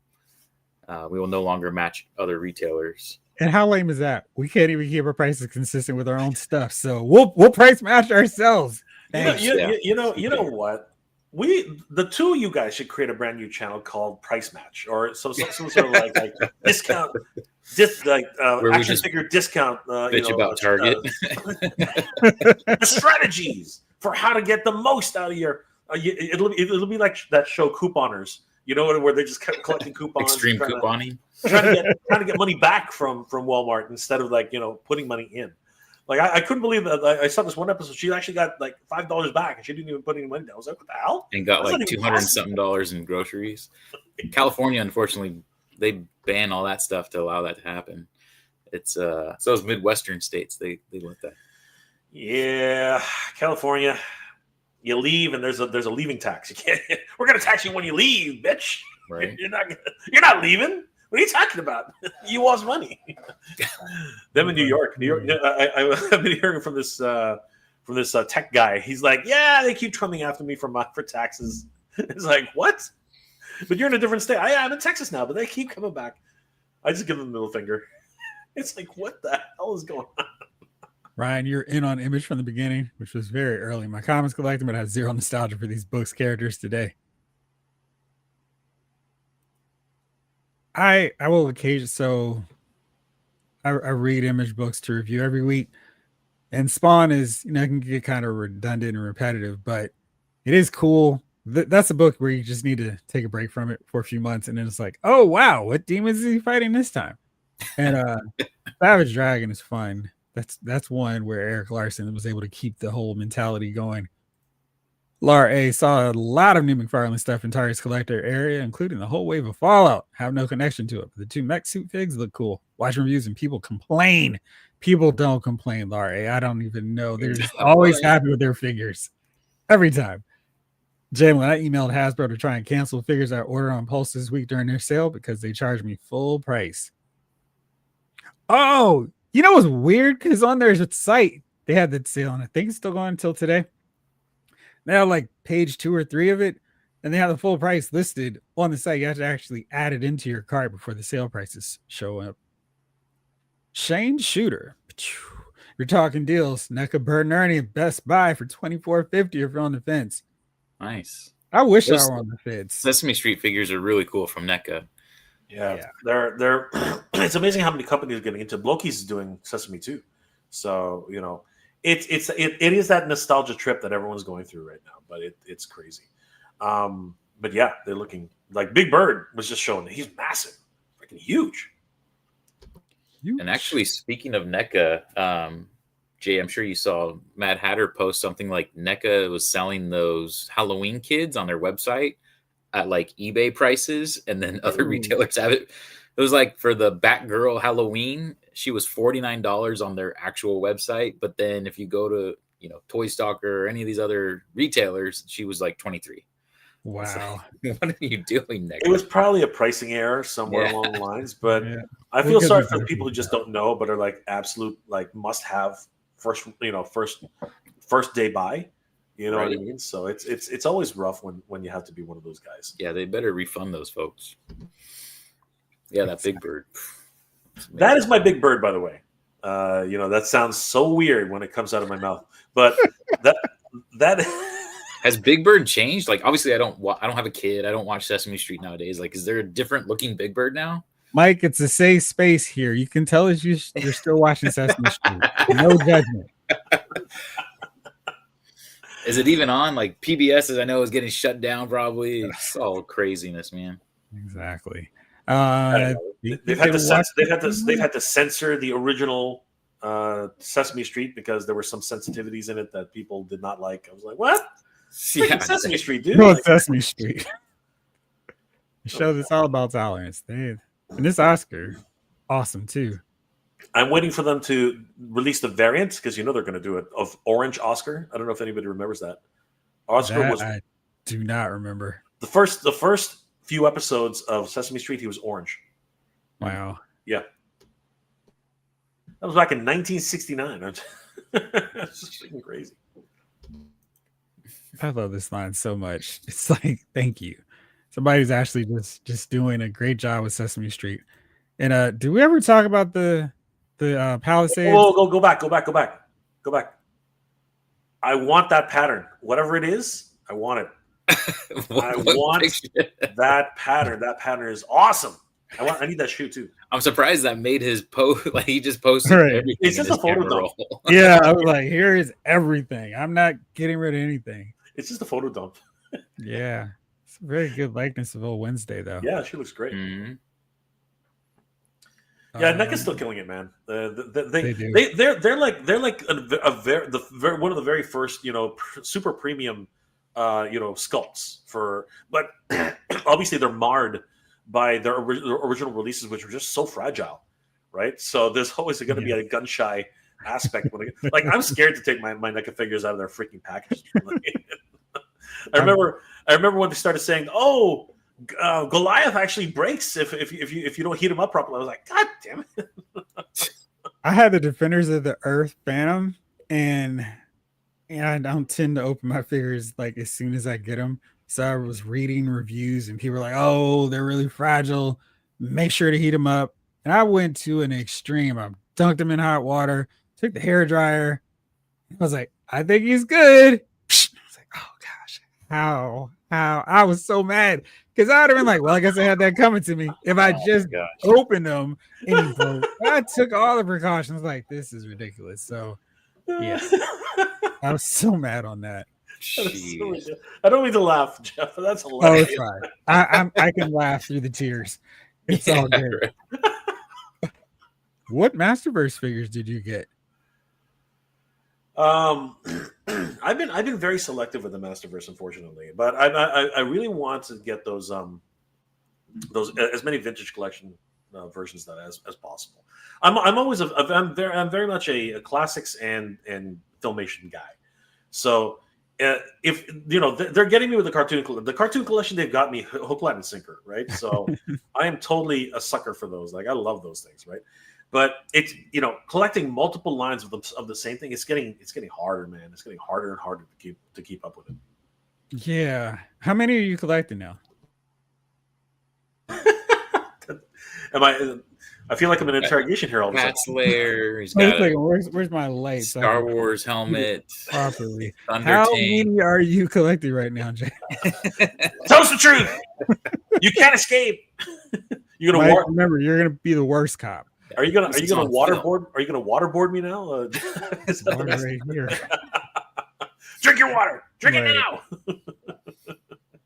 [SPEAKER 2] We will no longer match other retailers.
[SPEAKER 1] And how lame is that? We can't even keep our prices consistent with our own stuff, so we'll price match ourselves.
[SPEAKER 3] You know what? The two of you guys should create a brand new channel called Price Match, or some sort of like discount, action figure discount.
[SPEAKER 2] Bitch about Target.
[SPEAKER 3] Strategies for how to get the most out of your. It'll be like that show Couponers. Where they're just collecting coupons.
[SPEAKER 2] Extreme couponing.
[SPEAKER 3] Trying to get money back from Walmart instead of putting money in. Like I couldn't believe that. I saw this one episode. She actually got like $5 back, and she didn't even put any money down. I was like, "What the hell?"
[SPEAKER 2] And got like $200 in groceries. In California, unfortunately, they ban all that stuff to allow that to happen. It's those Midwestern states they let that.
[SPEAKER 3] Yeah, California. You leave, and there's a leaving tax. You can't. We're gonna tax you when you leave, bitch.
[SPEAKER 2] Right?
[SPEAKER 3] You're not leaving. What are you talking about? You lost money. Them in New York. I've been hearing from this tech guy. He's like, yeah, they keep coming after me for taxes. It's like, what? But you're in a different state. I'm in Texas now, but they keep coming back. I just give them the middle finger. It's like, what the hell is going on?
[SPEAKER 1] Ryan, you're in on Image from the beginning, which was very early. My comics collecting, but I have zero nostalgia for these books' characters today. I will occasionally, so I read Image books to review every week, and Spawn is, it can get kind of redundant and repetitive, but it is cool. That's a book where you just need to take a break from it for a few months, and then it's like, oh wow, what demons is he fighting this time? And Savage Dragon is fun. That's one where Eric Larson was able to keep the whole mentality going. Laura A saw a lot of new McFarlane stuff in Target's collector area, including the whole wave of Fallout. Have no connection to it, but the two mech suit figs look cool. Watch reviews and people complain. People don't complain, Laura A. I don't even know. They're just always happy with their figures. Every time. Jalen, I emailed Hasbro to try and cancel figures I ordered on Pulse this week during their sale because they charged me full price. Oh, what's weird? Because on their site, they had that sale, and I think it's still going until today. They have like page 2 or 3 of it, and they have the full price listed on the site. You have to actually add it into your cart before the sale prices show up. Shane Shooter. You're talking deals. NECA Bird and Ernie Best Buy for $24.50 if you're on the fence.
[SPEAKER 2] Nice.
[SPEAKER 1] I wish
[SPEAKER 2] Those
[SPEAKER 1] I were on the fence.
[SPEAKER 2] Sesame Street figures are really cool from NECA.
[SPEAKER 3] Yeah. They're it's amazing how many companies are getting into. Loki's is doing Sesame too. So, you know, it is that nostalgia trip that everyone's going through right now, but it's crazy. But yeah, they're looking like Big Bird was just showing that he's massive, freaking huge.
[SPEAKER 2] And actually, speaking of NECA, Jay, I'm sure you saw Mad Hatter post something like NECA was selling those Halloween kids on their website at like eBay prices, and then other retailers have it. It was like for the Batgirl Halloween, she was $49 on their actual website, but then if you go to Toy Stalker or any of these other retailers, she was like 23.
[SPEAKER 1] Wow.
[SPEAKER 2] Like, what are you doing, NECA?
[SPEAKER 3] It was probably a pricing error somewhere along the lines, but I feel sorry for the people who just don't know, but are like absolute like must have first day buy. You know what I mean? So it's always rough when you have to be one of those guys.
[SPEAKER 2] Yeah, they better refund those folks. Yeah, that Big Bird.
[SPEAKER 3] That is my Big Bird, by the way. That sounds so weird when it comes out of my mouth, but that
[SPEAKER 2] has Big Bird changed? Like, obviously, I don't have a kid. I don't watch Sesame Street nowadays. Like, is there a different looking Big Bird now?
[SPEAKER 1] Mike, it's a safe space here. You can tell us you're still watching Sesame Street. No judgment.
[SPEAKER 2] Is it even on? Like PBS, as I know, is getting shut down. Probably. It's all craziness, man.
[SPEAKER 1] Exactly.
[SPEAKER 3] They've had to censor the original Sesame Street because there were some sensitivities in it that people did not like. I was like, what? Yeah, Sesame Street, dude.
[SPEAKER 1] No, Sesame Street. The show that's all about tolerance. And this Oscar, awesome too.
[SPEAKER 3] I'm waiting for them to release the variant because they're going to do it of Orange Oscar. I don't know if anybody remembers that.
[SPEAKER 1] I do not remember.
[SPEAKER 3] The first few episodes of Sesame Street, he was orange.
[SPEAKER 1] Wow.
[SPEAKER 3] Yeah. That was back in 1969. It's just freaking crazy.
[SPEAKER 1] I love this line so much. It's like, thank you. Somebody's actually just doing a great job with Sesame Street. And did we ever talk about the Palisades?
[SPEAKER 3] Oh, go back. I want that pattern. Whatever it is, I want it. I want that pattern. That pattern is awesome. I need that shoe too.
[SPEAKER 2] I'm surprised that made his post. Like, he just posted everything.
[SPEAKER 3] It's just a photo dump.
[SPEAKER 1] Yeah, I was like, here is everything. I'm not getting rid of anything.
[SPEAKER 3] It's just a photo dump.
[SPEAKER 1] Yeah. It's a very good likeness of old Wednesday, though.
[SPEAKER 3] Yeah, she looks great.
[SPEAKER 2] Mm-hmm.
[SPEAKER 3] Yeah, NECA's still killing it, man.
[SPEAKER 1] They do.
[SPEAKER 3] They're like one of the very first super premium sculpts for, but obviously they're marred by their original releases, which were just so fragile, right? So there's always going to be a gun shy aspect when I'm scared to take my NECA figures out of their freaking package. I remember when they started saying, "Oh, Goliath actually breaks if you don't heat him up properly." I was like, God damn it.
[SPEAKER 1] I had the Defenders of the Earth Phantom, and I don't tend to open my figures like as soon as I get them. So I was reading reviews, and people were like, "Oh, they're really fragile. Make sure to heat them up." And I went to an extreme. I dunked them in hot water, took the hair dryer. I was like, "I think he's good." I was like, "Oh gosh, how?" I was so mad because I'd have been like, "Well, I guess I had that coming to me if I just opened them." And he broke. I took all the precautions. Like, this is ridiculous. So, yeah, I was so mad on that.
[SPEAKER 3] So I don't mean to laugh, Jeff. But that's hilarious.
[SPEAKER 1] Oh, it's fine. I can laugh through the tears. It's all good. What Masterverse figures did you get?
[SPEAKER 3] I've been very selective with the Masterverse, unfortunately, but I really want to get those as many vintage collection versions as possible. I'm very much a classics and filmation guy. So if they're getting me with the cartoon collection, they've got me hook, line, and sinker, right? So I am totally a sucker for those. Like, I love those things, right? But it's collecting multiple lines of the same thing. It's getting harder, man. It's getting harder and harder to keep up with it.
[SPEAKER 1] Yeah. How many are you collecting now?
[SPEAKER 3] I feel like I'm in an interrogation here all of a sudden.
[SPEAKER 2] Cat Slayer. He's
[SPEAKER 1] Wait a
[SPEAKER 2] got
[SPEAKER 1] second, where's my light? So I
[SPEAKER 2] Star
[SPEAKER 1] can
[SPEAKER 2] Wars
[SPEAKER 1] see it
[SPEAKER 2] helmet.
[SPEAKER 1] properly.
[SPEAKER 2] Thunder
[SPEAKER 1] How
[SPEAKER 2] Tank.
[SPEAKER 1] many are you collecting right now, Jay?
[SPEAKER 3] Tell us the truth. You can't escape. You're gonna
[SPEAKER 1] Mike, remember, you're gonna be the worst cop.
[SPEAKER 3] Are you gonna waterboard? Are you gonna waterboard me now?
[SPEAKER 1] Water right here.
[SPEAKER 3] Drink your water. Drink
[SPEAKER 1] Right.
[SPEAKER 3] it now.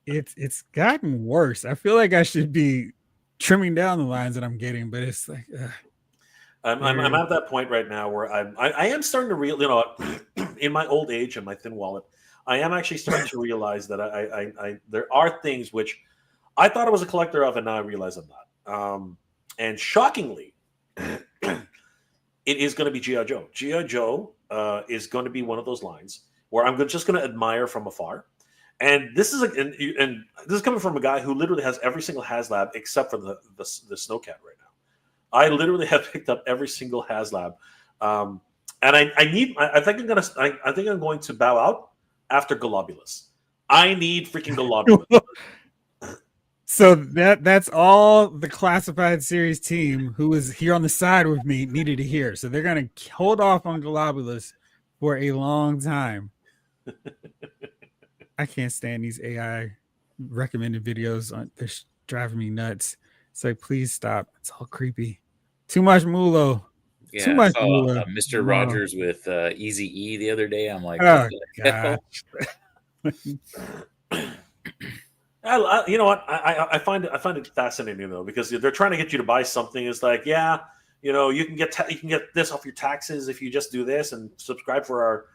[SPEAKER 1] It's gotten worse. I feel like I should be trimming down the lines that I'm getting, but it's like
[SPEAKER 3] I'm at that point right now where I am starting to real in my old age and my thin wallet, I am actually starting to realize that I there are things which I thought I was a collector of, and now I realize I'm not. And shockingly, it is going to be G.I. Joe. G.I. Joe is going to be one of those lines where I'm just going to admire from afar. And this is and this is coming from a guy who literally has every single Haslab except for the Snowcat right now. I literally have picked up every single Haslab, and I think I'm going to bow out after Globulus. I need freaking Globulus.
[SPEAKER 1] So that's all the classified series team who was here on the side with me needed to hear. So they're gonna hold off on Globulus for a long time. I can't stand these AI recommended videos. They're driving me nuts. It's like, please stop. It's all creepy. Too much Mulo.
[SPEAKER 2] Yeah,
[SPEAKER 1] Too much
[SPEAKER 2] I saw
[SPEAKER 1] Mulo.
[SPEAKER 2] Mr. Rogers with Easy E the other day. I'm like,
[SPEAKER 1] Oh,
[SPEAKER 2] what the hell?
[SPEAKER 3] You know what? I find it fascinating though, because they're trying to get you to buy something. It's like, yeah, you can get this off your taxes if you just do this and subscribe for our.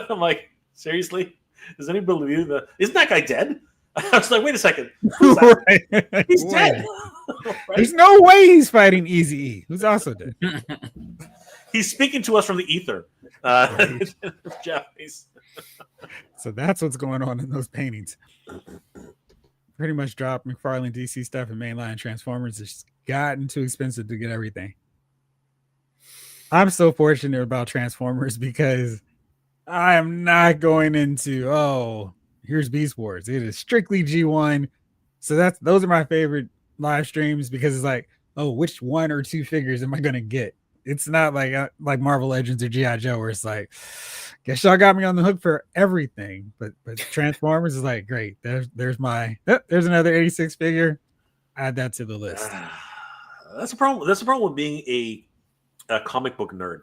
[SPEAKER 3] I'm like, seriously? Does anybody believe that? Isn't that guy dead? I was like, wait a second. Who's that?
[SPEAKER 1] Right.
[SPEAKER 3] He's dead.
[SPEAKER 1] Right. There's no way he's fighting Easy E, who's also dead.
[SPEAKER 3] He's speaking to us from the ether. Japanese.
[SPEAKER 1] So that's what's going on in those paintings. Pretty much dropped McFarlane DC stuff and mainline Transformers. It's gotten too expensive to get everything. I'm so fortunate about Transformers because I am not going into, here's Beast Wars. It is strictly G1. So those are my favorite live streams because it's like, which one or two figures am I going to get? It's not like Marvel Legends or G.I. Joe where it's like, guess y'all got me on the hook for everything. But Transformers is like, great. There's another 86 figure. Add that to the list.
[SPEAKER 3] That's a problem. That's a problem with being a comic book nerd.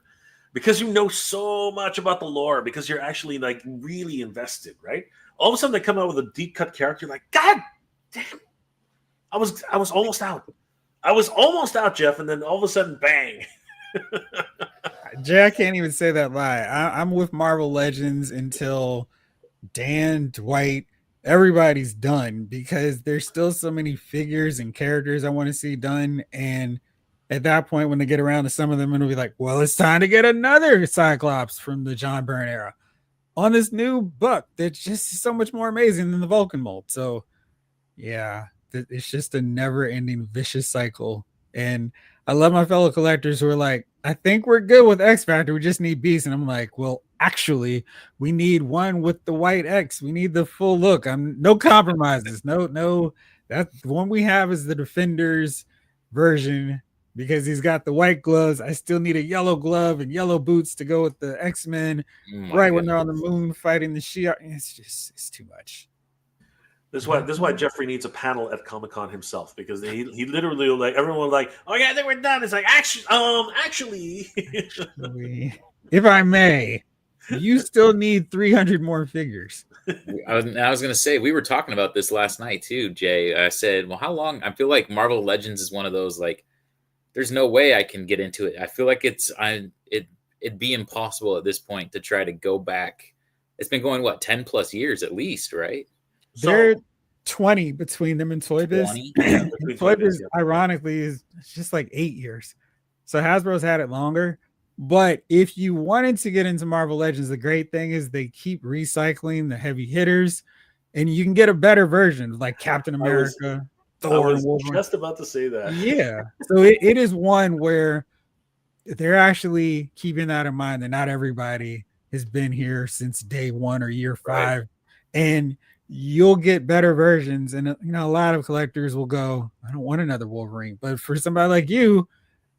[SPEAKER 3] Because you know so much about the lore, because you're actually like really invested, right? All of a sudden they come out with a deep cut character, like, God damn, I was almost out. I was almost out, Jeff, and then all of a sudden, bang.
[SPEAKER 1] Jay, I can't even say that lie. I'm with Marvel Legends until Dan, Dwight, everybody's done, because there's still so many figures and characters I want to see done. And at that point, when they get around to some of them, it'll be like, well, it's time to get another Cyclops from the John Byrne era on this new book that's just so much more amazing than the Vulcan mold. So, yeah, it's just a never-ending vicious cycle. And I love my fellow collectors who are like, I think we're good with X Factor. We just need Beast. And I'm like, well, actually, we need one with the white X. We need the full look. No compromises. No. That the one we have is the Defenders version, because he's got the white gloves. I still need a yellow glove and yellow boots to go with the X-Men when they're on the moon fighting the Shi'ar. It's too much.
[SPEAKER 3] This is why Jeffrey needs a panel at Comic-Con himself, because he literally, like, everyone was like, oh yeah, I think we're done. It's like, actually.
[SPEAKER 1] If I may, you still need 300 more figures.
[SPEAKER 2] I was going to say, we were talking about this last night too, Jay. I said, well, how long? I feel like Marvel Legends is one of those, like, there's no way I can get into it. I feel like it'd be impossible at this point to try to go back. It's been going, 10 plus years at least, right?
[SPEAKER 1] They're 20 between them and Toy Biz. Toy Biz, ironically, is just like 8 years. So Hasbro's had it longer. But if you wanted to get into Marvel Legends, the great thing is they keep recycling the heavy hitters, and you can get a better version, like Captain America, Thor.
[SPEAKER 3] I was just about to say that.
[SPEAKER 1] Yeah. So it is one where they're actually keeping that in mind that not everybody has been here since day one or year 5, right. And you'll get better versions. And a lot of collectors will go, I don't want another Wolverine, but for somebody like you,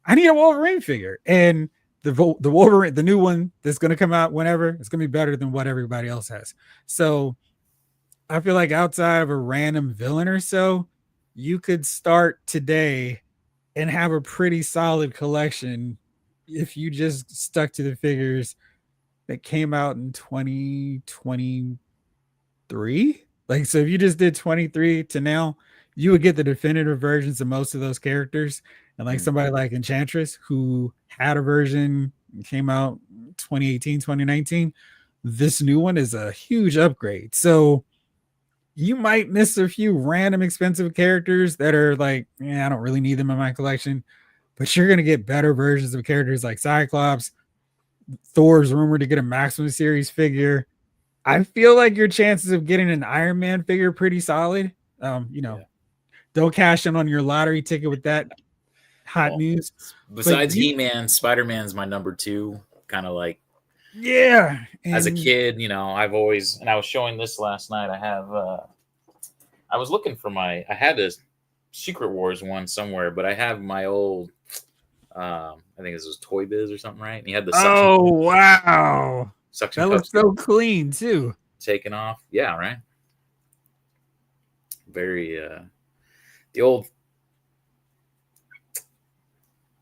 [SPEAKER 1] I need a Wolverine figure. And the Wolverine, the new one that's going to come out whenever, it's going to be better than what everybody else has. So I feel like outside of a random villain or so, you could start today and have a pretty solid collection if you just stuck to the figures that came out in 2023. Like, so if you just did 23 to now, you would get the definitive versions of most of those characters. And like somebody like Enchantress, who had a version, came out 2018, 2019, this new one is a huge upgrade. So you might miss a few random expensive characters that are like, I don't really need them in my collection, but you're going to get better versions of characters like Cyclops. Thor's rumored to get a Maximum Series figure. I feel like your chances of getting an Iron Man figure pretty solid. Don't cash in on your lottery ticket with that hot news.
[SPEAKER 2] Besides He-Man, Spider-Man's my number 2. Kind of like,
[SPEAKER 1] yeah.
[SPEAKER 2] As a kid, I've always, and I was showing this last night. I was looking for I had a Secret Wars one somewhere, but I have my old, I think this was Toy Biz or something, right? And he had the suction.
[SPEAKER 1] Oh, wow.
[SPEAKER 2] Suction
[SPEAKER 1] that looks so clean too.
[SPEAKER 2] Taken off. Yeah, right. Very, the old,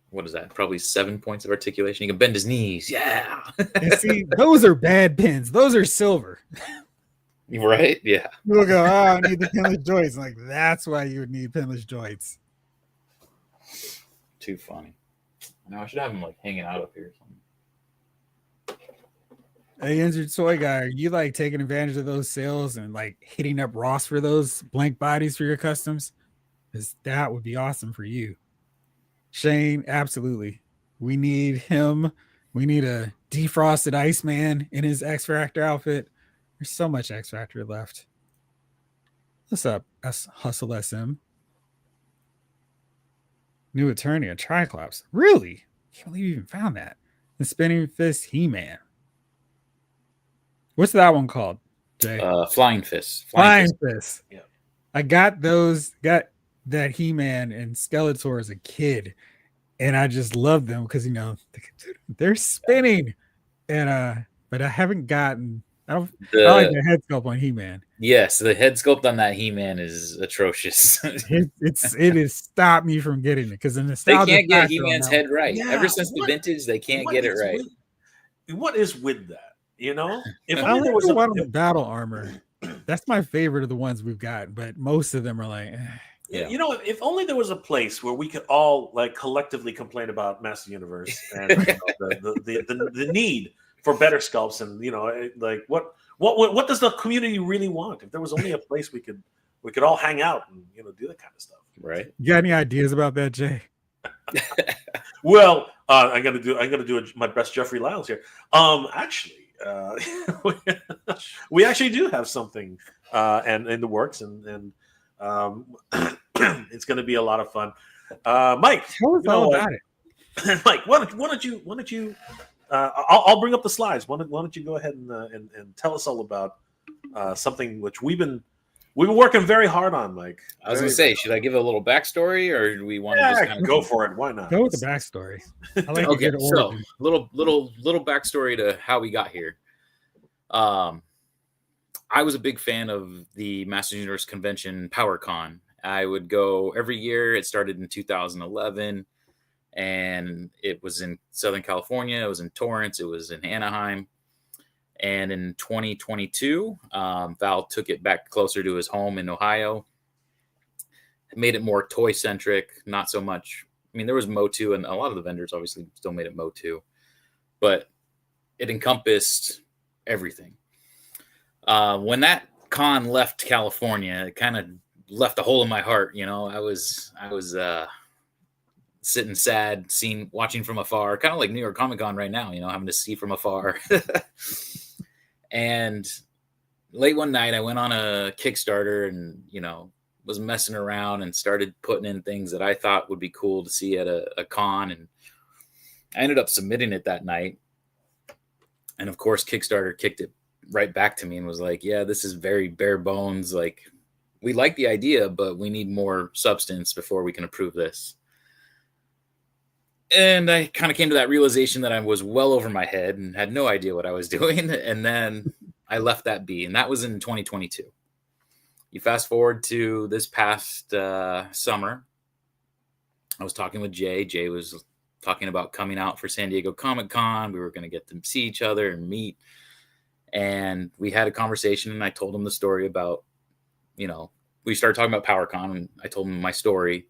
[SPEAKER 2] what is that? Probably 7 points of articulation. He can bend his knees. Yeah.
[SPEAKER 1] And see, those are bad pins. Those are silver.
[SPEAKER 2] Right? Yeah.
[SPEAKER 1] You'll go, I need the pinless joints. Like, that's why you would need pinless joints.
[SPEAKER 2] Too funny. Now I should have them like hanging out up here or something.
[SPEAKER 1] Hey, Injured Toy Guy, are you like taking advantage of those sales and like hitting up Ross for those blank bodies for your customs? Because that would be awesome for you. Shane, absolutely. We need him. We need a defrosted Iceman in his X Factor outfit. There's so much X Factor left. What's up, Hustle SM? New Eternian, Triclops. Really? Can't believe you even found that. The Spinning Fist He-Man. What's that one called, Jay?
[SPEAKER 2] Flying Fist.
[SPEAKER 1] Flying Fist.
[SPEAKER 2] Yeah.
[SPEAKER 1] I got that He-Man and Skeletor as a kid, and I just love them because they're spinning. And but I haven't gotten. I like the head sculpt on He-Man.
[SPEAKER 2] Yes, the head sculpt on that He-Man is atrocious.
[SPEAKER 1] it has stopped me from getting it because the nostalgia.
[SPEAKER 2] They can't get He-Man's head right. Yeah, ever since the vintage, they can't get it right.
[SPEAKER 3] What is with that? If
[SPEAKER 1] I only there was one with battle armor. That's my favorite of the ones we've got, but most of them are like,
[SPEAKER 3] yeah. If only there was a place where we could all like collectively complain about Master Universe and the need for better sculpts, and like what does the community really want? If there was only a place we could all hang out and do that kind of stuff.
[SPEAKER 2] Right?
[SPEAKER 1] You got any ideas about that, Jay?
[SPEAKER 3] Well, I'm gonna do my best Jeffrey Lyles here. Actually. We actually do have something and in the works, and it's going to be a lot of fun. Mike,
[SPEAKER 1] tell us all about
[SPEAKER 3] it. Mike, why don't you? I'll bring up the slides. Why don't you go ahead and tell us all about something which we've been working very hard on, Mike.
[SPEAKER 2] I was going to say, should I give a little backstory, or do we want to just kind of
[SPEAKER 3] go for it? Why not?
[SPEAKER 1] Go with the backstory. I like
[SPEAKER 2] okay, so little backstory to how we got here. I was a big fan of the Masters Universe Convention PowerCon. I would go every year. It started in 2011, and it was in Southern California. It was in Torrance. It was in Anaheim. And in 2022, Val took it back closer to his home in Ohio. It made it more toy-centric, not so much. I mean, there was Motu, and a lot of the vendors obviously still made it Motu. But it encompassed everything. When that con left California, it kind of left a hole in my heart. I was sitting sad, watching from afar, kind of like New York Comic Con right now, having to see from afar. And late one night, I went on a Kickstarter and, was messing around and started putting in things that I thought would be cool to see at a con. And I ended up submitting it that night. And of course, Kickstarter kicked it right back to me and was like, yeah, this is very bare bones. Like, we like the idea, but we need more substance before we can approve this. And I kind of came to that realization that I was well over my head and had no idea what I was doing. And then I left that be. And that was in 2022. You fast forward to this past summer. I was talking with Jay. Jay was talking about coming out for San Diego Comic-Con. We were going to get to see each other and meet. And we had a conversation, and I told him the story about, we started talking about PowerCon, and I told him my story.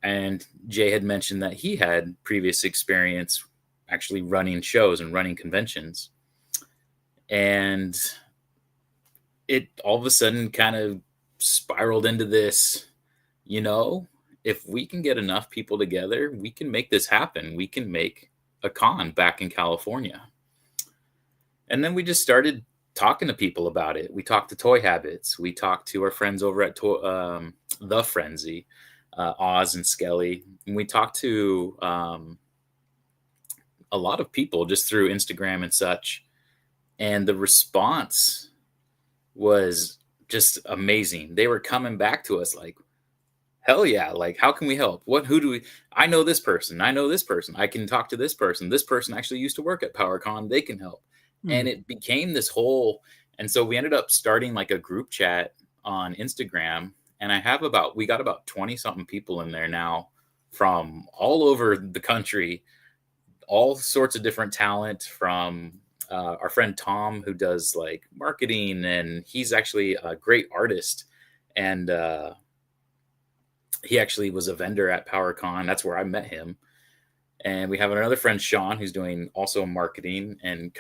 [SPEAKER 2] And Jay had mentioned that he had previous experience actually running shows and running conventions. And it all of a sudden kind of spiraled into this, if we can get enough people together, we can make this happen. We can make a con back in California. And then we just started talking to people about it. We talked to Toy Habits. We talked to our friends over at The Frenzy, Oz and Skelly. And we talked to a lot of people just through Instagram and such. And the response was just amazing. They were coming back to us like, hell yeah, like, how can we help? I know this person. I know this person. I can talk to this person. This person actually used to work at PowerCon. They can help. And it became this whole, and so we ended up starting like a group chat on Instagram. And we got about 20 something people in there now from all over the country, all sorts of different talent, from our friend Tom, who does like marketing, and he's actually a great artist. And he actually was a vendor at PowerCon. That's where I met him. And we have another friend, Sean, who's doing also marketing, and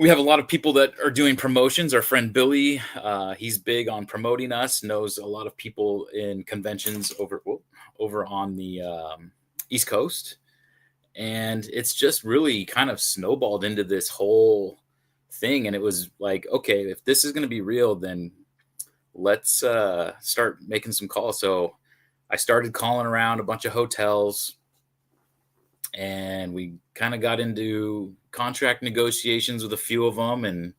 [SPEAKER 2] we have a lot of people that are doing promotions. Our friend Billy, he's big on promoting us, knows a lot of people in conventions over on the East Coast. And it's just really kind of snowballed into this whole thing. And it was like, okay, if this is going to be real, then let's start making some calls. So I started calling around a bunch of hotels, and we kind of got into contract negotiations with a few of them. And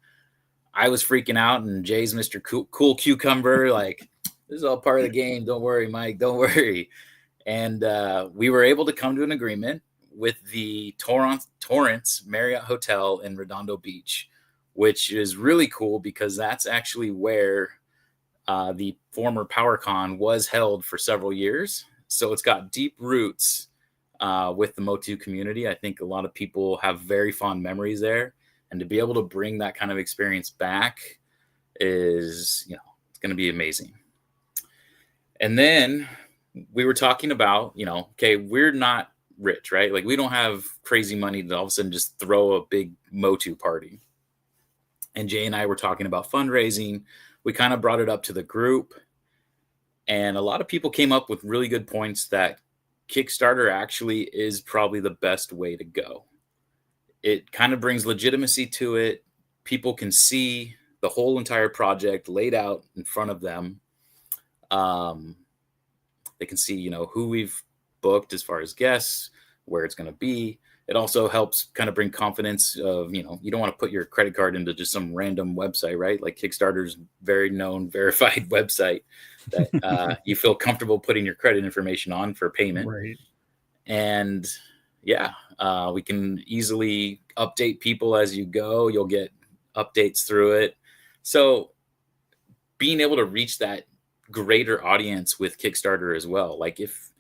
[SPEAKER 2] I was freaking out, and Jay's Mr. Cool Cucumber, like, this is all part of the game. Don't worry, Mike, don't worry. And we were able to come to an agreement with the Torrance Marriott Hotel in Redondo Beach, which is really cool because that's actually where the former PowerCon was held for several years. So it's got deep roots with the Motu community. I think a lot of people have very fond memories there. And to be able to bring that kind of experience back is, it's going to be amazing. And then we were talking about, okay, we're not rich, right? Like, we don't have crazy money to all of a sudden just throw a big Motu party. And Jay and I were talking about fundraising. We kind of brought it up to the group, and a lot of people came up with really good points that Kickstarter actually is probably the best way to go. It kind of brings legitimacy to it. People can see the whole entire project laid out in front of them. They can see, who we've booked as far as guests, where it's going to be. It also helps kind of bring confidence of, you don't want to put your credit card into just some random website, right? Like Kickstarter's very known, verified website that you feel comfortable putting your credit information on for payment.
[SPEAKER 1] Right.
[SPEAKER 2] And we can easily update people as you go. You'll get updates through it. So being able to reach that greater audience with Kickstarter as well. Like if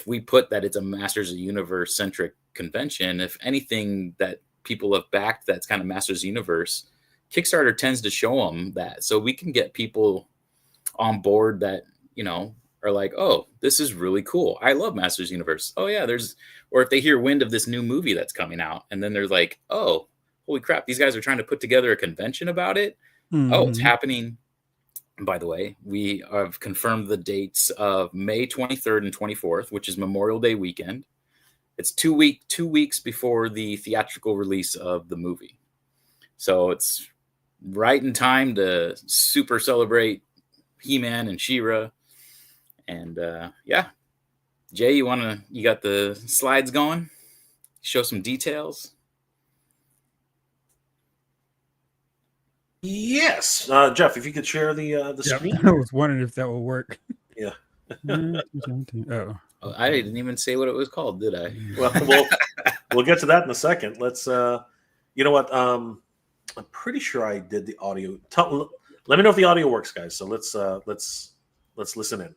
[SPEAKER 2] we put that it's a Masters of the Universe centric convention, if anything that people have backed that's kind of Masters of the Universe, Kickstarter tends to show them that. So we can get people on board that, are like, oh, this is really cool. I love Masters of the Universe. Oh yeah, or if they hear wind of this new movie that's coming out, and then they're like, oh, holy crap, these guys are trying to put together a convention about it. Mm-hmm. Oh, it's happening. By the way, we have confirmed the dates of May 23rd and 24th, which is Memorial Day weekend. It's 2 weeks before the theatrical release of the movie. So it's right in time to super celebrate He-Man and She-Ra. And Jay, you got the slides going? show some details?
[SPEAKER 3] Yes, Jeff, if you could share the screen.
[SPEAKER 1] I was wondering if that will work.
[SPEAKER 3] Yeah.
[SPEAKER 1] Oh.
[SPEAKER 2] I didn't even say what it was called, did I?
[SPEAKER 3] Well, we'll get to that in a second. Let's. You know what? I'm pretty sure I did the audio. Let me know if the audio works, guys. So let's listen in.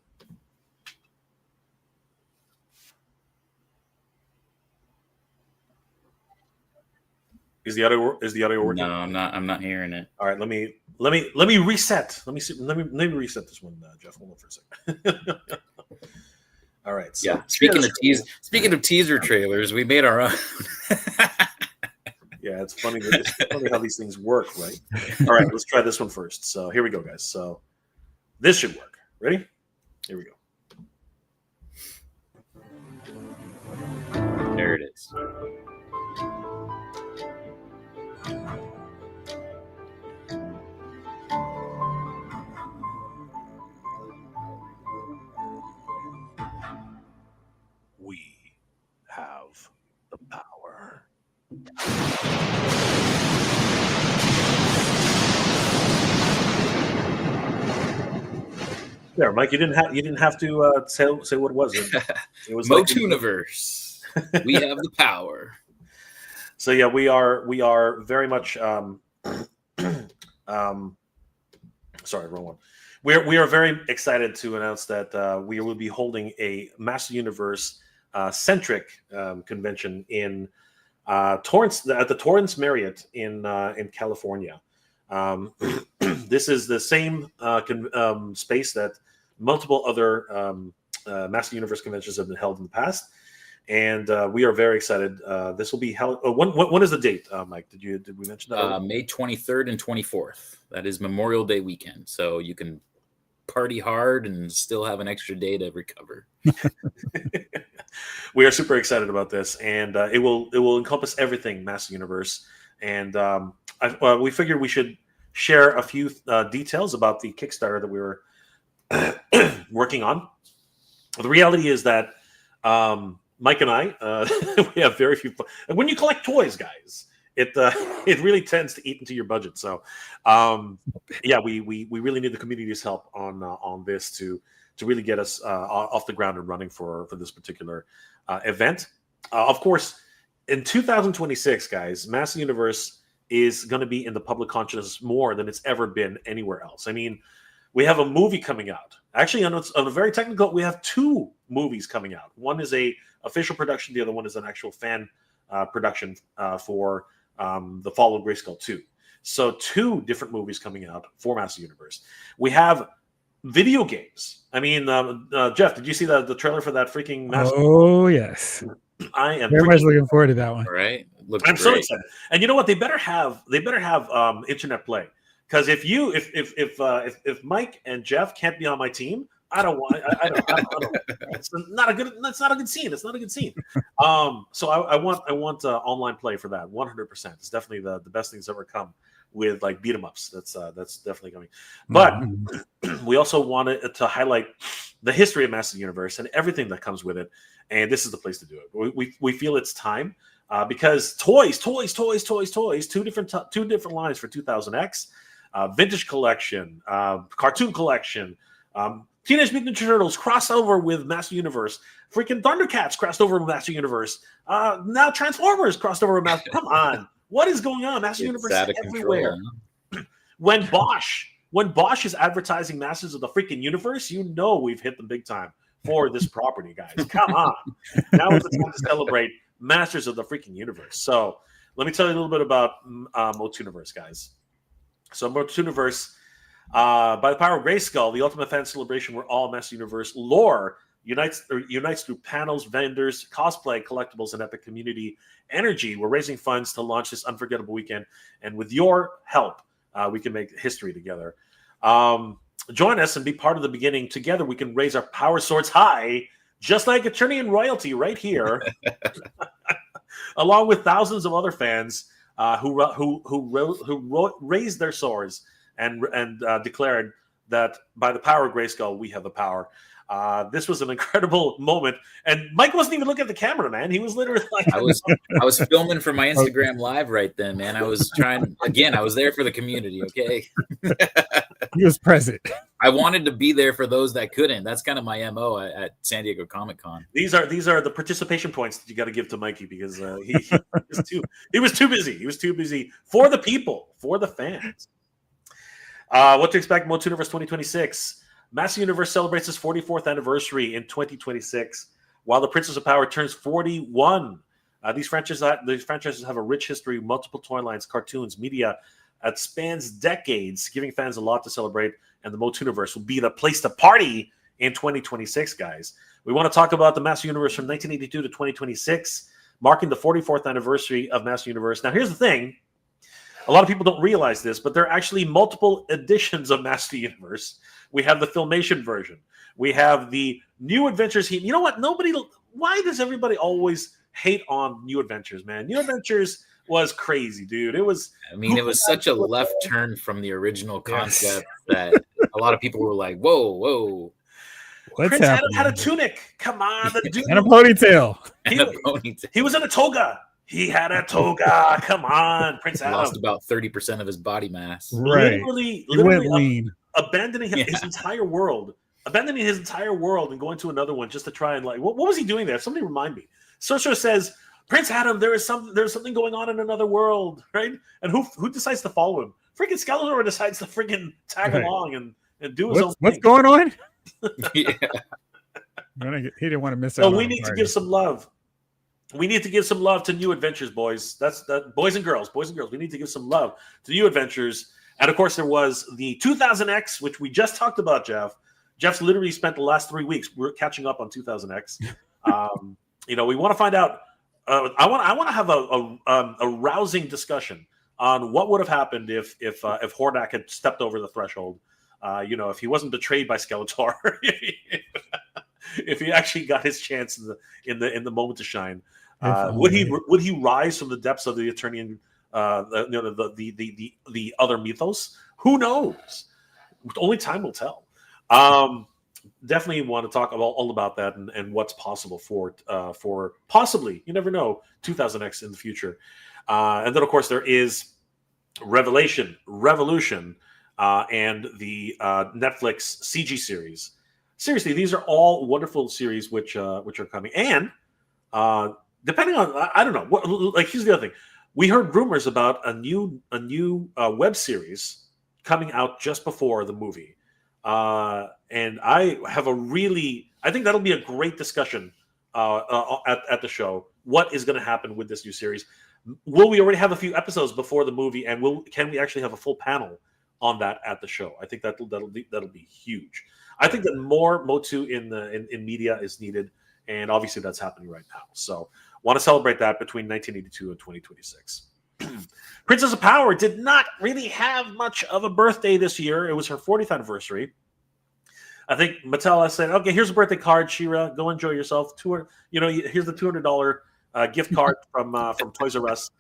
[SPEAKER 3] Is the audio working?
[SPEAKER 2] No, I'm not hearing it.
[SPEAKER 3] All right, let me reset. Let me reset this one, Jeff. Hold on for a second. All right. So
[SPEAKER 2] yeah. Speaking of teaser trailers, we made our own.
[SPEAKER 3] Yeah, it's funny how these things work, right? All right, let's try this one first. So here we go, guys. So this should work. Ready? Here we go.
[SPEAKER 2] There it is.
[SPEAKER 3] We have the power. There, Mike. You didn't have to say what it was. It was
[SPEAKER 2] Motuniverse. We have the power.
[SPEAKER 3] So yeah, we are very much sorry, wrong one. We are very excited to announce that we will be holding a Master Universe centric convention in Torrance at the Torrance Marriott in California. This is the same space that multiple other Master Universe conventions have been held in the past, and we are very excited. This will be held. When is the date, Mike? Did we mention that?
[SPEAKER 2] May 23rd and 24th. That is Memorial Day weekend, so you can party hard and still have an extra day to recover.
[SPEAKER 3] We are super excited about this, and it will encompass everything Master Universe. And we figured we should share a few details about the Kickstarter that we were working on. The reality is that Mike and I we have very few. And when you collect toys, guys, it really tends to eat into your budget. So yeah, we really need the community's help on this to really get us off the ground and running for this particular event. Of course, in 2026, guys, Master Universe is going to be in the public consciousness more than it's ever been anywhere else. I mean, we have a movie coming out. Actually, on a very technical, we have two movies coming out. One is a official production. The other one is an actual fan production for The Fall of Grayskull 2. So two different movies coming out for Master Universe. We have video games. I mean, Jeff, did you see the trailer for that freaking Master?
[SPEAKER 1] Oh, yes.
[SPEAKER 3] I am
[SPEAKER 1] very much looking forward to that one.
[SPEAKER 2] Right?
[SPEAKER 3] I'm so excited. And you know what? They better have internet play. Because if Mike and Jeff can't be on my team, I don't want. I don't. It's not a good scene. It's not a good scene. So I want online play for that. 100%. It's definitely the best things ever come with like beat 'em ups. That's definitely coming. But we also wanted to highlight the history of Master Universe and everything that comes with it. And this is the place to do it. We feel it's time because toys. Two different lines for 2000X. Vintage collection, cartoon collection, Teenage Mutant Ninja Turtles crossover with Master Universe, freaking Thundercats crossed over with Master Universe, now Transformers crossed over with Master. Come on, what is going on? Master Universe is everywhere. Control, huh? When Bosch is advertising Masters of the freaking Universe, you know we've hit them big time for this property, guys. Come on, now is the time to celebrate Masters of the freaking Universe. So let me tell you a little bit about Motuniverse, guys. So Motuniverse, by the power of Grayskull, the ultimate fan celebration where all Master Universe lore unites through panels, vendors, cosplay, collectibles, and epic community energy. We're raising funds to launch this unforgettable weekend, and with your help, we can make history together. Join us and be part of the beginning. Together, we can raise our power swords high, just like Eternian royalty right here, along with thousands of other fans. Who raised their swords and declared that by the power of Grayskull, we have the power. This was an incredible moment, and Mike wasn't even looking at the camera, man. He was literally like,
[SPEAKER 2] I was filming for my Instagram live right then, man. I was trying again. I was there for the community. Okay,
[SPEAKER 1] He was present.
[SPEAKER 3] Oh.
[SPEAKER 2] I wanted to be there for those that couldn't. That's kind of my MO at San Diego Comic Con.
[SPEAKER 3] These are the participation points that you got to give to Mikey because he was too busy. He was too busy for the people, for the fans. What to expect? Moto Universe 2026. Master Universe celebrates its 44th anniversary in 2026, while the Princess of Power turns 41. These franchises have a rich history, multiple toy lines, cartoons, media that spans decades, giving fans a lot to celebrate. And the Moto Universe will be the place to party in 2026, guys. We want to talk about the Master Universe from 1982 to 2026, marking the 44th anniversary of Master Universe. Now, here's the thing. A lot of people don't realize this, but there are actually multiple editions of Master Universe. We have the Filmation version. We have the New Adventures. You know what? Why does everybody always hate on New Adventures, man? New Adventures was crazy, dude. It was
[SPEAKER 2] such a left turn from the original concept that a lot of people were like, whoa.
[SPEAKER 1] What's
[SPEAKER 3] Prince Adam
[SPEAKER 1] happening?
[SPEAKER 3] had a tunic. Come on, the dude.
[SPEAKER 1] And a ponytail.
[SPEAKER 3] He was in a toga. He had a toga. Come on, Prince Adam.
[SPEAKER 2] Lost about 30% of his body mass.
[SPEAKER 1] Right.
[SPEAKER 3] Literally
[SPEAKER 1] lean.
[SPEAKER 3] abandoning his entire world. Abandoning his entire world and going to another one just to try and what was he doing there? Somebody remind me. Sorcerer says, Prince Adam, there's something going on in another world, right? And who decides to follow him? Freaking Skeletor decides to freaking tag along and do his own thing.
[SPEAKER 1] What's going on?
[SPEAKER 2] Yeah.
[SPEAKER 1] He didn't want to miss out.
[SPEAKER 3] So we need to give some love. We need to give some love to New Adventures, boys. That's boys and girls. We need to give some love to New Adventures. And of course, there was the 2000X, which we just talked about, Jeff. Jeff's literally spent the last 3 weeks catching up on 2000X. We want to find out. I want to have a rousing discussion on what would have happened if Hordak had stepped over the threshold. If he wasn't betrayed by Skeletor, if he actually got his chance in the moment to shine, would he rise from the depths of the Eternian, the other mythos? Who knows? Only time will tell. Definitely want to talk all about that and what's possible for possibly, you never know, 2000X in the future. And then, of course, there is Revolution, and the Netflix CG series. Seriously, these are all wonderful series which are coming. And depending on, I don't know, here's the other thing. We heard rumors about a new web series coming out just before the movie. And I think that'll be a great discussion at the show. What is going to happen with this new series? Will we already have a few episodes before the movie, and can we actually have a full panel on that at the show? I think that'll be huge. I think that more Motu in media is needed, and obviously that's happening right now. So want to celebrate that between 1982 and 2026. Princess of Power did not really have much of a birthday this year. It was her 40th anniversary. I think Mattel said, "Okay, here's a birthday card, She-Ra. Go enjoy yourself. Here's the $200 gift card from Toys R Us,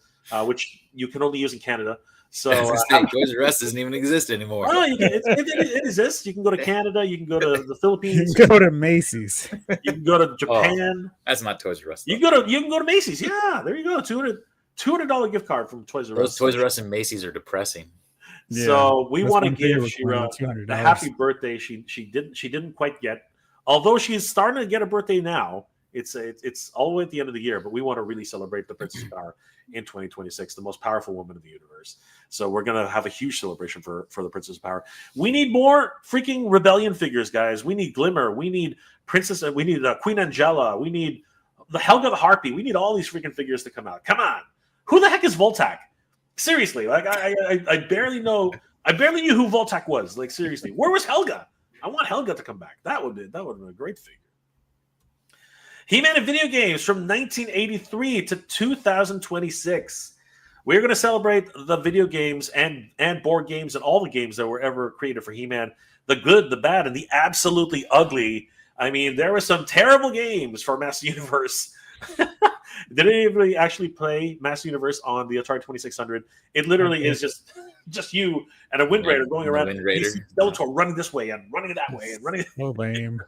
[SPEAKER 3] which you can only use in Canada." So
[SPEAKER 2] Toys R Us doesn't even exist anymore.
[SPEAKER 3] Oh, it exists. You can go to Canada. You can go to the Philippines.
[SPEAKER 1] You can go to Macy's.
[SPEAKER 3] You can go to Japan.
[SPEAKER 2] That's not Toys R Us.
[SPEAKER 3] You can go to Macy's. Yeah, there you go. $200 gift card from Toys R Us.
[SPEAKER 2] Those Toys R Us and Macy's are depressing.
[SPEAKER 1] Yeah,
[SPEAKER 3] so we want to give
[SPEAKER 1] She-Ra
[SPEAKER 3] a happy birthday. She didn't quite get, although she's starting to get a birthday now. It's all the way at the end of the year, but we want to really celebrate the Princess of Power in 2026, the most powerful woman in the universe. So we're gonna have a huge celebration for the Princess of Power. We need more freaking Rebellion figures, guys. We need Glimmer. We need Princess. We need Queen Angela. We need the Helga the Harpy. We need all these freaking figures to come out. Come on, who the heck is Voltak? Seriously, I barely know. I barely knew who Voltak was. Like, seriously, where was Helga? I want Helga to come back. That would have been a great figure. He-Man and video games from 1983 to 2026. We're going to celebrate the video games and board games and all the games that were ever created for He-Man. The good, the bad, and the absolutely ugly. I mean, there were some terrible games for Master Universe. Did anybody actually play Master Universe on the Atari 2600? It literally is just just you and a Wind Raider going around.
[SPEAKER 2] Wind Raider.
[SPEAKER 3] You see Skeletor running this way and running that way and running.
[SPEAKER 1] So lame.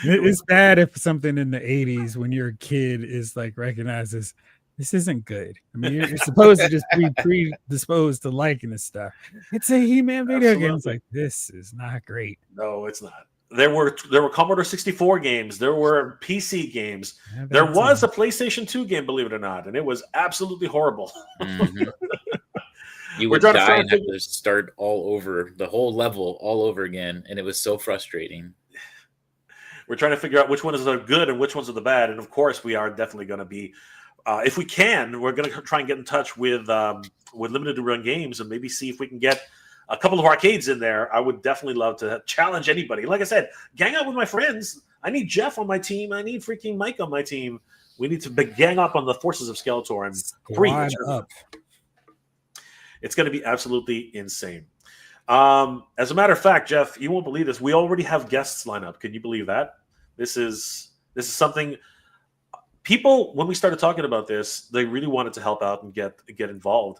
[SPEAKER 1] It's bad if something in the 80s when you're a kid is like recognizes this isn't good. I mean, you're supposed to just be predisposed to liking this stuff. It's a He-Man video game. It's like, this is not great.
[SPEAKER 3] No, it's not. There were Commodore 64 games. There were PC games. There was a PlayStation 2 game, believe it or not, and it was absolutely horrible.
[SPEAKER 2] Mm-hmm. You would die and have to start all over, the whole level all over again, and it was so frustrating.
[SPEAKER 3] We're trying to figure out which ones are good and which ones are the bad, and of course, we are definitely going to be, if we can, we're going to try and get in touch with Limited Run Games and maybe see if we can get a couple of arcades in there. I would definitely love to challenge anybody. Like I said, gang out with my friends. I need Jeff on my team. I need freaking Mike on my team. We need to gang up on the forces of Skeletor and
[SPEAKER 1] Squad up.
[SPEAKER 3] It's going to be absolutely insane. As a matter of fact, Jeff, you won't believe this. We already have guests lined up. Can you believe that? This is something people, when we started talking about this, they really wanted to help out and get involved.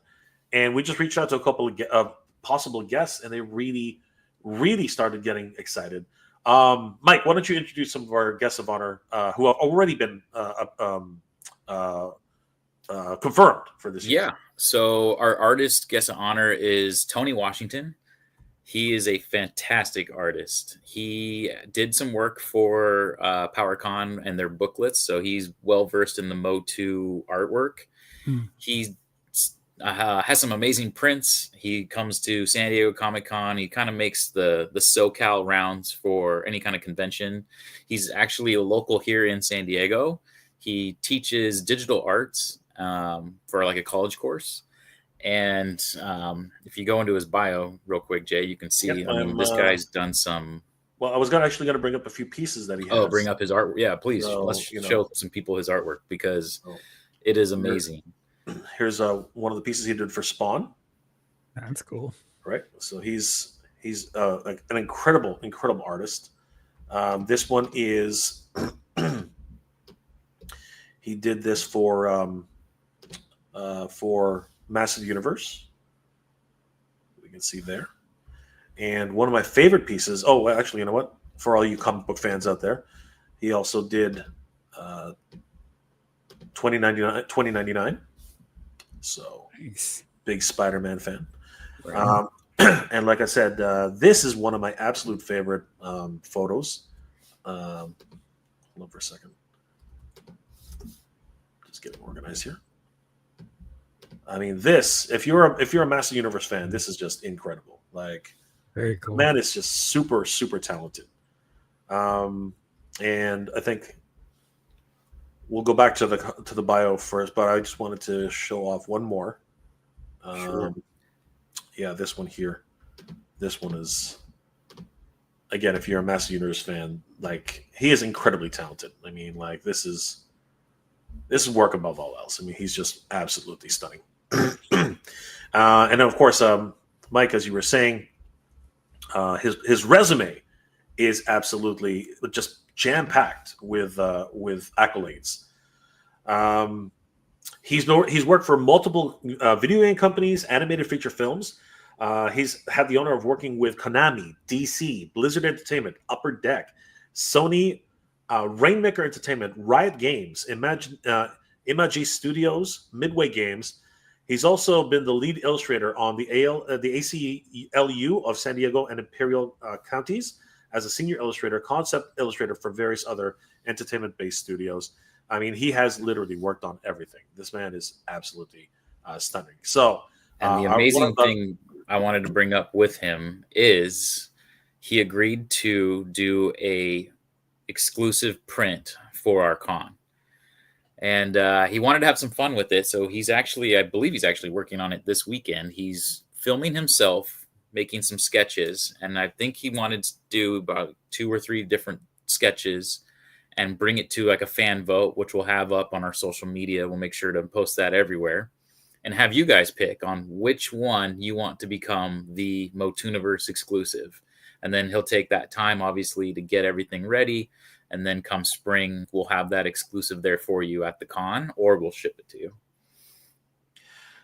[SPEAKER 3] And we just reached out to a couple of possible guests, and they really, really started getting excited. Mike, why don't you introduce some of our guests of honor who have already been confirmed for this year?
[SPEAKER 2] Yeah. So our artist guest of honor is Tony Washington. He is a fantastic artist. He did some work for PowerCon and their booklets, so he's well versed in the Mo2 artwork. He has some amazing prints. He comes to San Diego Comic-Con. He kind of makes the SoCal rounds for any kind of convention. He's actually a local here in San Diego. He teaches digital arts for like a college course. And if you go into his bio real quick, Jay, you can see, this guy's done some.
[SPEAKER 3] Well, I was actually going to bring up a few pieces that he has.
[SPEAKER 2] Oh, bring up his art. Yeah, please.
[SPEAKER 3] So,
[SPEAKER 2] let's show some people his artwork because it is amazing.
[SPEAKER 3] Here's one of the pieces he did for Spawn.
[SPEAKER 1] That's cool.
[SPEAKER 3] Right. So he's like an incredible artist. This one is he did this for Massive Universe. We can see there. And one of my favorite pieces. Oh, actually, you know what? For all you comic book fans out there, he also did 2099. So
[SPEAKER 1] nice.
[SPEAKER 3] Big Spider-Man fan.
[SPEAKER 2] Right.
[SPEAKER 3] And like I said, this is one of my absolute favorite photos. Hold on for a second. Just get organized here. I mean, this, if you're a Master Universe fan, this is just incredible. Like,
[SPEAKER 1] very cool.
[SPEAKER 3] Man, it's just super, super talented. And I think we'll go back to the bio first, but I just wanted to show off one more.
[SPEAKER 2] Sure.
[SPEAKER 3] Yeah, this one here. This one is, again, if you're a Master Universe fan, like, he is incredibly talented. I mean, like, this is work above all else. I mean, he's just absolutely stunning. And then, of course, Mike, as you were saying, his resume is absolutely just jam-packed with accolades. He's worked for multiple video game companies, animated feature films. He's had the honor of working with Konami, DC, Blizzard Entertainment, Upper Deck, Sony, Rainmaker Entertainment, Riot Games, Imagi Studios, Midway Games. He's also been the lead illustrator on the ACLU of San Diego and Imperial counties as a senior illustrator, concept illustrator for various other entertainment-based studios. I mean, he has literally worked on everything. This man is absolutely stunning. So,
[SPEAKER 2] and the amazing thing I wanted to bring up with him is he agreed to do a exclusive print for our con. And he wanted to have some fun with it. So I believe he's actually working on it this weekend. He's filming himself, making some sketches. And I think he wanted to do about 2 or 3 different sketches and bring it to like a fan vote, which we'll have up on our social media. We'll make sure to post that everywhere and have you guys pick on which one you want to become the Motooniverse exclusive. And then he'll take that time, obviously, to get everything ready. And then come spring, we'll have that exclusive there for you at the con, or we'll ship it to you.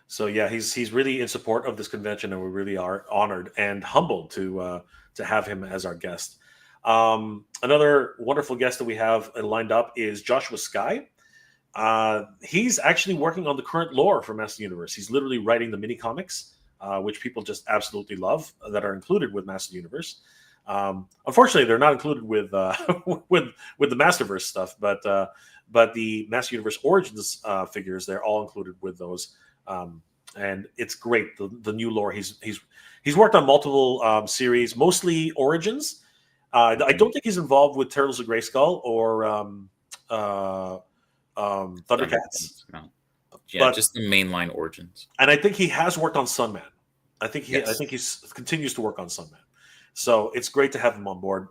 [SPEAKER 3] So yeah, he's really in support of this convention, and we really are honored and humbled to have him as our guest. Another wonderful guest that we have lined up is Joshua Sky. He's actually working on the current lore for Master Universe. He's literally writing the mini comics, which people just absolutely love, that are included with Master Universe. Unfortunately, they're not included with with the Masterverse stuff, but the Master Universe Origins figures, they're all included with those, and it's great. The new lore. He's worked on multiple series, mostly Origins. I don't think he's involved with Turtles of Grayskull or Thundercats.
[SPEAKER 2] No. Yeah,
[SPEAKER 3] But-
[SPEAKER 2] just the mainline Origins.
[SPEAKER 3] And I think he has worked on Sunman. I think he
[SPEAKER 2] Yes.
[SPEAKER 3] continues to work on Sunman. So it's great to have him on board.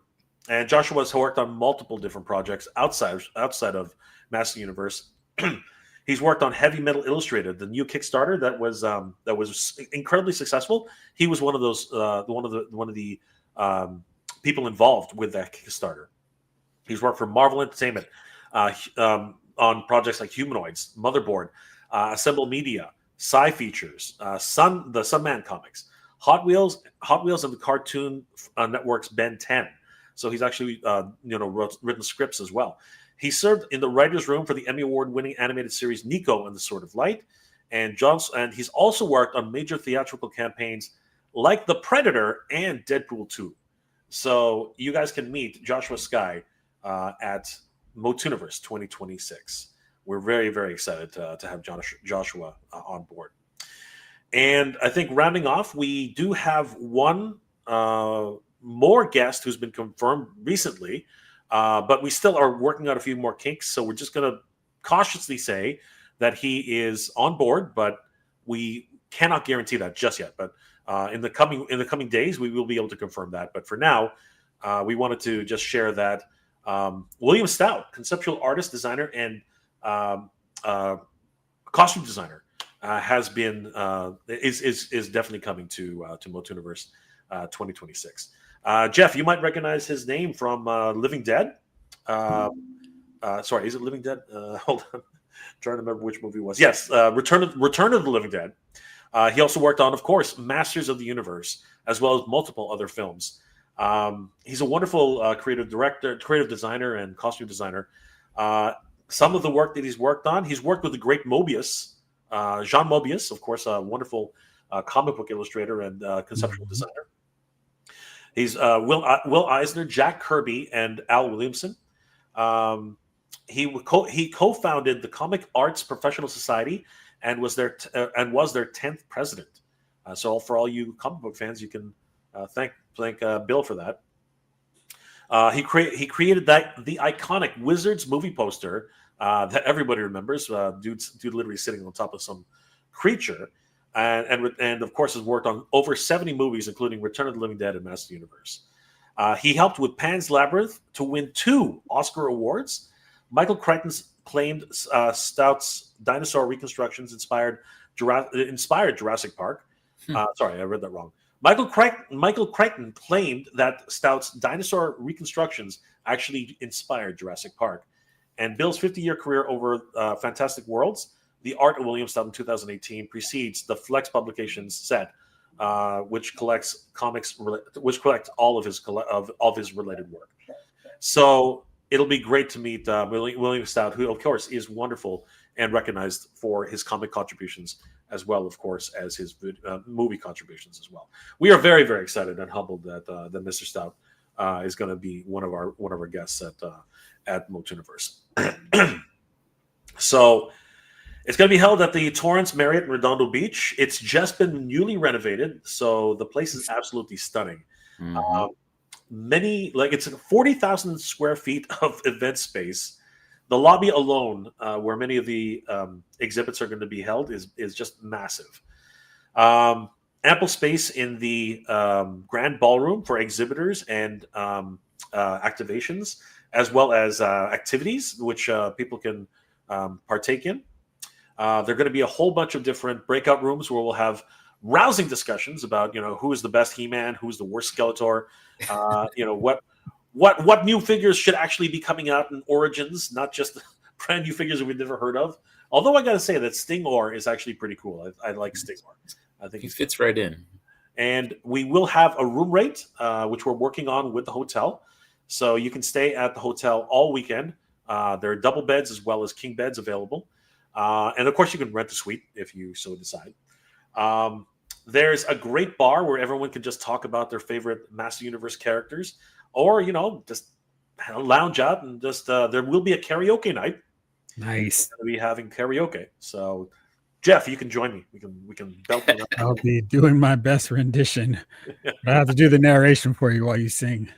[SPEAKER 3] And Joshua has worked on multiple different projects outside of Master Universe. He's worked on Heavy Metal Illustrated, the new Kickstarter that was incredibly successful. He was one of those one of the people involved with that Kickstarter. He's worked for Marvel Entertainment on projects like Humanoids, Motherboard, Assemble Media, Sci Features, the Sunman comics, Hot Wheels, and the Cartoon Network's Ben 10. So he's actually written scripts as well. He served in the writers' room for the Emmy Award-winning animated series Nico and the Sword of Light, and he's also worked on major theatrical campaigns like The Predator and Deadpool 2. So you guys can meet Joshua Sky at Motuniverse 2026. We're very, very excited to have Joshua on board. And I think rounding off, we do have one more guest who's been confirmed recently, but we still are working out a few more kinks. So we're just going to cautiously say that he is on board, but we cannot guarantee that just yet. But in the coming days, we will be able to confirm that. But for now, we wanted to just share that William Stout, conceptual artist, designer, and costume designer, has been is definitely coming to Motuniverse 2026. Jeff, you might recognize his name from Living Dead. Sorry, is it Living Dead? Hold on, trying to remember which movie it was. Yes, Return of the Living Dead. He also worked on, of course, Masters of the Universe, as well as multiple other films. He's a wonderful creative director, creative designer, and costume designer. Some of the work that he's worked on, he's worked with the great Mobius, Jean Mobius, of course, a wonderful comic book illustrator and conceptual designer. He's Will Eisner, Jack Kirby, and Al Williamson. He co-founded the Comic Arts Professional Society and was their 10th president. So for all you comic book fans, you can thank Bill for that. He created the iconic Wizards movie poster that everybody remembers. Dude literally sitting on top of some creature, and of course has worked on over 70 movies, including Return of the Living Dead and Master Universe. He helped with Pan's Labyrinth to win 2 Oscar awards. Michael Crichton's claimed Stout's dinosaur reconstructions inspired Jurassic Park. Sorry, I read that wrong. Michael Crichton claimed that Stout's dinosaur reconstructions actually inspired Jurassic Park. And Bill's 50-year career over Fantastic Worlds, The Art of William Stout in 2018, precedes the Flex Publications set, which collects all of his related work. So it'll be great to meet William Stout, who, of course, is wonderful and recognized for his comic contributions, as well, of course, as his movie contributions as well. We are very, very excited and humbled that Mr. Stout is going to be one of our guests at Motuniverse. So it's going to be held at the Torrance Marriott in Redondo Beach. It's just been newly renovated, so the place is absolutely stunning. It's 40,000 square feet of event space. The lobby alone, where many of the exhibits are going to be held, is just massive. Ample space in the grand ballroom for exhibitors and activations, as well as activities which people can partake in. There are going to be a whole bunch of different breakout rooms where we'll have rousing discussions about who is the best He-Man, who's the worst Skeletor, what new figures should actually be coming out in Origins, not just brand new figures that we've never heard of, Although I got to say that Stingor is actually pretty cool. I like Stingor. I think
[SPEAKER 2] He fits right in.
[SPEAKER 3] And we will have a room rate, which we're working on with the hotel. So you can stay at the hotel all weekend. There are double beds as well as king beds available. And of course, you can rent a suite if you so decide. There's a great bar where everyone can just talk about their favorite Master Universe characters, or just lounge out and just. There will be a karaoke night.
[SPEAKER 1] Nice.
[SPEAKER 3] We're going to be having karaoke. So, Jeff, you can join me. We can belt it up.
[SPEAKER 1] I'll be doing my best rendition. I have to do the narration for you while you sing.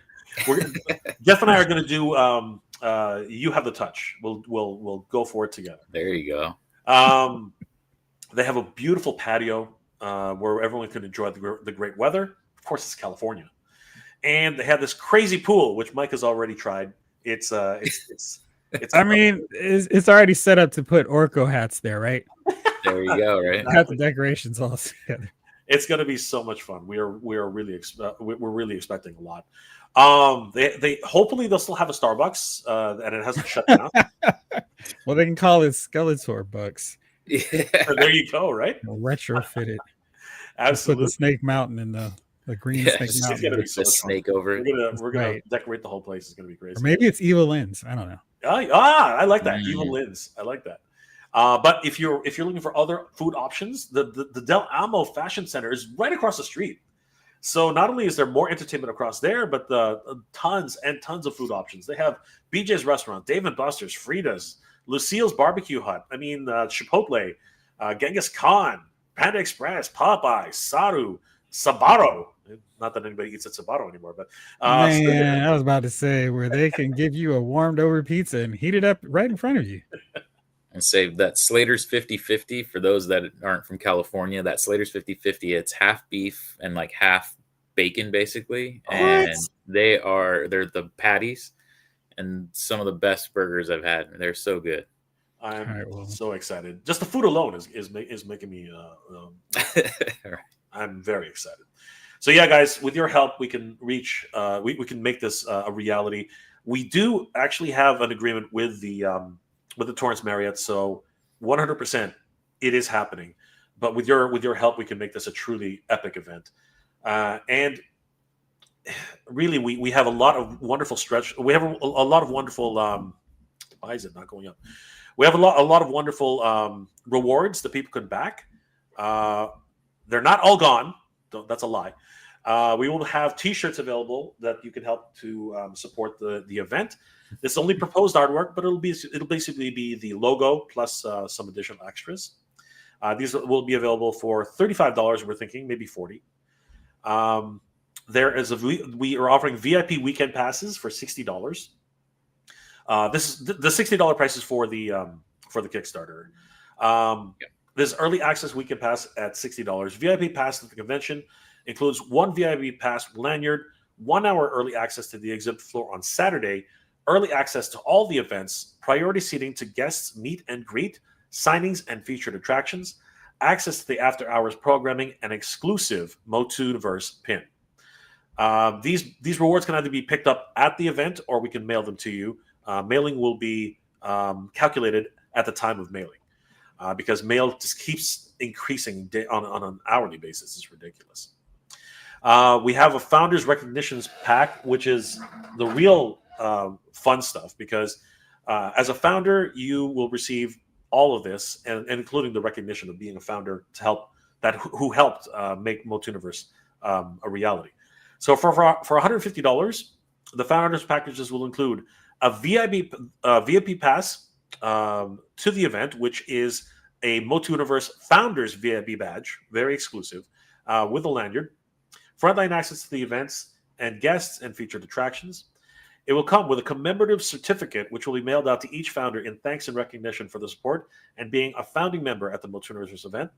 [SPEAKER 3] Jeff and I are going to do. You have the touch. We'll go for it together.
[SPEAKER 2] There you go.
[SPEAKER 3] They have a beautiful patio where everyone can enjoy the great weather. Of course, it's California, and they have this crazy pool, which Mike has already tried. It's
[SPEAKER 1] I mean, it's already set up to put Orko hats there, right?
[SPEAKER 2] There you go. Right.
[SPEAKER 1] Got the decorations all together.
[SPEAKER 3] It's going to be so much fun. We're really expecting a lot. They hopefully they'll still have a Starbucks, and it hasn't shut down.
[SPEAKER 1] Well, they can call it Skeletor Bucks.
[SPEAKER 2] Yeah.
[SPEAKER 3] There you go. Right.
[SPEAKER 1] Retrofit it.
[SPEAKER 3] Absolutely.
[SPEAKER 1] Put the Snake Mountain in the green Snake
[SPEAKER 2] It's
[SPEAKER 1] Mountain.
[SPEAKER 3] gonna be so
[SPEAKER 2] the
[SPEAKER 3] much fun.
[SPEAKER 2] snake over it.
[SPEAKER 3] We're gonna
[SPEAKER 1] Right.
[SPEAKER 3] decorate the whole place. It's gonna be crazy.
[SPEAKER 1] Or maybe it's Evil Lens. I don't know.
[SPEAKER 3] I like that.
[SPEAKER 2] Mm.
[SPEAKER 3] Evil Lens. I like that. But if you're looking for other food options, the Del Amo Fashion Center is right across the street. So not only is there more entertainment across there, but tons and tons of food options. They have BJ's Restaurant, Dave and Buster's, Frida's, Lucille's Barbecue Hut. I mean, Chipotle, Genghis Khan, Panda Express, Popeye, Saru, Sabaro. Not that anybody eats at Sabaro anymore, but
[SPEAKER 1] Man, I was about to say where they can give you a warmed over pizza and heat it up right in front of you.
[SPEAKER 2] And say that Slater's 50-50 for those that aren't from California. That Slater's 50-50, it's half beef and like half bacon, basically. And they're the patties and some of the best burgers I've had. They're so good.
[SPEAKER 3] I'm so excited. Just the food alone is making me. I'm very excited. So yeah, guys, with your help, we can reach. We can make this a reality. We do actually have an agreement with the Torrance Marriott, so 100% it is happening. But with your help, we can make this a truly epic event. And really, we have a lot of wonderful stretch. We have a lot of wonderful. Why is it not going up? We have a lot of wonderful rewards that people can back. They're not all gone. That's a lie. We will have T-shirts available that you can help to support the event. This is only proposed artwork, but it'll basically be the logo plus some additional extras. These will be available for $35. We're thinking maybe $40. We are offering VIP weekend passes for $60. This is the $60 price is for the Kickstarter. There's early access weekend pass at $60. VIP pass at the convention includes one VIP pass lanyard, 1 hour early access to the exhibit floor on Saturday, early access to all the events, priority seating to guests meet and greet, signings and featured attractions, access to the after hours programming, and exclusive Motooniverse pin. These rewards can either be picked up at the event or we can mail them to you. Mailing will be calculated at the time of mailing because mail just keeps increasing on an hourly basis. It's ridiculous. We have a Founders Recognitions Pack, which is the real fun stuff because as a founder, you will receive all of this, and including the recognition of being a founder who helped make Motooniverse a reality. So for $150, the Founders packages will include a VIP pass to the event, which is a Motooniverse Founders VIP badge, very exclusive, with a lanyard, frontline access to the events and guests and featured attractions. It will come with a commemorative certificate, which will be mailed out to each founder in thanks and recognition for the support and being a founding member at the Motooniverse event.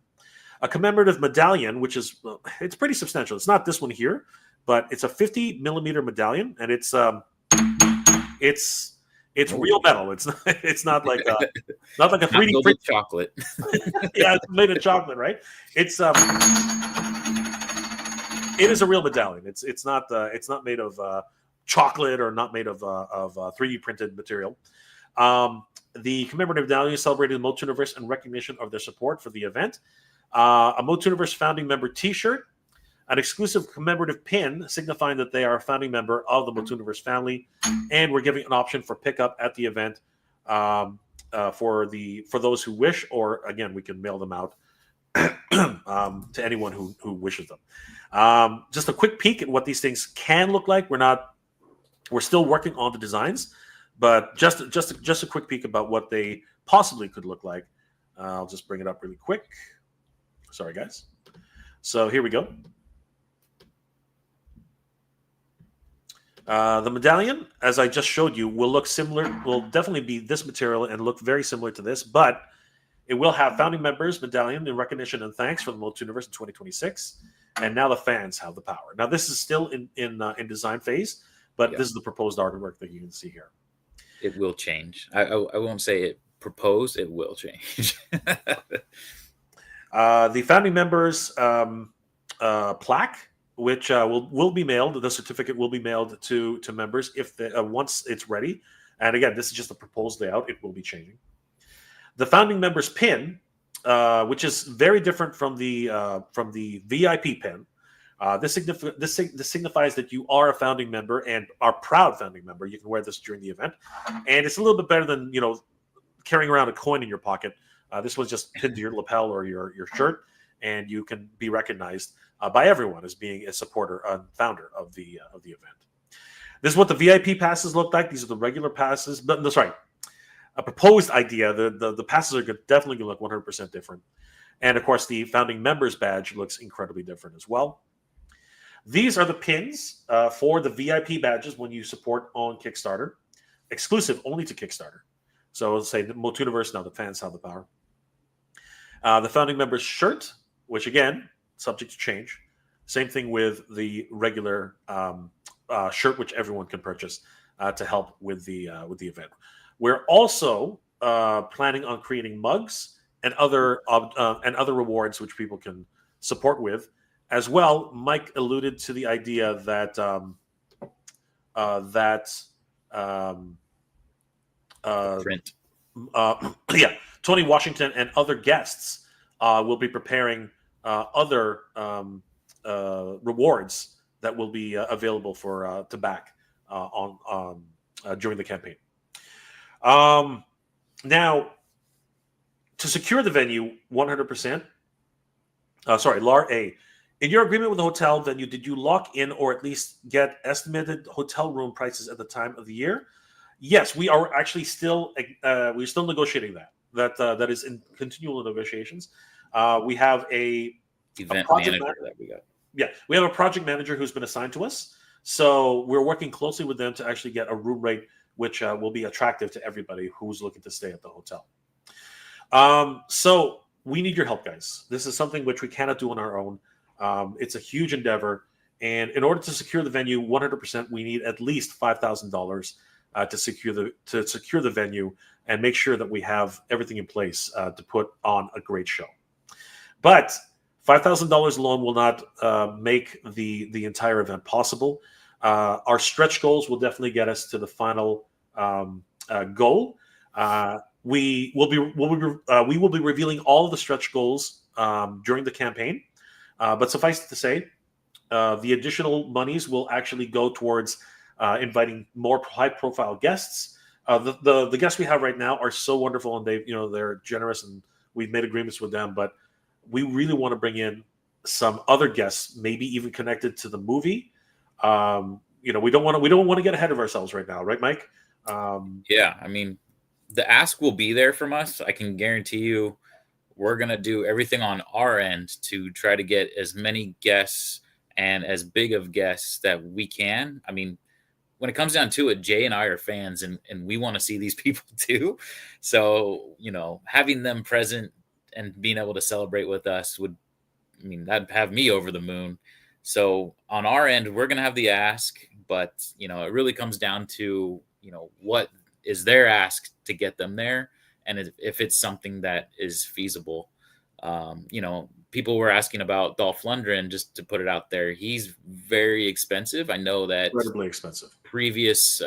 [SPEAKER 3] A commemorative medallion, which is it's pretty substantial. It's not this one here, but it's a 50 millimeter medallion, and it's real metal. It's not like a 3D print
[SPEAKER 2] chocolate.
[SPEAKER 3] Yeah, it's made of chocolate, right? It is a real medallion. It's not chocolate or not made of 3D printed material. the commemorative medallion celebrating the Multiverse in recognition of their support for the event. A Multiverse founding member T-shirt, an exclusive commemorative pin signifying that they are a founding member of the Multiverse family, and we're giving an option for pickup at the event for those who wish, or again, we can mail them out to anyone who wishes them. Just a quick peek at what these things can look like. We're still working on the designs, but just a quick peek about what they possibly could look like. I'll just bring it up really quick. Sorry, guys. So here we go. The medallion, as I just showed you, will look similar, will definitely be this material and look very similar to this, but it will have founding members medallion in recognition and thanks for the Multiverse in 2026. And now the fans have the power. Now this is still in design phase, but this is the proposed artwork that you can see here.
[SPEAKER 2] It will change. I won't say it proposed. It will change.
[SPEAKER 3] The founding members plaque, which will be mailed. The certificate will be mailed to members if once it's ready. And again, this is just a proposed layout. It will be changing. The founding members pin, which is very different from the VIP pin. This signifies that you are a founding member and are proud founding member. You can wear this during the event, and it's a little bit better than carrying around a coin in your pocket. This was just pinned to your lapel or your shirt, and you can be recognized by everyone as being a supporter and founder of the event. This is what the VIP passes look like. These are the regular passes, but no, sorry, a proposed idea. The passes are definitely going to look 100% different, and of course, the founding members badge looks incredibly different as well. These are the pins for the VIP badges when you support on Kickstarter, exclusive only to Kickstarter. So let's say the Multiverse, now the fans have the power. The founding members shirt, which again, subject to change. Same thing with the regular shirt, which everyone can purchase to help with the event. We're also planning on creating mugs and other rewards which people can support with. As well, Mike alluded to the idea that
[SPEAKER 2] Print.
[SPEAKER 3] Tony Washington and other guests will be preparing other rewards that will be available for to back during the campaign. Now, to secure the venue 100%. Lar A. In your agreement with the hotel venue, did you lock in or at least get estimated hotel room prices at the time of the year? Yes, we are actually still we're still negotiating that. That is in continual negotiations. We have a
[SPEAKER 2] Event
[SPEAKER 3] project
[SPEAKER 2] manager that we got.
[SPEAKER 3] Yeah, we have a project manager who's been assigned to us. So we're working closely with them to actually get a room rate which will be attractive to everybody who's looking to stay at the hotel. So we need your help, guys. This is something which we cannot do on our own. It's a huge endeavor, and in order to secure the venue 100%, we need at least $5,000 to secure the venue and make sure that we have everything in place to put on a great show. But $5,000 alone will not make the entire event possible. Our stretch goals will definitely get us to the final goal. We will be revealing all of the stretch goals during the campaign. But suffice it to say, the additional monies will actually go towards inviting more high-profile guests. The guests we have right now are so wonderful, and they're generous, and we've made agreements with them. But we really want to bring in some other guests, maybe even connected to the movie. We don't want to get ahead of ourselves right now, right, Mike?
[SPEAKER 2] Yeah, I mean, the ask will be there from us. I can guarantee you. We're going to do everything on our end to try to get as many guests and as big of guests that we can. I mean, when it comes down to it, Jay and I are fans, and we want to see these people too. So, having them present and being able to celebrate with us that'd have me over the moon. So on our end, we're going to have the ask, but, it really comes down to, what is their ask to get them there. And if it's something that is feasible, people were asking about Dolph Lundgren, just to put it out there. He's very expensive. I know that
[SPEAKER 3] Incredibly expensive.
[SPEAKER 2] Previous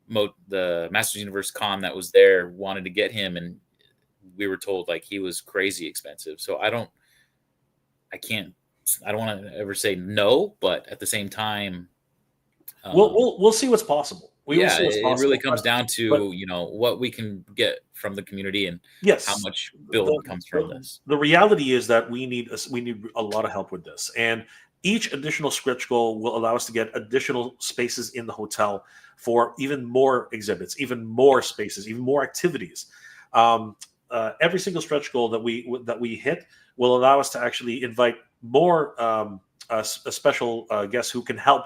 [SPEAKER 2] the Masters Universe con that was there wanted to get him, and we were told like he was crazy expensive. So I don't want to ever say no, but at the same time,
[SPEAKER 3] we'll see what's possible.
[SPEAKER 2] It really comes down to what we can get from the community and how much build comes from this.
[SPEAKER 3] The reality is that we need a lot of help with this, and each additional stretch goal will allow us to get additional spaces in the hotel for even more exhibits, even more spaces, even more activities. Every single stretch goal that we hit will allow us to actually invite more special guests who can help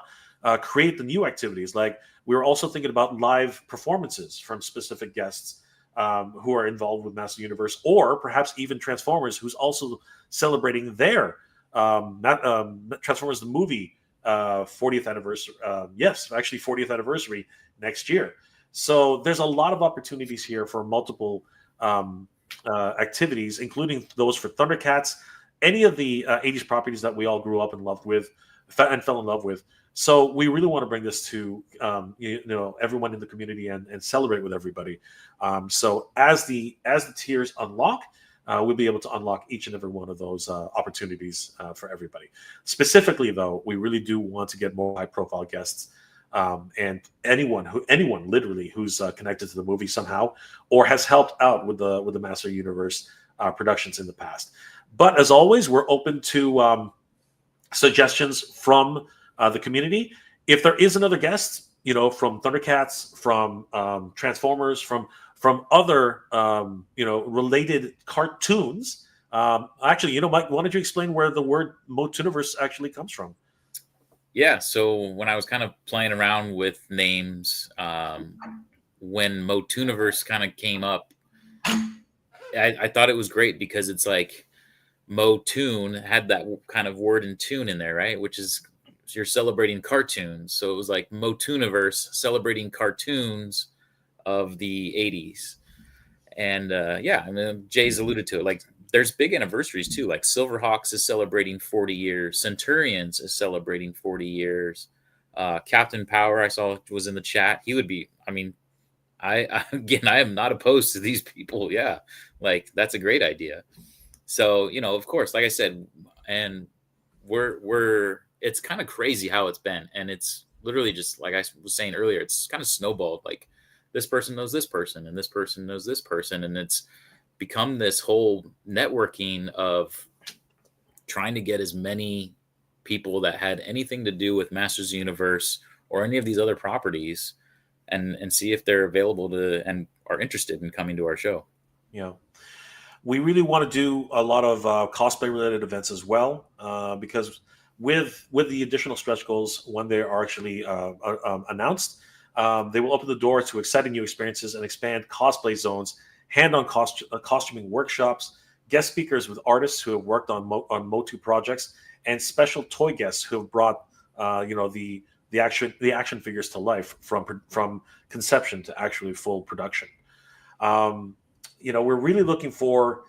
[SPEAKER 3] create the new activities. Like, we're also thinking about live performances from specific guests who are involved with Master Universe, or perhaps even Transformers, who's also celebrating their Transformers the movie 40th anniversary. Yes, actually 40th anniversary next year. So there's a lot of opportunities here for multiple activities, including those for Thundercats, any of the 80s properties that we all grew up and loved with and fell in love with. So we really want to bring this to everyone in the community and celebrate with everybody. So as the tiers unlock, we'll be able to unlock each and every one of those opportunities for everybody. Specifically, though, we really do want to get more high-profile guests and anyone literally who's connected to the movie somehow or has helped out with the Master Universe productions in the past. But as always, we're open to suggestions from the community. If there is another guest, from Thundercats, from Transformers, from other related cartoons. Actually, Mike, why don't you explain where the word Motooniverse actually comes from?
[SPEAKER 2] Yeah, so when I was kind of playing around with names, when Motooniverse kind of came up, I thought it was great because it's like Motoon had that kind of word and tune in there, right? Which is, you're celebrating cartoons. So it was like Motooniverse celebrating cartoons of the 80s. And I mean, Jay's alluded to it. Like, there's big anniversaries too. Like Silverhawks is celebrating 40 years. Centurions is celebrating 40 years. Captain Power, I saw, was in the chat. He would be, I mean, I am not opposed to these people. Yeah. Like, that's a great idea. So, of course, like I said, and it's kind of crazy how it's been. And it's literally just, like I was saying earlier, it's kind of snowballed. Like, this person knows this person and this person knows this person. And it's become this whole networking of trying to get as many people that had anything to do with Masters Universe or any of these other properties and see if they're available to and are interested in coming to our show.
[SPEAKER 3] Yeah. We really want to do a lot of cosplay related events as well, because with the additional stretch goals, when they are actually announced, they will open the door to exciting new experiences and expand cosplay zones, hand-on costuming workshops, guest speakers with artists who have worked on Motu projects, and special toy guests who have brought the action figures to life from conception to actually full production. We're really looking for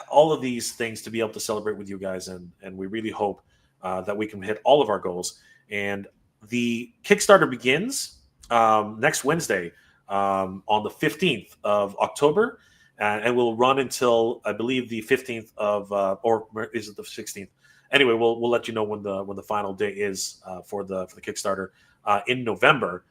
[SPEAKER 3] all of these things to be able to celebrate with you guys, and we really hope that we can hit all of our goals. And the Kickstarter begins next Wednesday on the 15th of October, and will run until, I believe, the 15th of or is it the 16th? Anyway, we'll let you know when the final day is for the Kickstarter in November,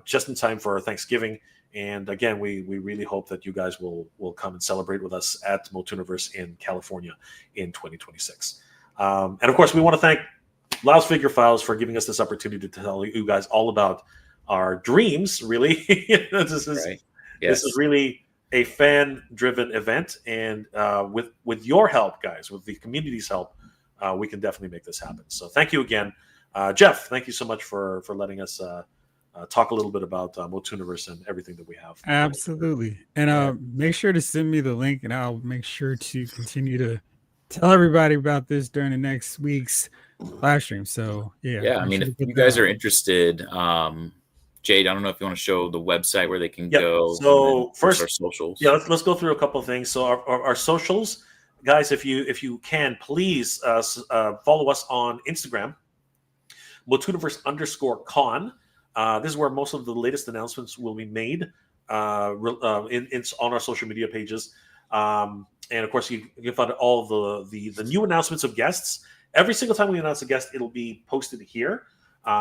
[SPEAKER 3] just in time for Thanksgiving. And again, we really hope that you guys will come and celebrate with us at Motooniverse in California in 2026. And of course, we want to thank Lyles Figure Files for giving us this opportunity to tell you guys all about our dreams. Really, this is really a fan-driven event, and with your help, guys, with the community's help, we can definitely make this happen. So thank you again, Jeff. Thank you so much for letting us talk a little bit about Motooniverse and everything that we have.
[SPEAKER 1] Absolutely. And make sure to send me the link, and I'll make sure to continue to tell everybody about this during the next week's live stream. So
[SPEAKER 2] yeah, I mean, if you guys are interested, Jade, I don't know if you want to show the website where they can go.
[SPEAKER 3] So first,
[SPEAKER 2] our socials.
[SPEAKER 3] Yeah, let's go through a couple of things. So our socials, guys, if you can, please follow us on Instagram, Motooniverse _con. This is where most of the latest announcements will be made on our social media pages. And of course, you can find all the new announcements of guests. Every single time we announce a guest, it'll be posted here.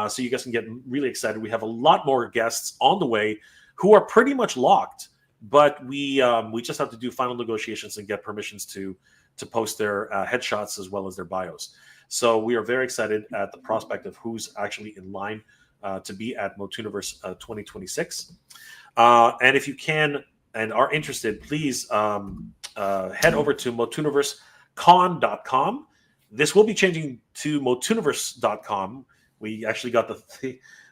[SPEAKER 3] So you guys can get really excited. We have a lot more guests on the way who are pretty much locked, but we just have to do final negotiations and get permissions to post their headshots as well as their bios. So we are very excited at the prospect of who's actually in line to be at Motuniverse 2026. And if you can and are interested, please head over to motuniversecon.com. This will be changing to motuniverse.com. We actually got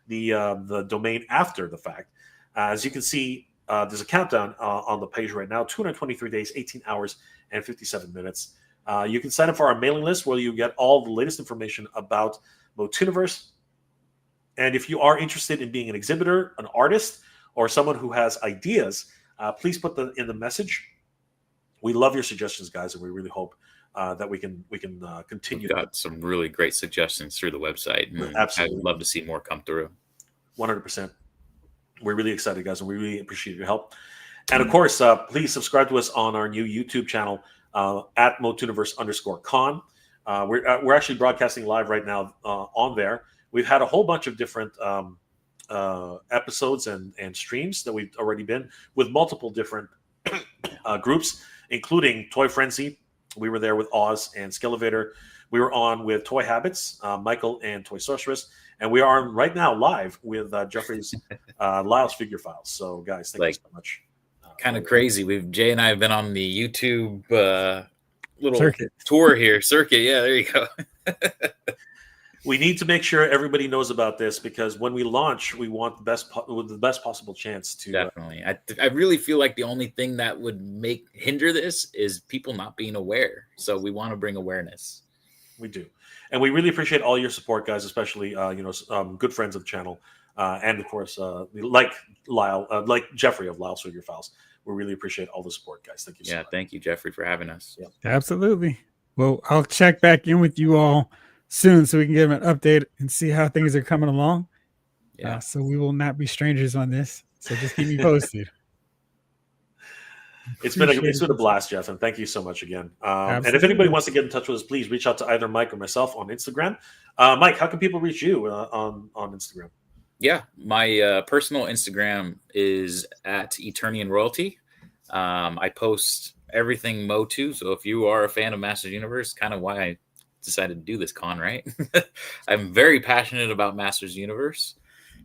[SPEAKER 3] the domain after the fact. As you can see, there's a countdown on the page right now, 223 days, 18 hours, and 57 minutes. You can sign up for our mailing list where you get all the latest information about Motuniverse. And if you are interested in being an exhibitor, an artist, or someone who has ideas, please put them in the message. We love your suggestions, guys, and we really hope that we can continue.
[SPEAKER 2] We've got some really great suggestions through the website.
[SPEAKER 3] Absolutely.
[SPEAKER 2] I'd love to see more come through.
[SPEAKER 3] 100%. We're really excited, guys, and we really appreciate your help. And of course, please subscribe to us on our new YouTube channel at Motuniverse_con. We're actually broadcasting live right now on there. We've had a whole bunch of different episodes and streams that we've already been with multiple different groups, including Toy Frenzy. We were there with Oz and Skelevator. We were on with Toy Habits, Michael and Toy Sorceress. And we are right now live with Jeffrey's Lyles Figure Files. So, guys, thank you so much.
[SPEAKER 2] Kind of crazy. Jay and I have been on the YouTube little
[SPEAKER 1] circuit.
[SPEAKER 2] Circuit. Yeah, there you go.
[SPEAKER 3] We need to make sure everybody knows about this because when we launch, we want the best possible chance to.
[SPEAKER 2] Definitely. I really feel like the only thing that would hinder this is people not being aware. So we want to bring awareness.
[SPEAKER 3] We do. And we really appreciate all your support, guys, especially, good friends of the channel. And, of course, like Jeffrey of Lyles Figure Files. We really appreciate all the support, guys. Thank you so much.
[SPEAKER 2] Thank you, Jeffrey, for having us.
[SPEAKER 3] Yeah.
[SPEAKER 1] Absolutely. Well, I'll check back in with you all soon so we can give an update and see how things are coming along.
[SPEAKER 2] Yeah.
[SPEAKER 1] So we will not be strangers on this. So just keep me posted.
[SPEAKER 3] It's been a blast, Jeff, and thank you so much again. And if anybody wants to get in touch with us, please reach out to either Mike or myself on Instagram. Mike, how can people reach you on Instagram?
[SPEAKER 2] Yeah, my personal Instagram is at Eternian Royalty. I post everything Motu, so if you are a fan of Masters Universe, kind of why I decided to do this con, right? I'm very passionate about Masters Universe.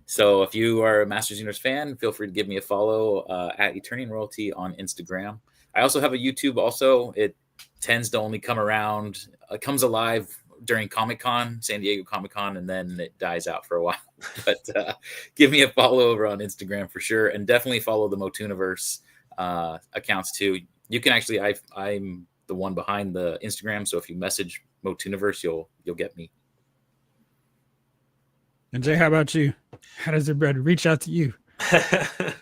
[SPEAKER 2] So if you are a Masters Universe fan, feel free to give me a follow at Eternian Royalty on Instagram. I also have a YouTube also. It tends to only come around, it comes alive during Comic-Con, San Diego Comic-Con, and then it dies out for a while. But give me a follow over on Instagram for sure. And definitely follow the Motuniverse accounts too. You can actually, I'm the one behind the Instagram. So if you message Motuniverse, you'll get me.
[SPEAKER 1] And Jay, how about you? How does everybody reach out to you?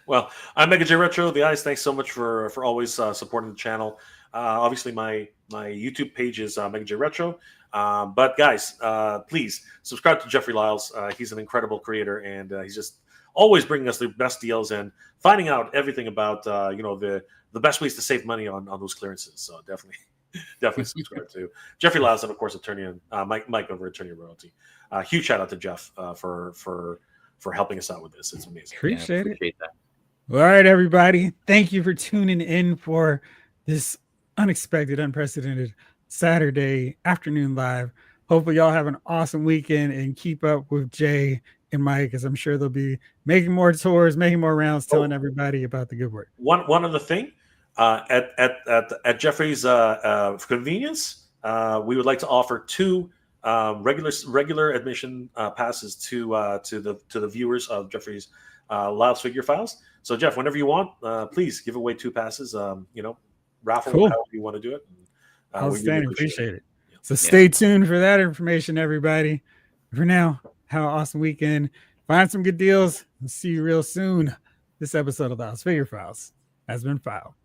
[SPEAKER 3] Well, I'm Mega J Retro. The Eyes, thanks so much for always supporting the channel. Obviously, my YouTube page is Mega J Retro. But guys, please subscribe to Jeffrey Lyles. He's an incredible creator, and he's just always bringing us the best deals and finding out everything about the best ways to save money on those clearances. So definitely subscribe to Jeffrey Lyles and of course Eternian Mike over Eternian Royalty. Huge shout out to Jeff for helping us out with this. It's amazing.
[SPEAKER 1] Appreciate it.
[SPEAKER 2] That.
[SPEAKER 1] All right, everybody. Thank you for tuning in for this unexpected, unprecedented Saturday afternoon live. Hopefully y'all have an awesome weekend and keep up with Jay and Mike, as I'm sure they'll be making more tours, making more rounds, telling everybody about the good work.
[SPEAKER 3] One other thing, at Jeffrey's convenience, we would like to offer 2 regular admission passes to the viewers of Jeffrey's Lyles Figure Files. So Jeff, whenever you want, please give away 2 passes. Raffle,
[SPEAKER 1] cool.
[SPEAKER 3] However you want to do it.
[SPEAKER 1] Outstanding. Really appreciate it. So stay tuned for that information, everybody. For now, have an awesome weekend. Find some good deals. We'll see you real soon. This episode of Lyles Figure Files has been filed.